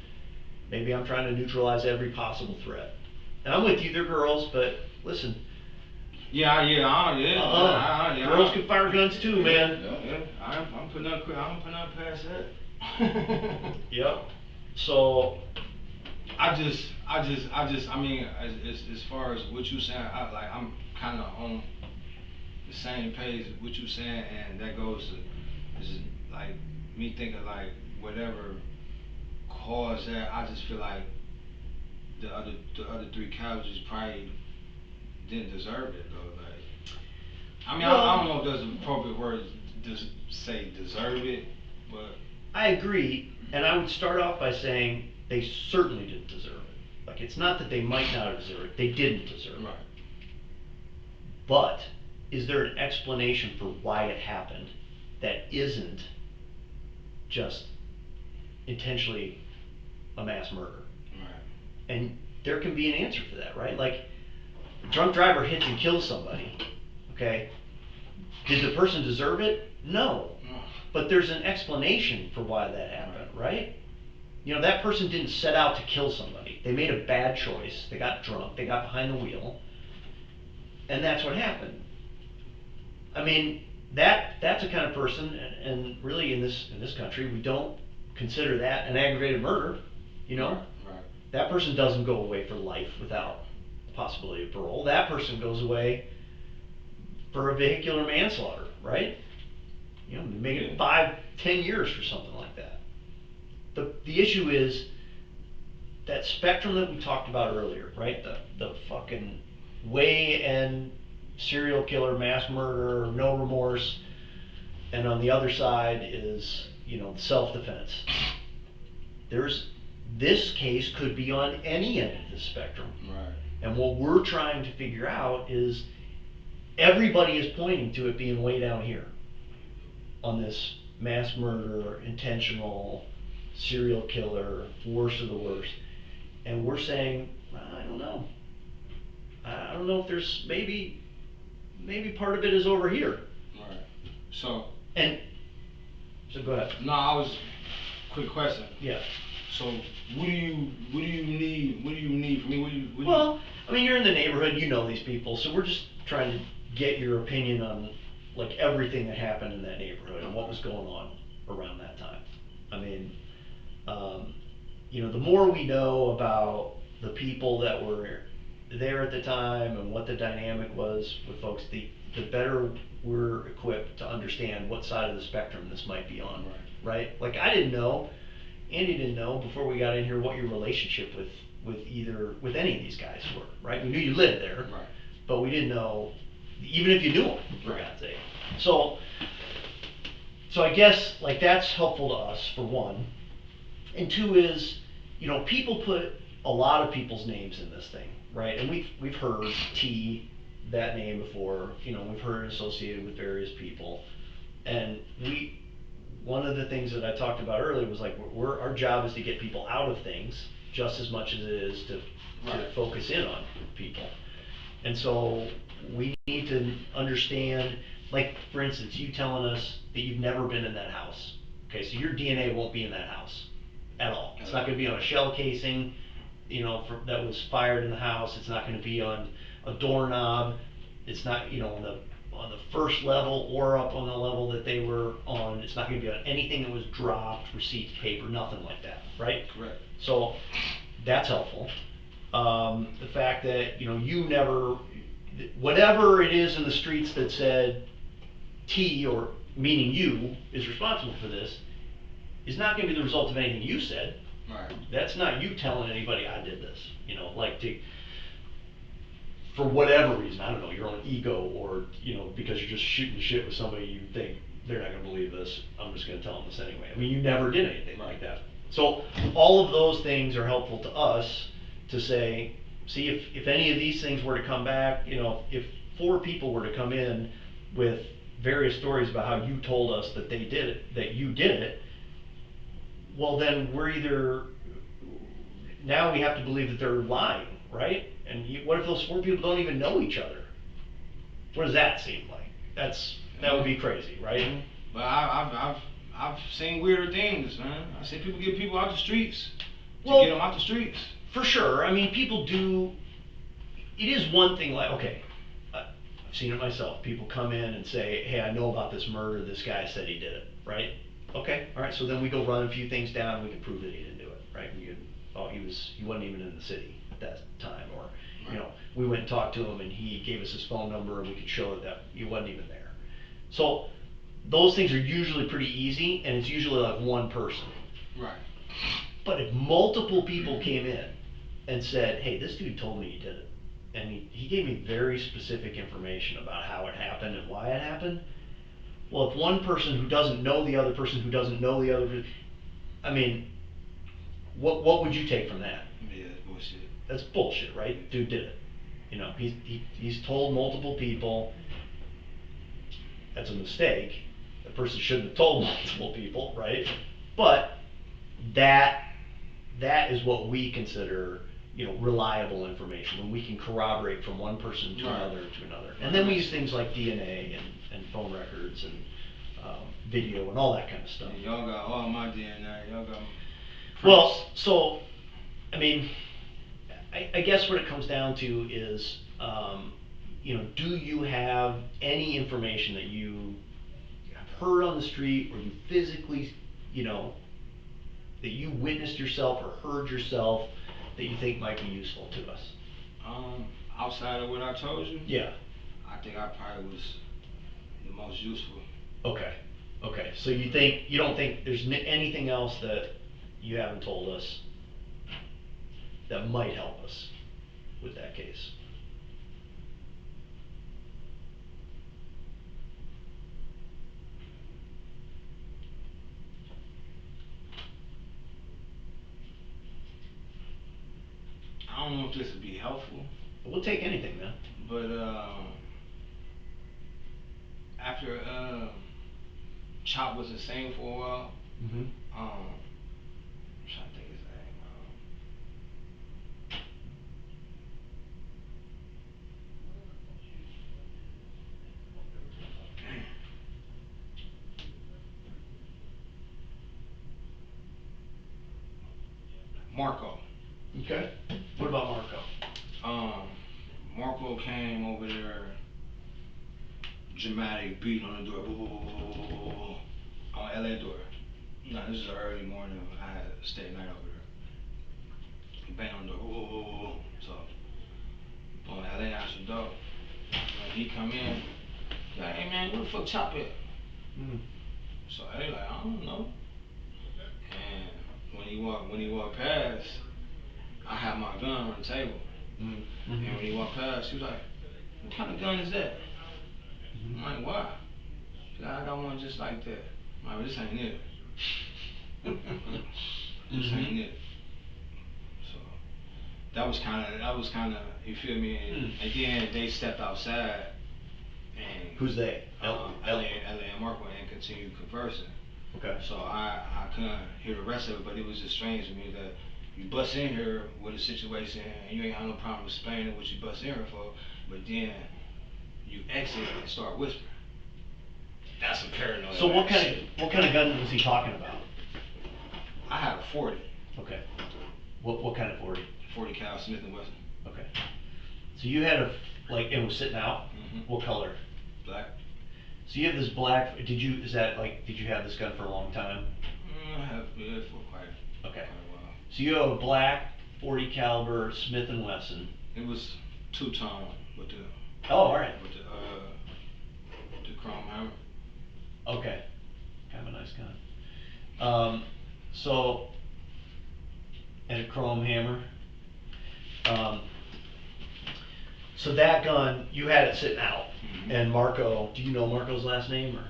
Maybe I'm trying to neutralize every possible threat. And I'm with you, they're girls, but listen. Yeah. Girls can fire guns too, man. Yeah. I'm putting up past that. Yep. So. I mean, as far as what you saying, I'm kind of on the same page as what you saying, and that goes to just like me thinking like whatever caused that. I just feel like the other 3 casualties probably didn't deserve it though. Like, I mean, I don't know if there's an appropriate word to say deserve it, but I agree, and I would start off by saying they certainly didn't deserve it. Like, it's not that they might not have deserved it, they didn't deserve it. But is there an explanation for why it happened that isn't just intentionally a mass murder? And there can be an answer for that, right? Like, a drunk driver hits and kills somebody, okay? Did the person deserve it? No. But there's an explanation for why that happened, right? You know, that person didn't set out to kill somebody. They made a bad choice. They got drunk. They got behind the wheel. And that's what happened. I mean, that's a kind of person, and really in this country, we don't consider that an aggravated murder, you know? That person doesn't go away for life without possibility of parole. That person goes away for a vehicular manslaughter, right? You know, make it 5-10 years for something like that. The issue is that spectrum that we talked about earlier, right? The fucking way and serial killer, mass murderer, no remorse, and on the other side is, you know, self-defense. This case could be on any end of the spectrum. Right. And what we're trying to figure out is everybody is pointing to it being way down here on this mass murder, intentional, serial killer, worst of the worst. And we're saying, I don't know. I don't know if there's maybe part of it is over here. Right. So go ahead. No, quick question. Yeah. So what do you need from me? Well, I mean, you're in the neighborhood, you know these people, so we're just trying to get your opinion on like everything that happened in that neighborhood and what was going on around that time. I mean, you know, the more we know about the people that were there at the time and what the dynamic was with folks, the better we're equipped to understand what side of the spectrum this might be on, right? Like, I didn't know, Andy didn't know before we got in here what your relationship with any of these guys were, right? We knew you lived there, but we didn't know, even if you knew them, for God's sake. So I guess, like, that's helpful to us, for one. And two is, you know, people put a lot of people's names in this thing, right? And we've heard T, that name before, you know, we've heard it associated with various people. And one of the things that I talked about earlier was like, our job is to get people out of things just as much as it is to focus in on people. And so we need to understand, like, for instance, you telling us that you've never been in that house. Okay, so your DNA won't be in that house at all. It's not going to be on a shell casing, you know, that was fired in the house. It's not going to be on a doorknob. It's not, you know, on the first level or up on the level that they were on. It's not going to be on anything that was dropped, receipts, paper, nothing like that, right? Correct. So that's helpful. The fact that, you know, you never, whatever it is in the streets that said T, or meaning you, is responsible for this, is not going to be the result of anything you said. Right. That's not you telling anybody I did this, you know, like for whatever reason, I don't know, your own ego, or, you know, because you're just shooting shit with somebody, you think they're not going to believe this, I'm just going to tell them this anyway. I mean, you never did anything like that. So all of those things are helpful to us to say, see, if any of these things were to come back, you know, if 4 people were to come in with various stories about how you told us that they did it, that you did it, well, then we're either, now we have to believe that they're lying, right? And what if those 4 people don't even know each other? What does that seem like? That would be crazy, right? But I've seen weirder things, man. I see people get people out the streets to get them out the streets. For sure. I mean, people do. It is one thing, like, okay, I've seen it myself. People come in and say, hey, I know about this murder. This guy said he did it, right? Okay, all right. So then we go run a few things down, and we can prove that he didn't do it, right? He wasn't even in the city at that time, or you know, we went and talked to him, and he gave us his phone number, and we could show that he wasn't even there. So those things are usually pretty easy, and it's usually like one person. Right. But if multiple people came in and said, hey, this dude told me he did it, and he gave me very specific information about how it happened and why it happened. Well, if one person who doesn't know the other person who doesn't know the other, I mean, what would you take from that? Yeah, that's bullshit. That's bullshit, right? Dude did it. You know, he's told multiple people. That's a mistake. The person shouldn't have told multiple people, right? But that is what we consider, you know, reliable information, when we can corroborate from one person to another to another. And then we use things like DNA and phone records and video and all that kind of stuff. Yeah, y'all got all my DNA. Y'all got. Well, so, I mean, I guess what it comes down to is, you know, do you have any information that you have heard on the street, or you physically, you know, that you witnessed yourself or heard yourself that you think might be useful to us? Outside of what I told you? Yeah. I think I probably was the most useful. Okay. Okay. So you don't think there's anything else that you haven't told us that might help us with that case? I don't know if this would be helpful. We'll take anything, man. But after Chop was insane for a while, I'm trying to think his name. Marco. Okay. What about Marco? Marco came over there, dramatic, beating on the door, on LA door. No, this is early morning. I had to stay night over there. He banged on the door, so on LA answered the door. When he come in, he's like, "Hey man, where the fuck Chop at?" So they like, "I don't know." And when he walked past, I had my gun on the table. And when he walked past, he was like, "What kind of gun is that?" I'm like, "Why?" He's like, "I got one just like that." I'm like, "Well, this ain't it." This ain't it. So that was kind of, you feel me? And then they stepped outside. And who's they? LA and Marco, and continued conversing. Okay. So I couldn't hear the rest of it, but it was just strange to me that you bust in here with a situation and you ain't have no problem explaining what you bust in here for, but then you exit and start whispering. That's some paranoia. So what kind of gun was he talking about? I had a 40. Okay. What kind of 40? 40 cal Smith & Wesson. Okay. So you had it was sitting out? What color? Black. So you have this black, did you have this gun for a long time? I have it for quite a while. So you have a black 40 caliber Smith & Wesson. It was two-tone with the. Oh, all right. With the chrome hammer. Okay. Kind of a nice gun. So, and a chrome hammer. So that gun, you had it sitting out. And Marco, do you know Marco's last name or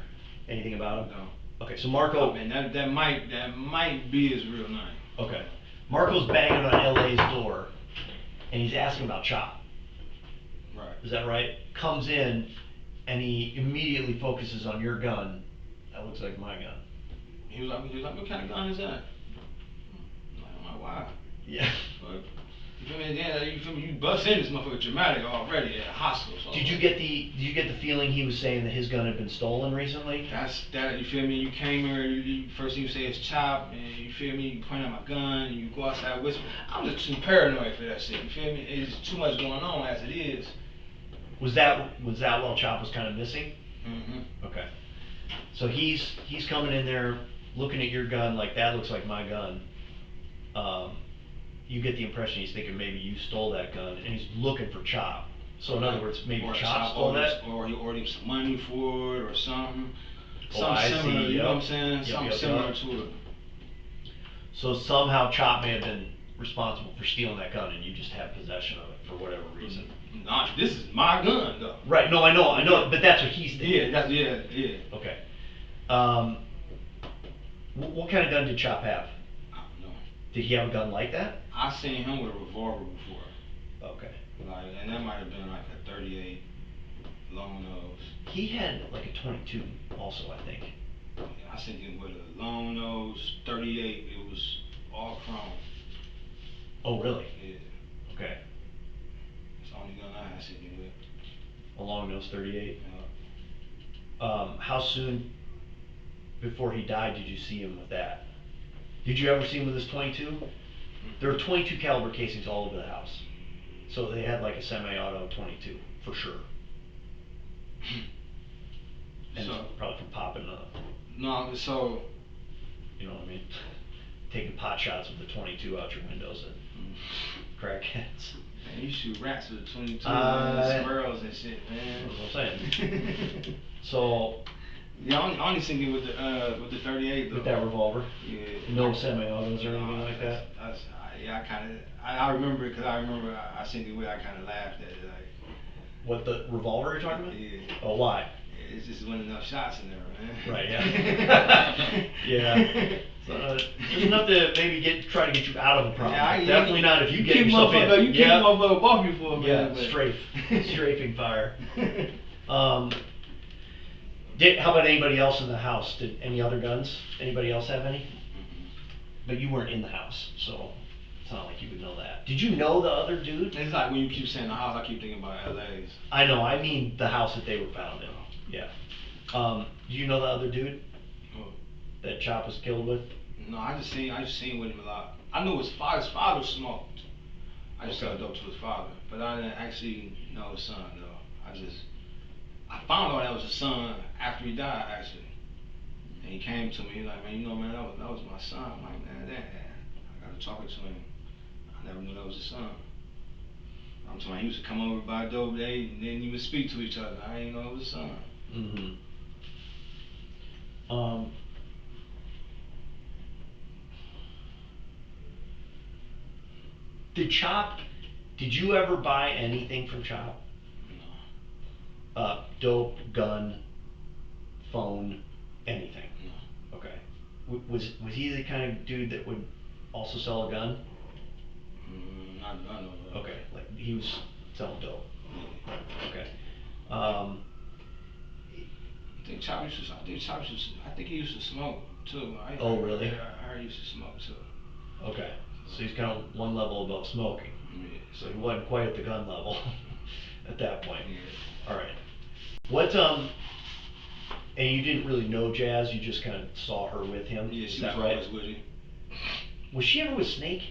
anything about him? No. Okay, so Marco. Oh, man, that might be his real name. Okay. Marco's banging on LA's door, and he's asking about Chop. Right. Is that right? Comes in, and he immediately focuses on your gun. That looks like my gun. He was like, "What kind of gun is that?" I'm like, "Why?" Yeah. But, you feel me? Yeah, you feel me? You bust in this motherfucker dramatic already at a hospital. So Did you get the feeling he was saying that his gun had been stolen recently? That's that. You feel me? You came here. You first thing you say is Chop, and you feel me? You point at my gun, and you go outside whisper. I'm just too paranoid for that shit. You feel me? It's too much going on as it is. Was that while Chop was kind of missing? Mm-hmm. Okay. So he's coming in there, looking at your gun like that looks like my gun. You get the impression he's thinking maybe you stole that gun, and he's looking for Chop. So in other words, maybe Chop stole that, or he ordered some money for it, or something. Oh, Something similar. See. You know what I'm saying? Something similar to it. So somehow Chop may have been responsible for stealing that gun, and you just have possession of it. for whatever reason. Nah, this is my gun, though. Right, no, I know, but that's what he's thinking. Yeah. Okay. What kind of gun did Chop have? I don't know. Did he have a gun like that? I seen him with a revolver before. Okay. Like, and that might have been like a 38 long nose. He had like a 22 also, I think. Yeah, I seen him with a long nose 38. It was all chrome. Oh, really? Yeah. Okay. It's the only gun I had seen him with. A long nose 38? Yeah. How soon before he died did you see him with that? Did you ever see him with his 22? There were 22 caliber casings all over the house. So they had like a semi-auto 22, for sure. And So, it's probably from popping no, so... You know what I mean? Taking pot shots with the 22 out your windows at crackheads. Man, you shoot rats with a 22, squirrels and shit, man. That's what I'm saying. So... Yeah, I only seen you with the 38 though. With that revolver? Yeah. No semi-autos or anything like that? I remember it because I seen you with, I kind of laughed at it. Like, what, the revolver you're talking about? Yeah. Oh, why? It's just wasn't enough shots in there, man. Right, yeah. Yeah. So, just enough to maybe try to get you out of a problem. Yeah, definitely not if you get yourself in. You keep motherfucker off you for a minute. Yeah, strafing fire. How about anybody else in the house? Did any other guns? Anybody else have any? But you weren't in the house, so it's not like you would know that. Did you know the other dude? It's like when you keep saying the house, I keep thinking about LA's. I know, I mean the house that they were found in. Yeah. Do you know the other dude? Who? That Chop was killed with? No, I just seen with him a lot. I knew his father smoked. I just sold dope to his father, but I didn't actually know his son though. I found out that was his son after he died, actually. And he came to me, he was like, man, you know, man, that was my son. I'm like, man, I got to talk to him. I never knew that was his son. I'm talking, he used to come over by dope, they didn't even speak to each other. I didn't know it was his son. Mm-hmm. Did you ever buy anything from Chop? Dope, gun, phone, anything? No. Okay. Was he the kind of dude that would also sell a gun? Not no. Okay, like he was selling dope. Okay. I think Chop used to, he used to smoke too. Oh, really? I heard he used to smoke too. Okay. So he's kind of one level above smoking. Yeah. So he wasn't quite at the gun level at that point. Yeah. All right. What and you didn't really know Jazz, you just kind of saw her with him? Yeah, she was always with him. Was she ever with Snake?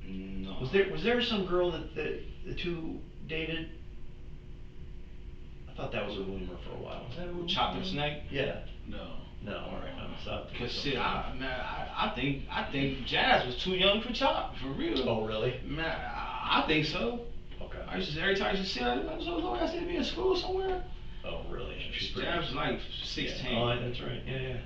No. Was there some girl that the two dated? I thought that was a rumor for a while. Was that a rumor? Chop and Snake? Yeah. No. No, alright, I'm sorry. Cause shit, I think Jazz was too young for Chop, for real. Oh, really? Man, I think so. Okay. Every time I used to see her, I was like, I said to be in school somewhere. Oh, really? Jazz was like 16. Yeah. Oh, that's right. Yeah.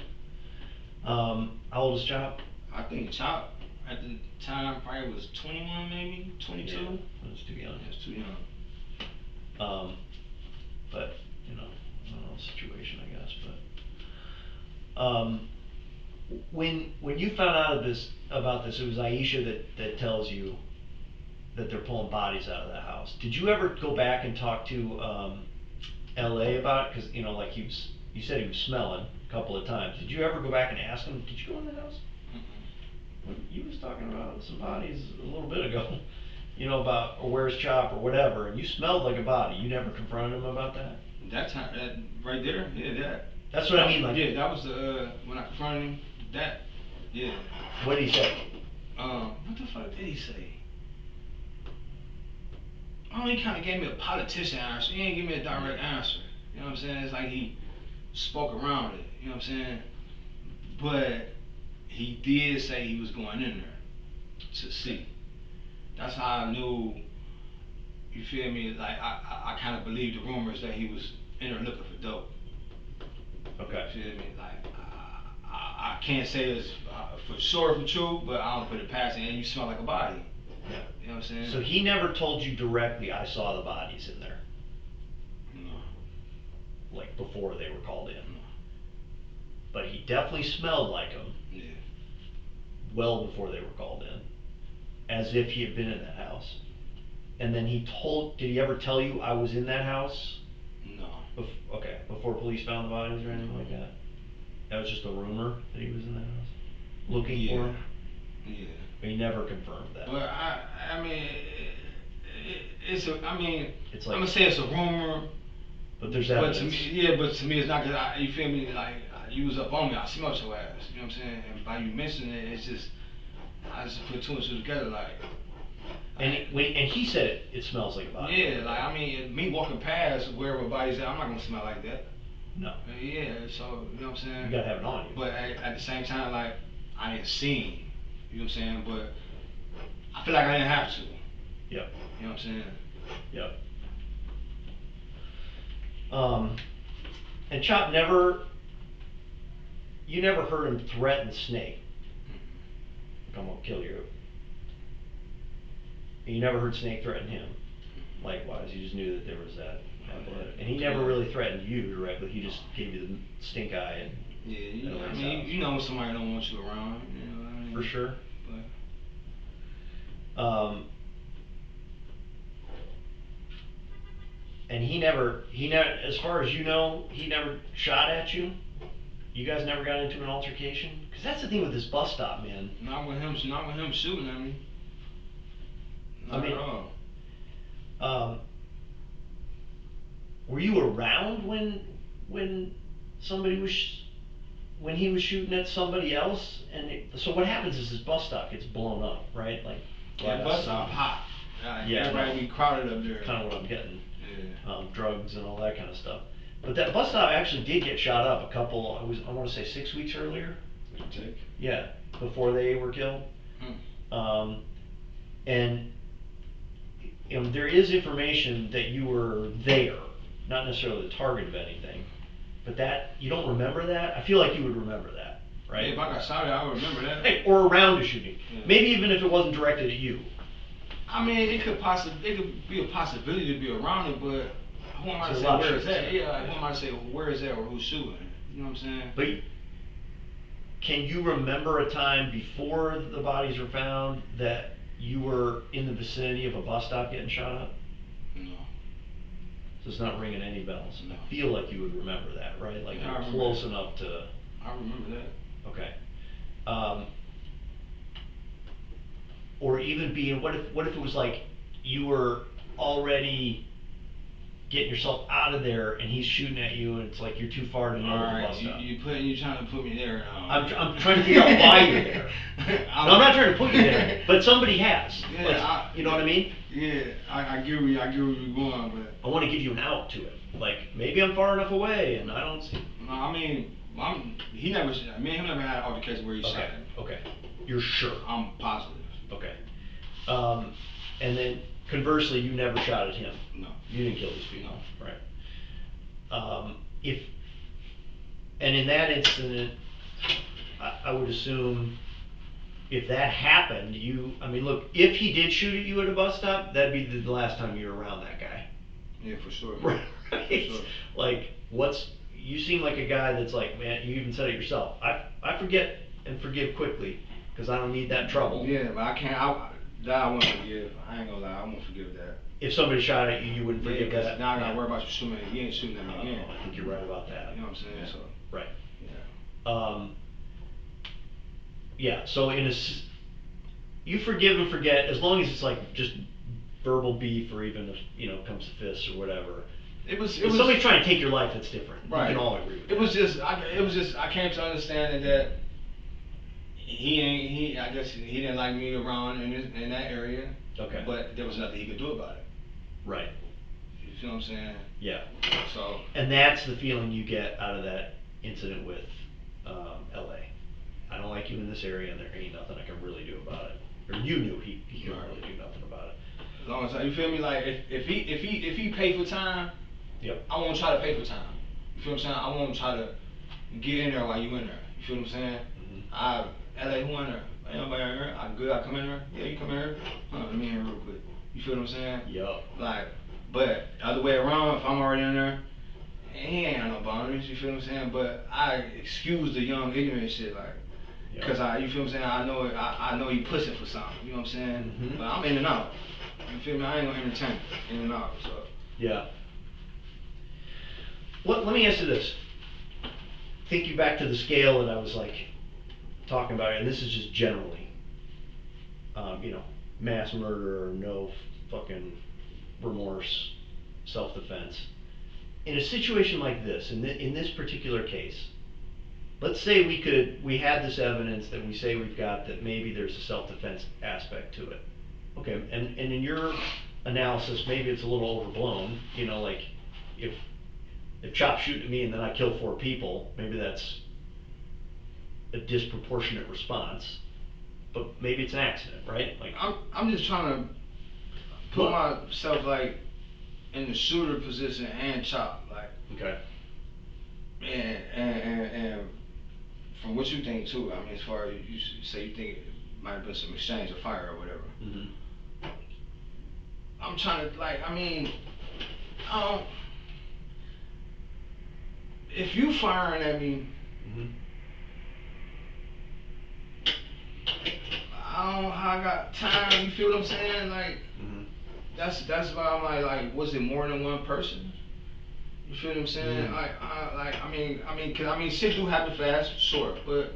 How old is Chop? I think Chop at the time probably was 21, maybe 22. Yeah, that's too young. That's too young. But you know, I don't know the situation, I guess. But when you found out about this, it was Aisha that tells you that they're pulling bodies out of the house. Did you ever go back and talk to L.A. about it? Because you know, like you said he was smelling a couple of times. Did you ever go back and ask him? Did you go in the house? When you was talking about some bodies a little bit ago, you know, about or where's Chop or whatever, and you smelled like a body. You never confronted him about that? That time, that right there, yeah, that. That's what I mean, like. Yeah, that was the when I confronted him. That, yeah. What did he say? What the fuck did he say? Oh, he kind of gave me a politician answer. He didn't give me a direct answer. You know what I'm saying? It's like he spoke around it. You know what I'm saying? But he did say he was going in there to see. That's how I knew, you feel me, like I kind of believed the rumors that he was in there looking for dope. Okay. You feel me? Like, I can't say it's for sure for true, but I don't put it past it. And you smell like a body. Yeah. You know what I'm saying? So he never told you directly, I saw the bodies in there? No. Like before they were called in? No. But he definitely smelled like them. Yeah. Well before they were called in. As if he had been in that house. And then did he ever tell you, I was in that house? No. Okay, before police found the bodies or anything like that? That was just a rumor that he was in that house? Looking for him? Yeah. But he never confirmed that. But I mean, it's like, I'm gonna say it's a rumor. But there's evidence. evidence. But to me it's not, cause you feel me, like, you was up on me, I smelled your ass, you know what I'm saying? And by you mentioning it, it's just, I just put two and two together, like. And he said it smells like a body. Yeah, like, I mean, me walking past wherever body's at, I'm not gonna smell like that. No. Yeah, so, you know what I'm saying? You gotta have it on you. But at the same time, like, I ain't seen, you know what I'm saying? But I feel like I didn't have to. Yep. You know what I'm saying? Yep. And Chop you never heard him threaten Snake. I'm gonna kill you. And you never heard Snake threaten him. Likewise, you just knew that there was that blood. And he never really threatened you directly, he just gave you the stink eye and I mean, you know when somebody don't want you around, you know what I mean? For sure. But and he never, as far as you know, he never shot at you? You guys never got into an altercation? Because that's the thing with this bus stop, man. Not with him shooting at me. Not at all. Were you around when somebody was, when he was shooting at somebody else? So what happens is this bus stop gets blown up, right? Like, yeah, bus stop hot. Everybody be crowded up there. Kind of what I'm getting. Yeah. Drugs and all that kind of stuff. But that bus stop actually did get shot up I want to say 6 weeks earlier. Yeah, before they were killed. And you know, there is information that you were there, not necessarily the target of anything, but that, you don't remember that? I feel like you would remember that, right? Yeah, if I got shot at, I would remember that. Hey, or around a shooting. Yeah. Maybe even if it wasn't directed at you. I mean, it could be a possibility to be around it, but who am I to say where it's at? Yeah, like, who am I to say where it's at or who's shooting? You know what I'm saying? But can you remember a time before the bodies were found that you were in the vicinity of a bus stop getting shot up? No. So it's not ringing any bells? No. I feel like you would remember that, right? Like yeah, you're close enough to... I remember that. Okay. Or even being, what if it was like you were already getting yourself out of there and he's shooting at you and it's like you're too far to know the bus stop? You're trying to put me there now. I'm trying to figure out why you're there. I'm not trying to put you there, but somebody has. Yeah, you know what I mean? Yeah, I get where you're going, but I want to give you an out to it. Like, maybe I'm far enough away and I don't see. No, I mean, me and him never had an altercation where he shot him. Okay. You're sure? I'm positive. Okay. And then conversely, you never shot at him. No. You didn't kill these people. No. Right. And in that incident, I would assume if that happened, look, if he did shoot at you at a bus stop, that'd be the last time you were around that guy. Yeah, for sure. Right. For sure. Like, you seem like a guy that's like, man, you even said it yourself. I forget and forgive quickly because I don't need that trouble. Yeah, but I can't. I won't forgive. I ain't gonna lie, I won't forgive that. If somebody shot at you, you wouldn't forgive that. Now I gotta worry about you shooting at me. You ain't shooting at me again. I think you're right about that. You know what I'm saying? Yeah. So. Right. Yeah. Yeah. So you forgive and forget as long as it's like just verbal beef or even if comes to fists or whatever. It was somebody trying to take your life that's different. Right. We can all agree with that. It was just I came to understanding that I guess he didn't like me around in that area. Okay. But there was nothing he could do about it. Right. You feel what I'm saying? Yeah. So. And that's the feeling you get out of that incident with LA. I don't like you in this area and there ain't nothing I can really do about it. Or you knew he couldn't really do nothing about it. As long as you feel me, like if he paid for time, yep. I won't try to pay for time. You feel what I'm saying? I won't try to get in there while you in there. You feel what I'm saying? Mm-hmm. LA, who in there? Ain't nobody in here. I'm good. I come in here. Yeah, you come in here. Let me in here real quick. You feel what I'm saying? Yup. Like, but the other way around, if I'm already in there, he ain't got no boundaries. You feel what I'm saying? But I excuse the young ignorant shit, like, cause you feel what I'm saying? I know it. I know he pushing for something. You know what I'm saying? Mm-hmm. But I'm in and out. You feel me? I ain't gonna entertain in and out. So. Yeah. Let me ask you this. Think you back to the scale that I was like talking about, and this is just generally, you know, mass murder or no fucking remorse, self-defense. In a situation like this, in this particular case, let's say we had this evidence that we say we've got that maybe there's a self-defense aspect to it. Okay, and in your analysis, maybe it's a little overblown, you know, like if Chop shooting at me and then I kill 4 people, maybe that's a disproportionate response, but maybe it's an accident, right? Like I'm just trying to put myself like in the shooter position and Chop, like. Okay. And from what you think too, I mean, as far as you say you think it might have been some exchange of fire or whatever. Mm-hmm. I'm trying to, like, I mean, if you firing at me, mm-hmm. I don't know how I got time. You feel what I'm saying? Like, mm-hmm. that's why I'm like, was it more than one person? You feel what I'm saying? Mm-hmm. I mean, shit do happen fast, sure, but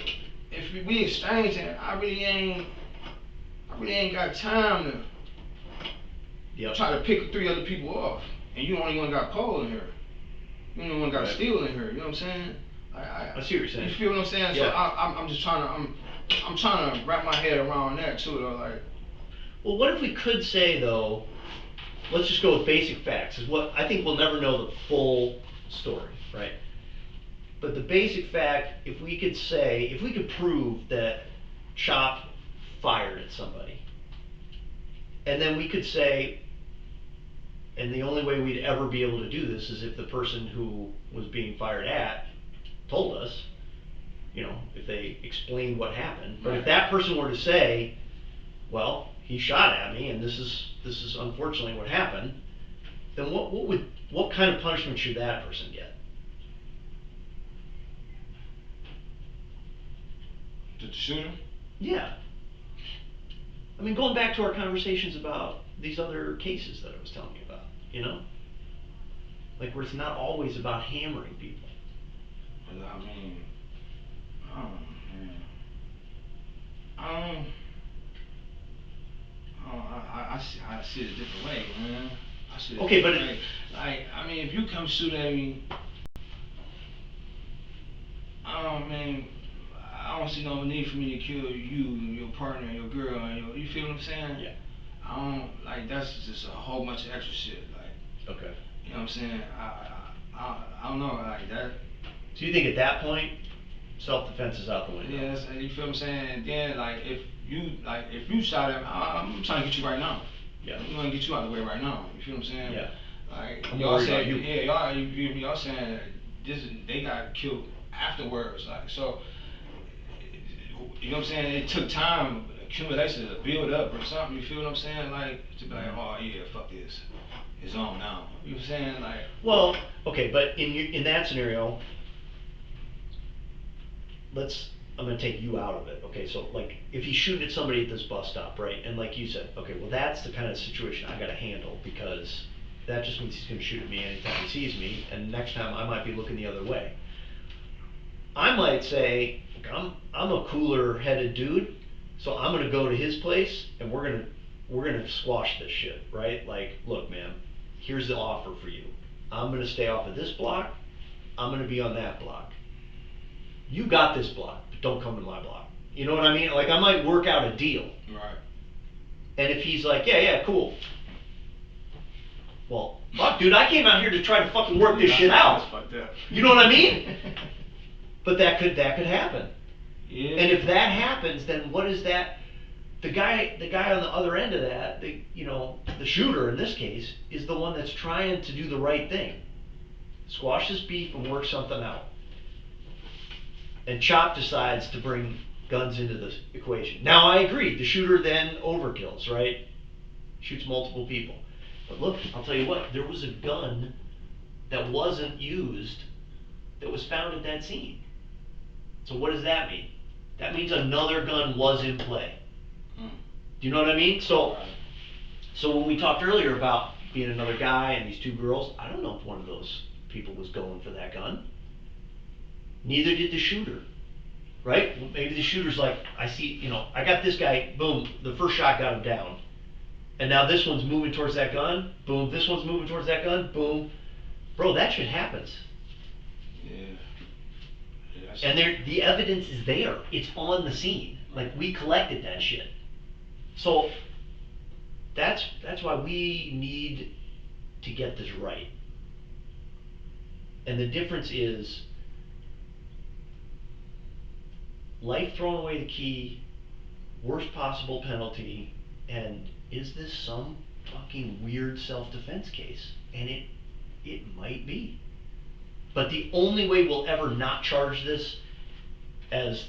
if we exchanging, I really ain't got time to try to pick 3 other people off, and you the only one got Paul in here. You the only one got Steele in here. You know what I'm saying? I see what you're saying. You feel what I'm saying? Yeah. So I'm just trying to wrap my head around that too, though. Like, well, what if we could say though? Let's just go with basic facts. Is what I think we'll never know the full story, right? But the basic fact, if we could prove that Chop fired at somebody, and then we could say, and the only way we'd ever be able to do this is if the person who was being fired at told us, you know, if they explained what happened. But if that person were to say, well, he shot at me and this is unfortunately what happened, then what kind of punishment should that person get? The shooter? Yeah. I mean, going back to our conversations about these other cases that I was telling you about, you know? Like, where it's not always about hammering people. But I mean, I see it a different way, man. Okay, but like, I mean, if you come shoot at me, I don't see no need for me to kill you, your partner, your girl, and you feel what I'm saying? Yeah. I don't, like, that's just a whole bunch of extra shit, like. Okay. You know what I'm saying? I don't know, like that. So you think at that point, self-defense is out the window? Yes, and you feel what I'm saying? And then, like, if you shot at me, I'm trying to get you right now. Yeah. I'm gonna get you out of the way right now. You feel what I'm saying? Yeah. Like, I'm y'all worried saying, about you. yeah, y'all saying they got killed afterwards, like, so. You know what I'm saying? It took time, accumulation to build up or something. You feel what I'm saying? Like, to be like, oh yeah, fuck this, it's on now. You know what I'm saying? Like. Well, okay, but in that scenario, I'm gonna take you out of it. Okay, so like if he's shooting at somebody at this bus stop, right? And like you said, okay, well that's the kind of situation I gotta handle because that just means he's gonna shoot at me anytime he sees me, and next time I might be looking the other way. I might say, I'm a cooler-headed dude, so I'm gonna go to his place and we're gonna squash this shit, right? Like, look, man, here's the offer for you. I'm gonna stay off of this block. I'm gonna be on that block. You got this block, but don't come to my block. You know what I mean? Like, I might work out a deal. Right. And if he's like, yeah, cool. Well, fuck, dude, I came out here to try to fucking work this shit out. You know what I mean? But that could happen. Yeah. And if that happens, then what is that? The guy on the other end of that, the shooter in this case, is the one that's trying to do the right thing. Squash this beef and work something out. And Chop decides to bring guns into the equation. Now I agree, the shooter then overkills, right? Shoots multiple people. But look, I'll tell you what, there was a gun that wasn't used that was found at that scene. So what does that mean? That means another gun was in play. Do you know what I mean? So when we talked earlier about being another guy and these two girls, I don't know if one of those people was going for that gun. Neither did the shooter, right? Maybe the shooter's like, I see, I got this guy, boom, the first shot got him down. And now this one's moving towards that gun, boom, this one's moving towards that gun, boom. Bro, that shit happens. Yeah. And the evidence is there. It's on the scene. Like, we collected that shit. So that's why we need to get this right. And the difference is life thrown away the key, worst possible penalty, and is this some fucking weird self-defense case? And it might be. But the only way we'll ever not charge this as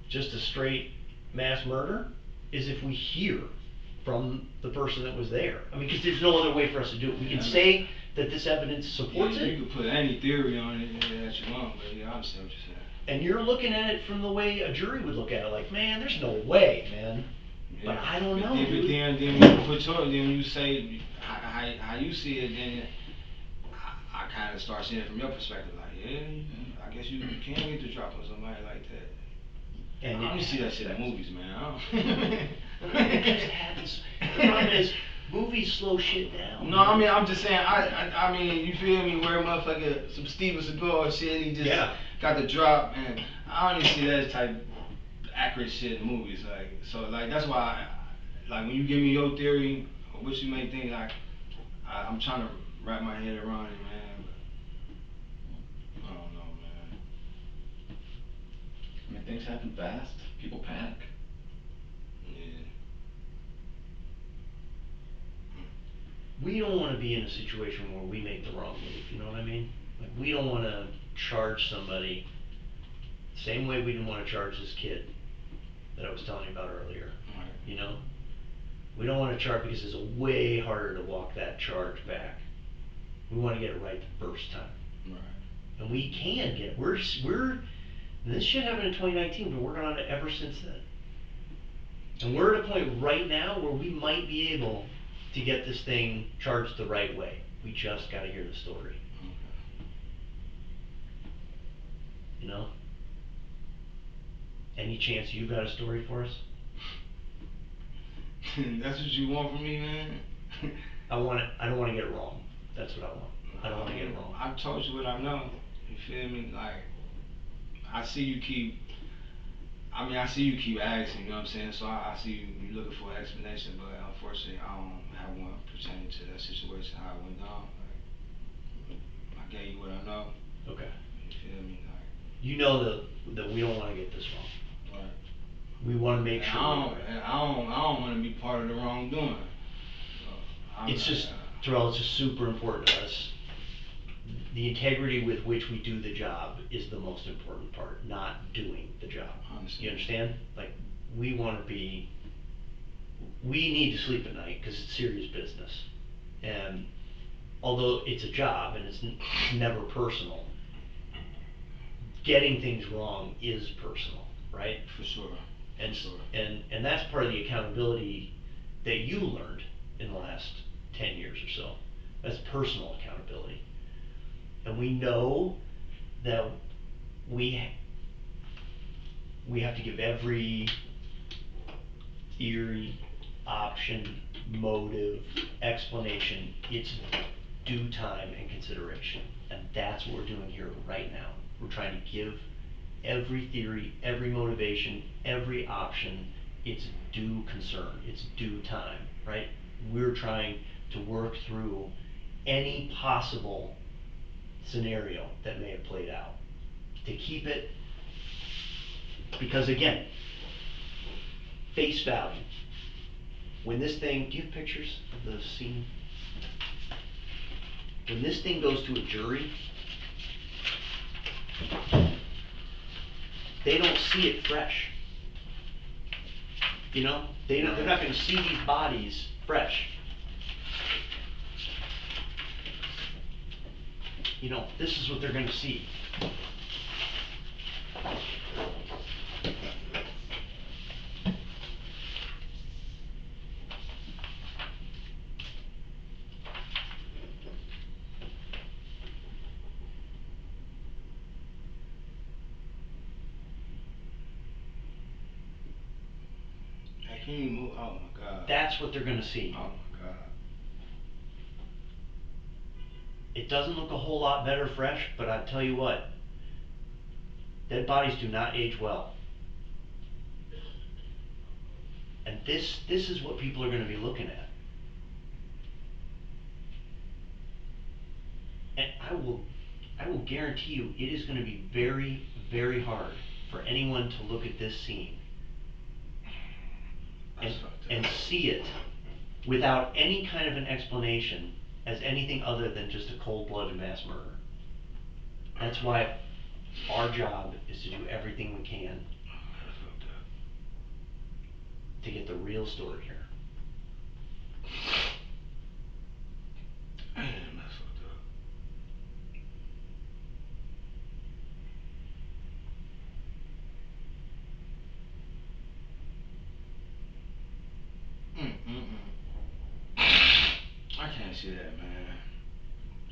just a straight mass murder is if we hear from the person that was there. I mean, because there's no other way for us to do it. We can say that this evidence supports it. You could put any theory on it that you want, but yeah, I understand what you're saying. And you're looking at it from the way a jury would look at it, like, man, there's no way, man. Yeah. But I don't know. Then when you say how you see it, then I kind of start seeing it from your perspective, like, yeah, I guess you can get the drop on somebody like that. And I don't see that shit in movies, man. It just happens. The problem is, movies slow shit down. No, I mean, I'm just saying, I mean, you feel me, where motherfucker, some Steven Seagal shit, and he just got the drop, and I don't even see that type accurate shit in movies, like, so, like, that's why, like, when you give me your theory, or what you may think, like, I'm trying to wrap my head around it, man, but I don't know, man. I mean, things happen fast, people panic. We don't want to be in a situation where we make the wrong move, you know what I mean? Like, we don't want to charge somebody the same way we didn't want to charge this kid that I was telling you about earlier, you know? We don't want to charge because it's way harder to walk that charge back. We want to get it right the first time. Right. And we can get it. And this shit happened in 2019, we've been working on it ever since then. And we're at a point right now where we might be able to get this thing charged the right way. We just got to hear the story. You know? Any chance you got a story for us? That's what you want from me, man? I don't want to get it wrong. That's what I want. I don't want to get it wrong. I've told you what I know. You feel me? Like, I see you keep asking, you know what I'm saying? So I see you looking for an explanation, but unfortunately, I don't have one pertaining to that situation, how it went down. Like, I gave you what I know. Okay. You feel me? Like, you know that we don't want to get this wrong. Right. We want to make sure. I don't want to be part of the wrongdoing. It's just, Terrell, it's just super important to us. The integrity with which we do the job is the most important part, not doing the job. You understand? Like, we need to sleep at night because it's serious business. And although it's a job and it's never personal, getting things wrong is personal, right? For sure. And that's part of the accountability that you learned in the last 10 years or so. That's personal accountability. And we know that we have to give every theory, option, motive, explanation its due time and consideration. And that's what we're doing here right now. We're trying to give every theory, every motivation, every option its due concern, its due time, right? We're trying to work through any possible scenario that may have played out to keep it, because again, face value. When this thing, do you have pictures of the scene? When this thing goes to a jury, they don't see it fresh. You know, they're not going to see these bodies fresh. You know, this is what they're going to see. Can you move? Oh my God. That's what they're going to see. Oh my God. It doesn't look a whole lot better fresh, but I tell you what, dead bodies do not age well. And this is what people are going to be looking at. And I will guarantee you it is going to be very, very hard for anyone to look at this scene and see it without any kind of an explanation as anything other than just a cold-blooded mass murder. That's why our job is to do everything we can to get the real story here. I can't see that, man.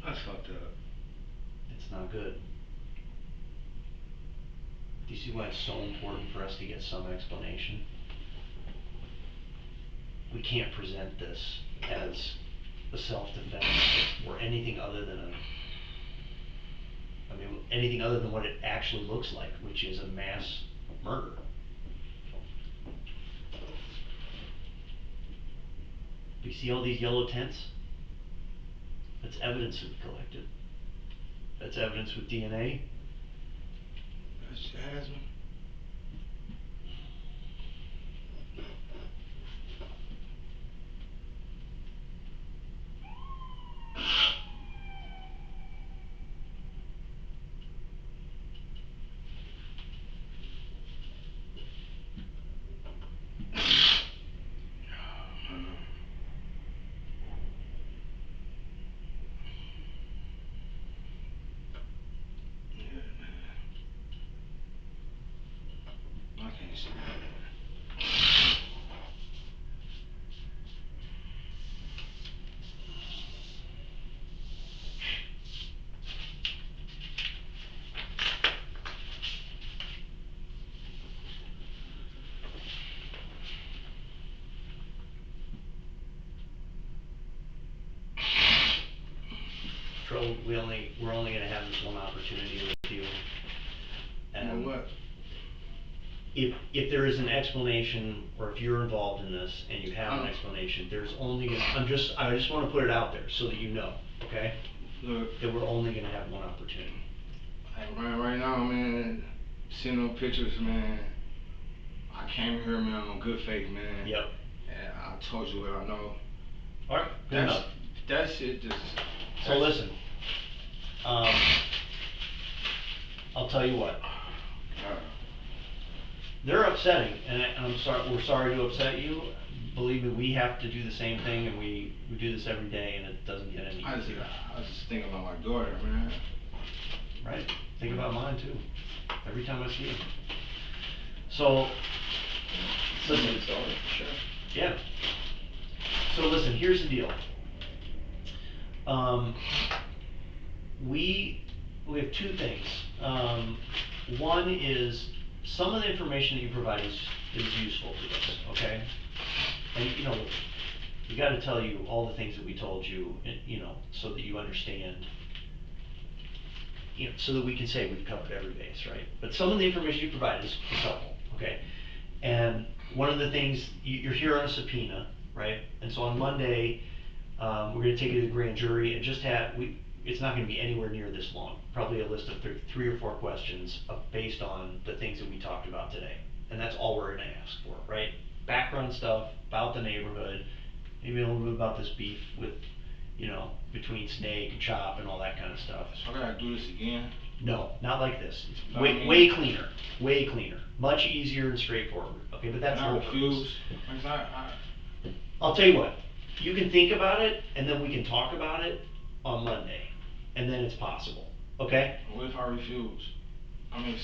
That's fucked up. It's not good. Do you see why it's so important for us to get some explanation? We can't present this as a self-defense or anything other than anything other than what it actually looks like, which is a mass murder. Do you see all these yellow tents? That's evidence we've collected. That's evidence with DNA. That's Jasmine. Terrell, we're only going to have this one opportunity with you. And you know what? If there is an explanation, or if you're involved in this and you have an explanation, there's only I just want to put it out there so that you know, okay? Look, that we're only going to have one opportunity. Right now, man, seeing no pictures, man. I came here, man, on good faith, man. Yep. And I told you what I know. All right. Good enough. That shit just. So listen. I'll tell you what. They're upsetting, and I'm sorry. We're sorry to upset you. Believe me, we have to do the same thing, and we do this every day, and it doesn't get any easier. I was just thinking about my daughter, man. Right. Think about mine too. Every time I see him. So, listen. Sure. Yeah. So listen. Here's the deal. We have two things. One is some of the information that you provide is useful to us, okay? And you know, we got to tell you all the things that we told you, you know, so that you understand. You know, so that we can say we've covered every base, right? But some of the information you provide is helpful, okay? And one of the things, you're here on a subpoena, right? And so on Monday, we're going to take you to the grand jury and just it's not going to be anywhere near this long. Probably a list of 3 or 4 questions based on the things that we talked about today. And that's all we're going to ask for, right? Background stuff about the neighborhood, maybe a little bit about this beef with, you know, between Snake and Chop and all that kind of stuff. So I gotta do this again? No, not like this. It's way cleaner, much easier and straightforward. Okay, but that's And I your refuse. purpose. Like, I'll tell you what, you can think about it, and then we can talk about it on Monday, and then it's possible, okay? What if I refuse? I mean,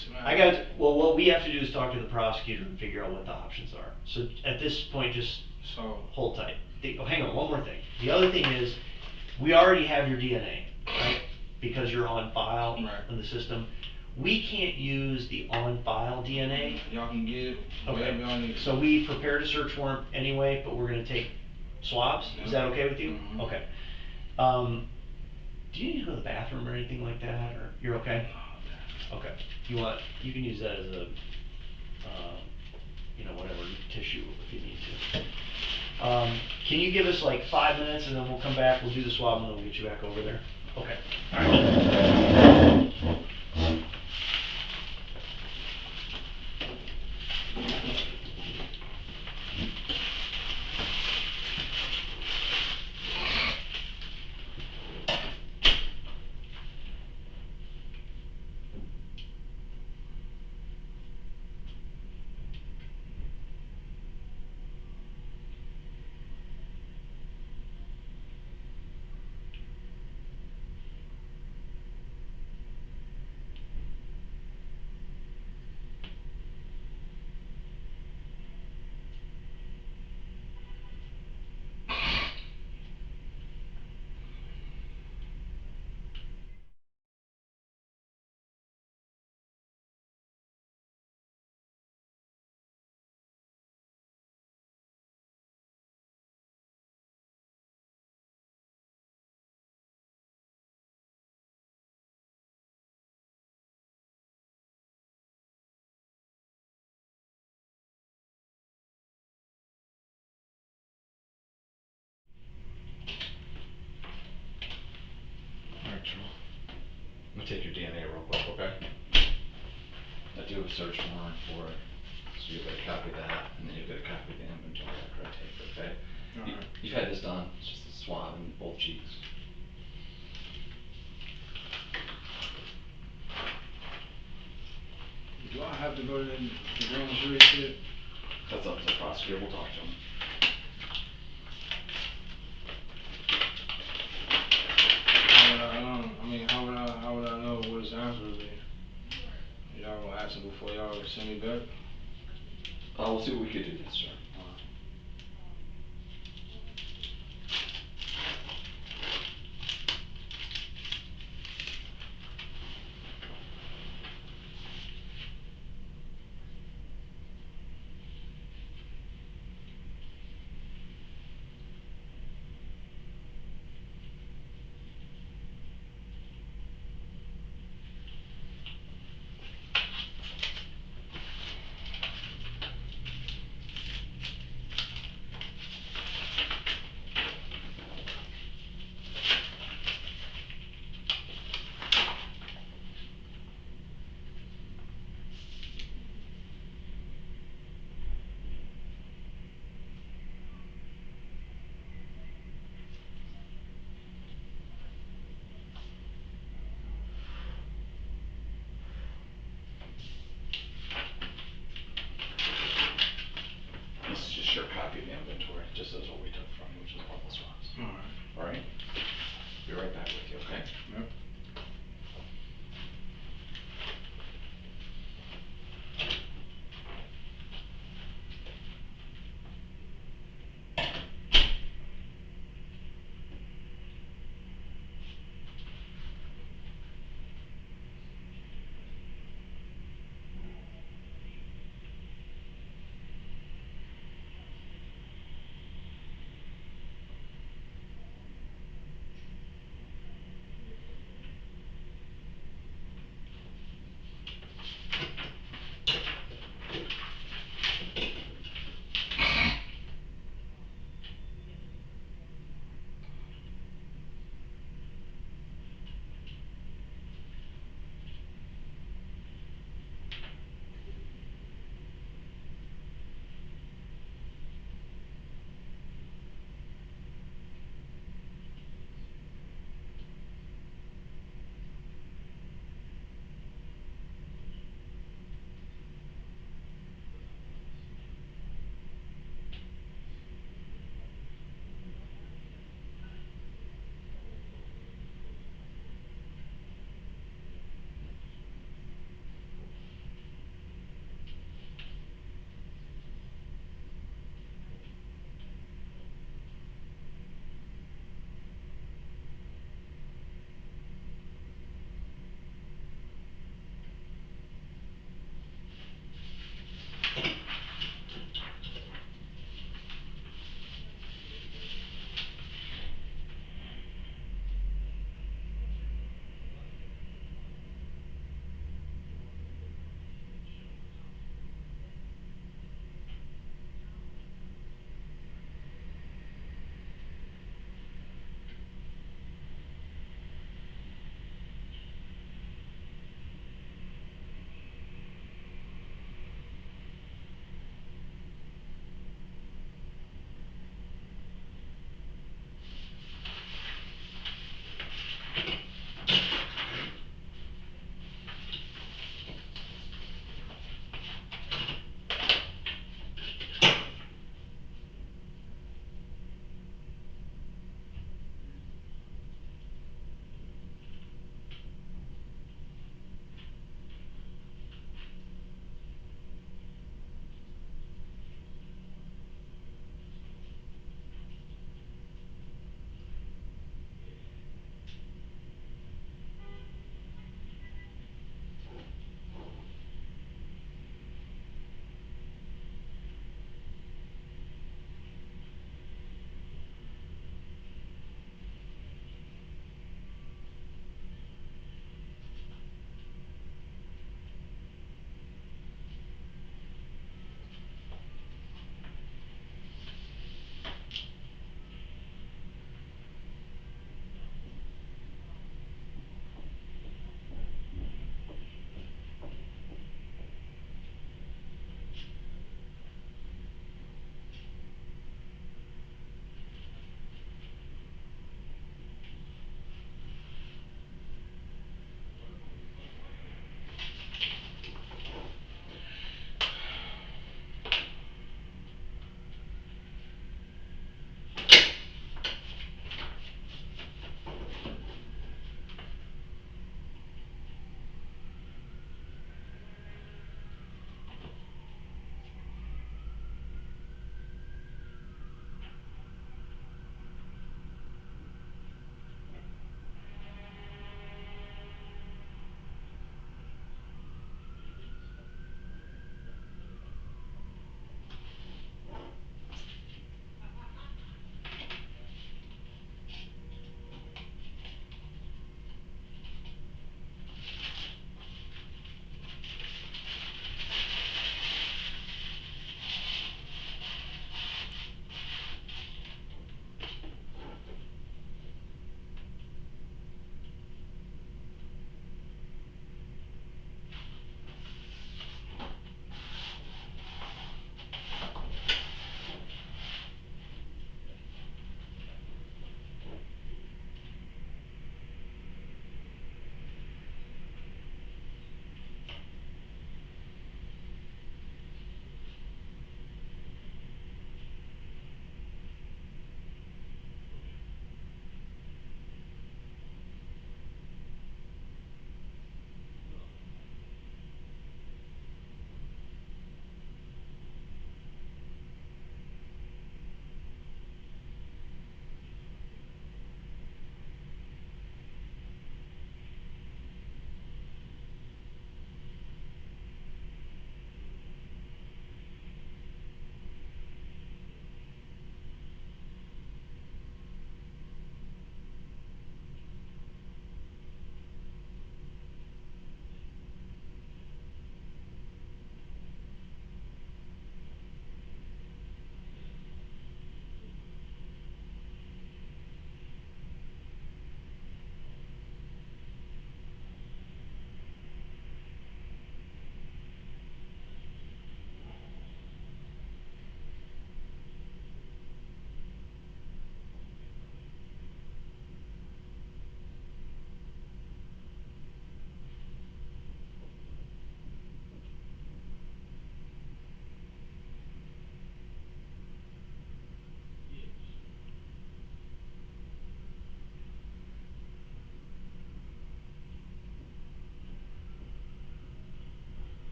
Well, what we have to do is talk to the prosecutor and figure out what the options are. So at this point, just hold tight. Hang on, one more thing. The other thing is, we already have your DNA, right? Because you're on file in the system. We can't use the on-file DNA. Y'all can get whatever y'all need. So we prepared a search warrant anyway, but we're gonna take swabs. Is that okay with you? Okay. Do you need to go to the bathroom or anything like that, or you're okay? Okay. You can use that as a, whatever, tissue if you need to. Can you give us like 5 minutes and then we'll come back, we'll do the swab and then we'll get you back over there? Okay. All right. Alright, Terrell. I'm gonna take your DNA real quick, okay? I do have a search warrant for it, so you'll get a copy of that, and then you'll get a copy of the inventory after I take it, okay? Alright. You've had this done, it's just a swab in both cheeks. Do I have to go to the grand jury shit? That's up to the prosecutor, we'll talk to him. How would I know what his answer would be? Y'all gonna ask him before y'all send me back? We'll see what we could do, yes, sir.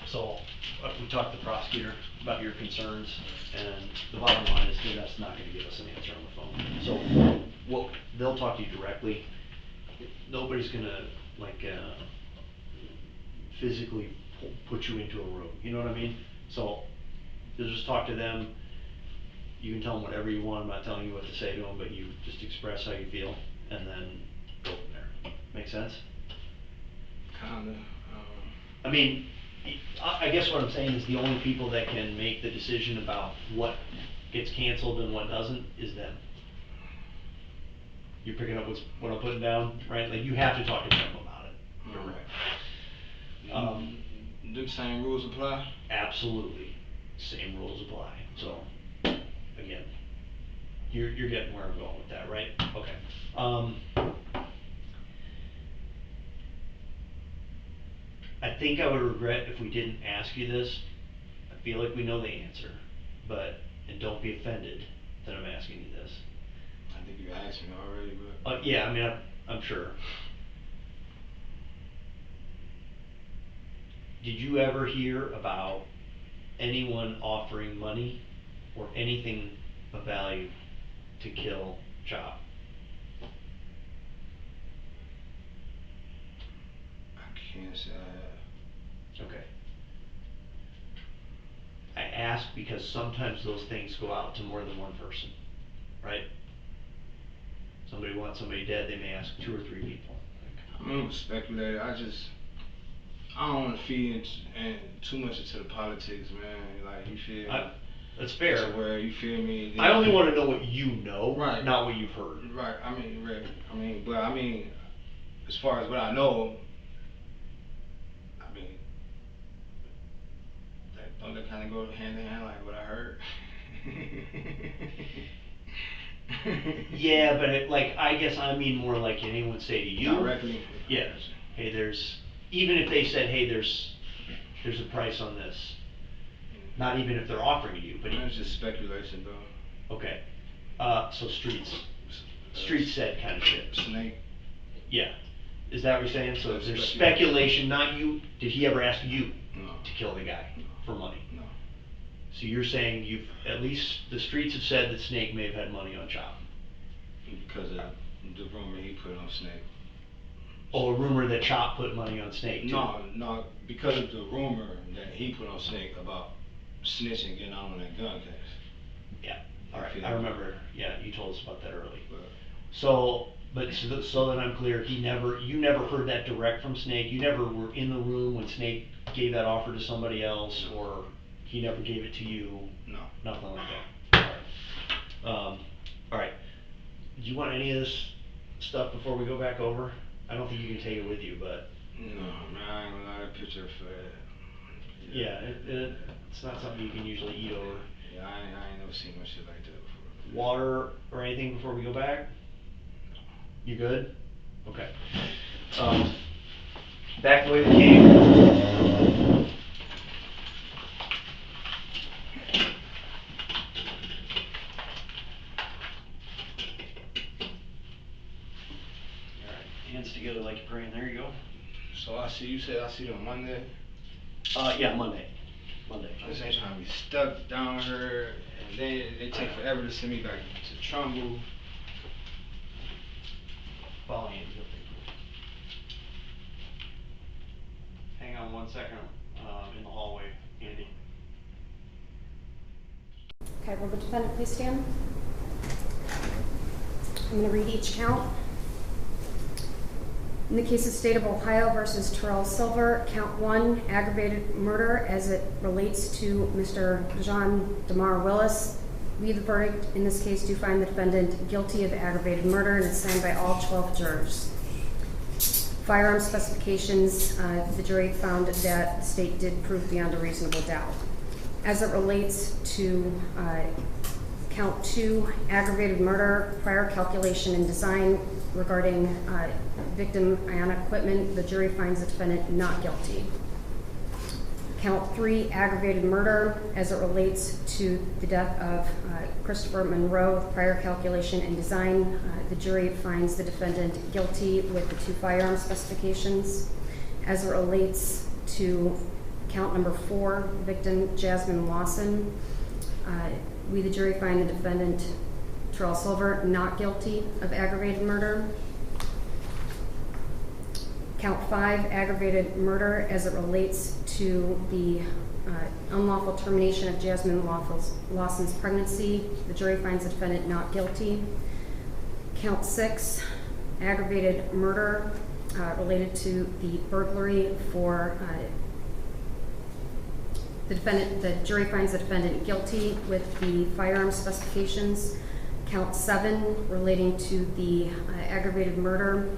So we talked to the prosecutor about your concerns, and the bottom line is that's not going to give us an answer on the phone. So they'll talk to you directly. Nobody's going to physically put you into a room. You know what I mean? So you'll just talk to them. You can tell them whatever you want. I'm not telling you what to say to them, but you just express how you feel, and then go from there. Make sense? Kinda. I mean, I guess what I'm saying is the only people that can make the decision about what gets canceled and what doesn't is them. You're picking up what I'm putting down, right? Like, you have to talk to them about it. You're right. Do same rules apply? Absolutely. Same rules apply. So, again, you're getting where I'm going with that, right? Okay. I think I would regret if we didn't ask you this. I feel like we know the answer, and don't be offended that I'm asking you this. I think you asked me already, but... Yeah, I mean, I'm sure. Did you ever hear about anyone offering money or anything of value to kill Chop? I can't say I have. Okay. I ask because sometimes those things go out to more than one person, right? Somebody wants somebody dead, they may ask 2 or 3 people. I'm gonna speculate. I don't want to feed too much into the politics, man. Like, you feel me? That's fair. To where, you feel me? I only want to know what you know, right? Not what you've heard. Right. But as far as what I know, don't they kind of go hand in hand, like what I heard? Yeah, but I guess I mean more like anyone would say to you directly. Yeah. Hey, even if they said, hey, there's a price on this. Not even if they're offering you, but it's just speculation, though. Okay. So streets said kind of shit. Snake. Yeah. Is that what you're saying? So there's speculation, not you. Did he ever ask you to kill the guy for money? No. So you're saying at least the streets have said that Snake may have had money on Chop. Because of the rumor he put on Snake. Oh, a rumor that Chop put money on Snake too? No, because of the rumor that he put on Snake about snitching, getting out on that gun case. Yeah, alright, I remember, yeah, you told us about that early. So that I'm clear, you never heard that direct from Snake? You never were in the room when Snake gave that offer to somebody else, or he never gave it to you? No. Nothing like that? Alright. Do you want any of this stuff before we go back over? I don't think you can take it with you, but... No, man, I ain't gonna lie, that picture for that. Yeah, it's not something you can usually eat over. Yeah, I ain't never seen much shit like that before. Water or anything before we go back? You good? Okay. Back the way we came. Hands together like you're praying. There you go. So you said I see them Monday? Yeah, Monday. I just ain't trying to be stuck down here, and then they take forever to send me back to Trumbull. Follow me. Hang on 1 second in the hallway, Andy. Okay, will the defendant please stand? I'm going to read each count. In the case of State of Ohio versus Terrell Silver, count 1, aggravated murder as it relates to Mr. John DeMar Willis. We, the verdict in this case, do find the defendant guilty of aggravated murder and is signed by all 12 jurors. Firearm specifications, the jury found that the state did prove beyond a reasonable doubt. As it relates to count 2, aggravated murder, prior calculation and design regarding victim ionic equipment, the jury finds the defendant not guilty. Count 3, aggravated murder, as it relates to the death of Christopher Monroe, prior calculation and design, the jury finds the defendant guilty with the 2 firearm specifications. As it relates to count number 4, victim Jasmine Lawson. We, the jury, find the defendant, Terrell Silver, not guilty of aggravated murder. Count 5, aggravated murder as it relates to the unlawful termination of Jasmine Lawson's pregnancy. The jury finds the defendant not guilty. Count 6, aggravated murder related to the burglary for the jury finds the defendant guilty with the firearm specifications. Count 7, relating to the aggravated murder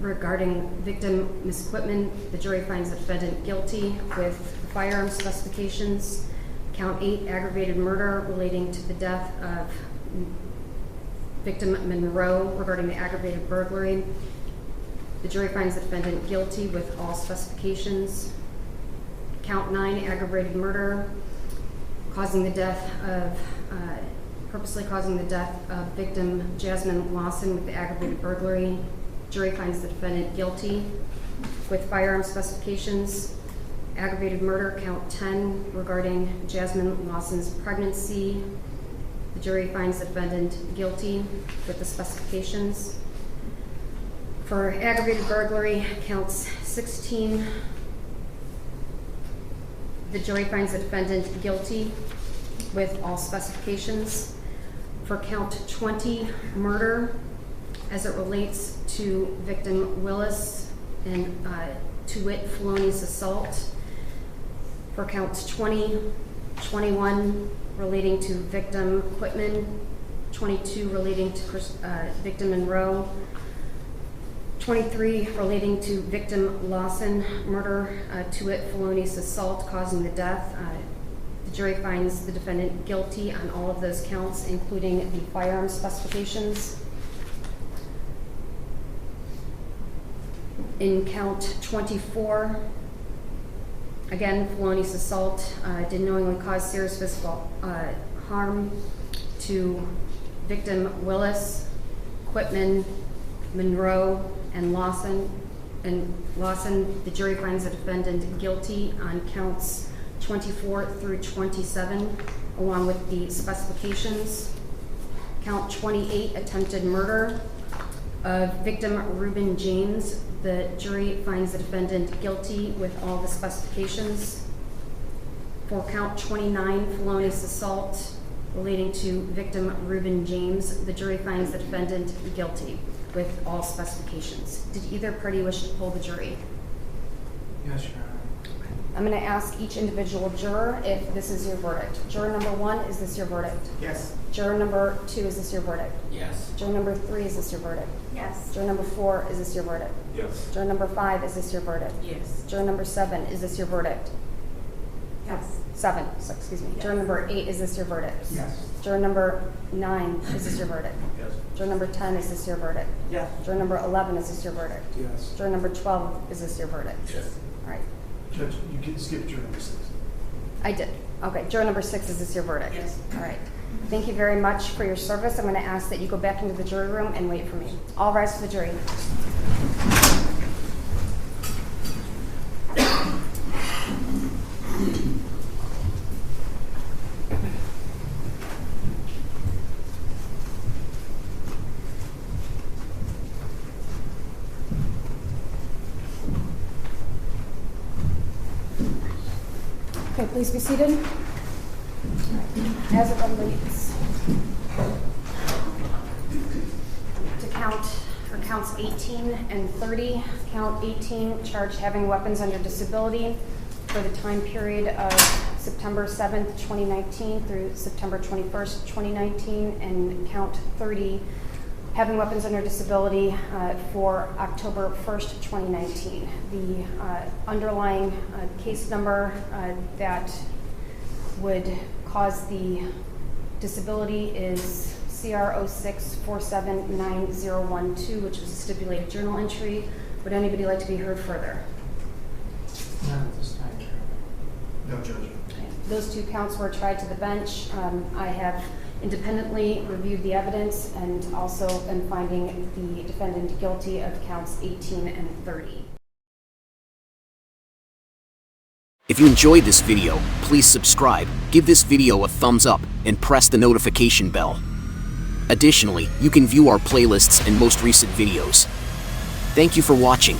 regarding victim misequipment. The jury finds the defendant guilty with the firearm specifications. Count 8, aggravated murder relating to the death of victim Monroe regarding the aggravated burglary. The jury finds the defendant guilty with all specifications. Count 9, aggravated murder, purposely causing the death of victim Jasmine Lawson with the aggravated burglary. Jury finds the defendant guilty with firearm specifications. Aggravated murder, count 10, regarding Jasmine Lawson's pregnancy. The jury finds the defendant guilty with the specifications. For aggravated burglary, counts 16, the jury finds the defendant guilty with all specifications. For count 20, murder, as it relates to victim Willis and to wit felonious assault. For counts 20, 21 relating to victim Quitman, 22 relating to victim Monroe, 23 relating to victim Lawson, murder, to wit felonious assault causing the death. The jury finds the defendant guilty on all of those counts, including the firearm specifications. In count 24, again, felonious assault, did knowingly cause serious physical harm to victim Willis, Quitman, Monroe, and Lawson. The jury finds the defendant guilty on counts 24 through 27, along with the specifications. Count 28, attempted murder of victim Reuben James. The jury finds the defendant guilty with all the specifications. For count 29, felonious assault relating to victim Reuben James, the jury finds the defendant guilty with all specifications. Did either party wish to poll the jury? Yes, Your Honor. I'm going to ask each individual juror if this is your verdict. Juror number 1, is this your verdict? Yes. Juror number 2, is this your verdict? Yes. Juror number 3, is this your verdict? Yes. Juror number 4, is this your verdict? Yes. Juror number 5, is this your verdict? Yes. Juror number 7, is this your verdict? Yes. 7, so excuse me. Yes. Juror number 8, is this your verdict? Yes. Juror number 9, is this your verdict? Yes. Juror number 10, is this your verdict? Yes. Juror number 11, is this your verdict? Yes. Juror number 12, is this your verdict? Yes. All right. Judge, you can skip juror number 6. I did. Okay. Juror number 6, is this your verdict? Yes. All right. Thank you very much for your service. I'm going to ask that you go back into the jury room and wait for me. All rise for the jury. Okay, please be seated. As it relates to counts 18 and 30, count 18 charged having weapons under disability for the time period of September 7th, 2019 through September 21st, 2019, and count 30 having weapons under disability for October 1st, 2019. The underlying case number that would cause the disability is CR 06479012, which was a stipulated journal entry. Would anybody like to be heard further? Not at this time, Your Honor. No, Judge. Those 2 counts were tried to the bench. I have independently reviewed the evidence and also am finding the defendant guilty of counts 18 and 30. If you enjoyed this video, please subscribe, give this video a thumbs up, and press the notification bell. Additionally, you can view our playlists and most recent videos. Thank you for watching.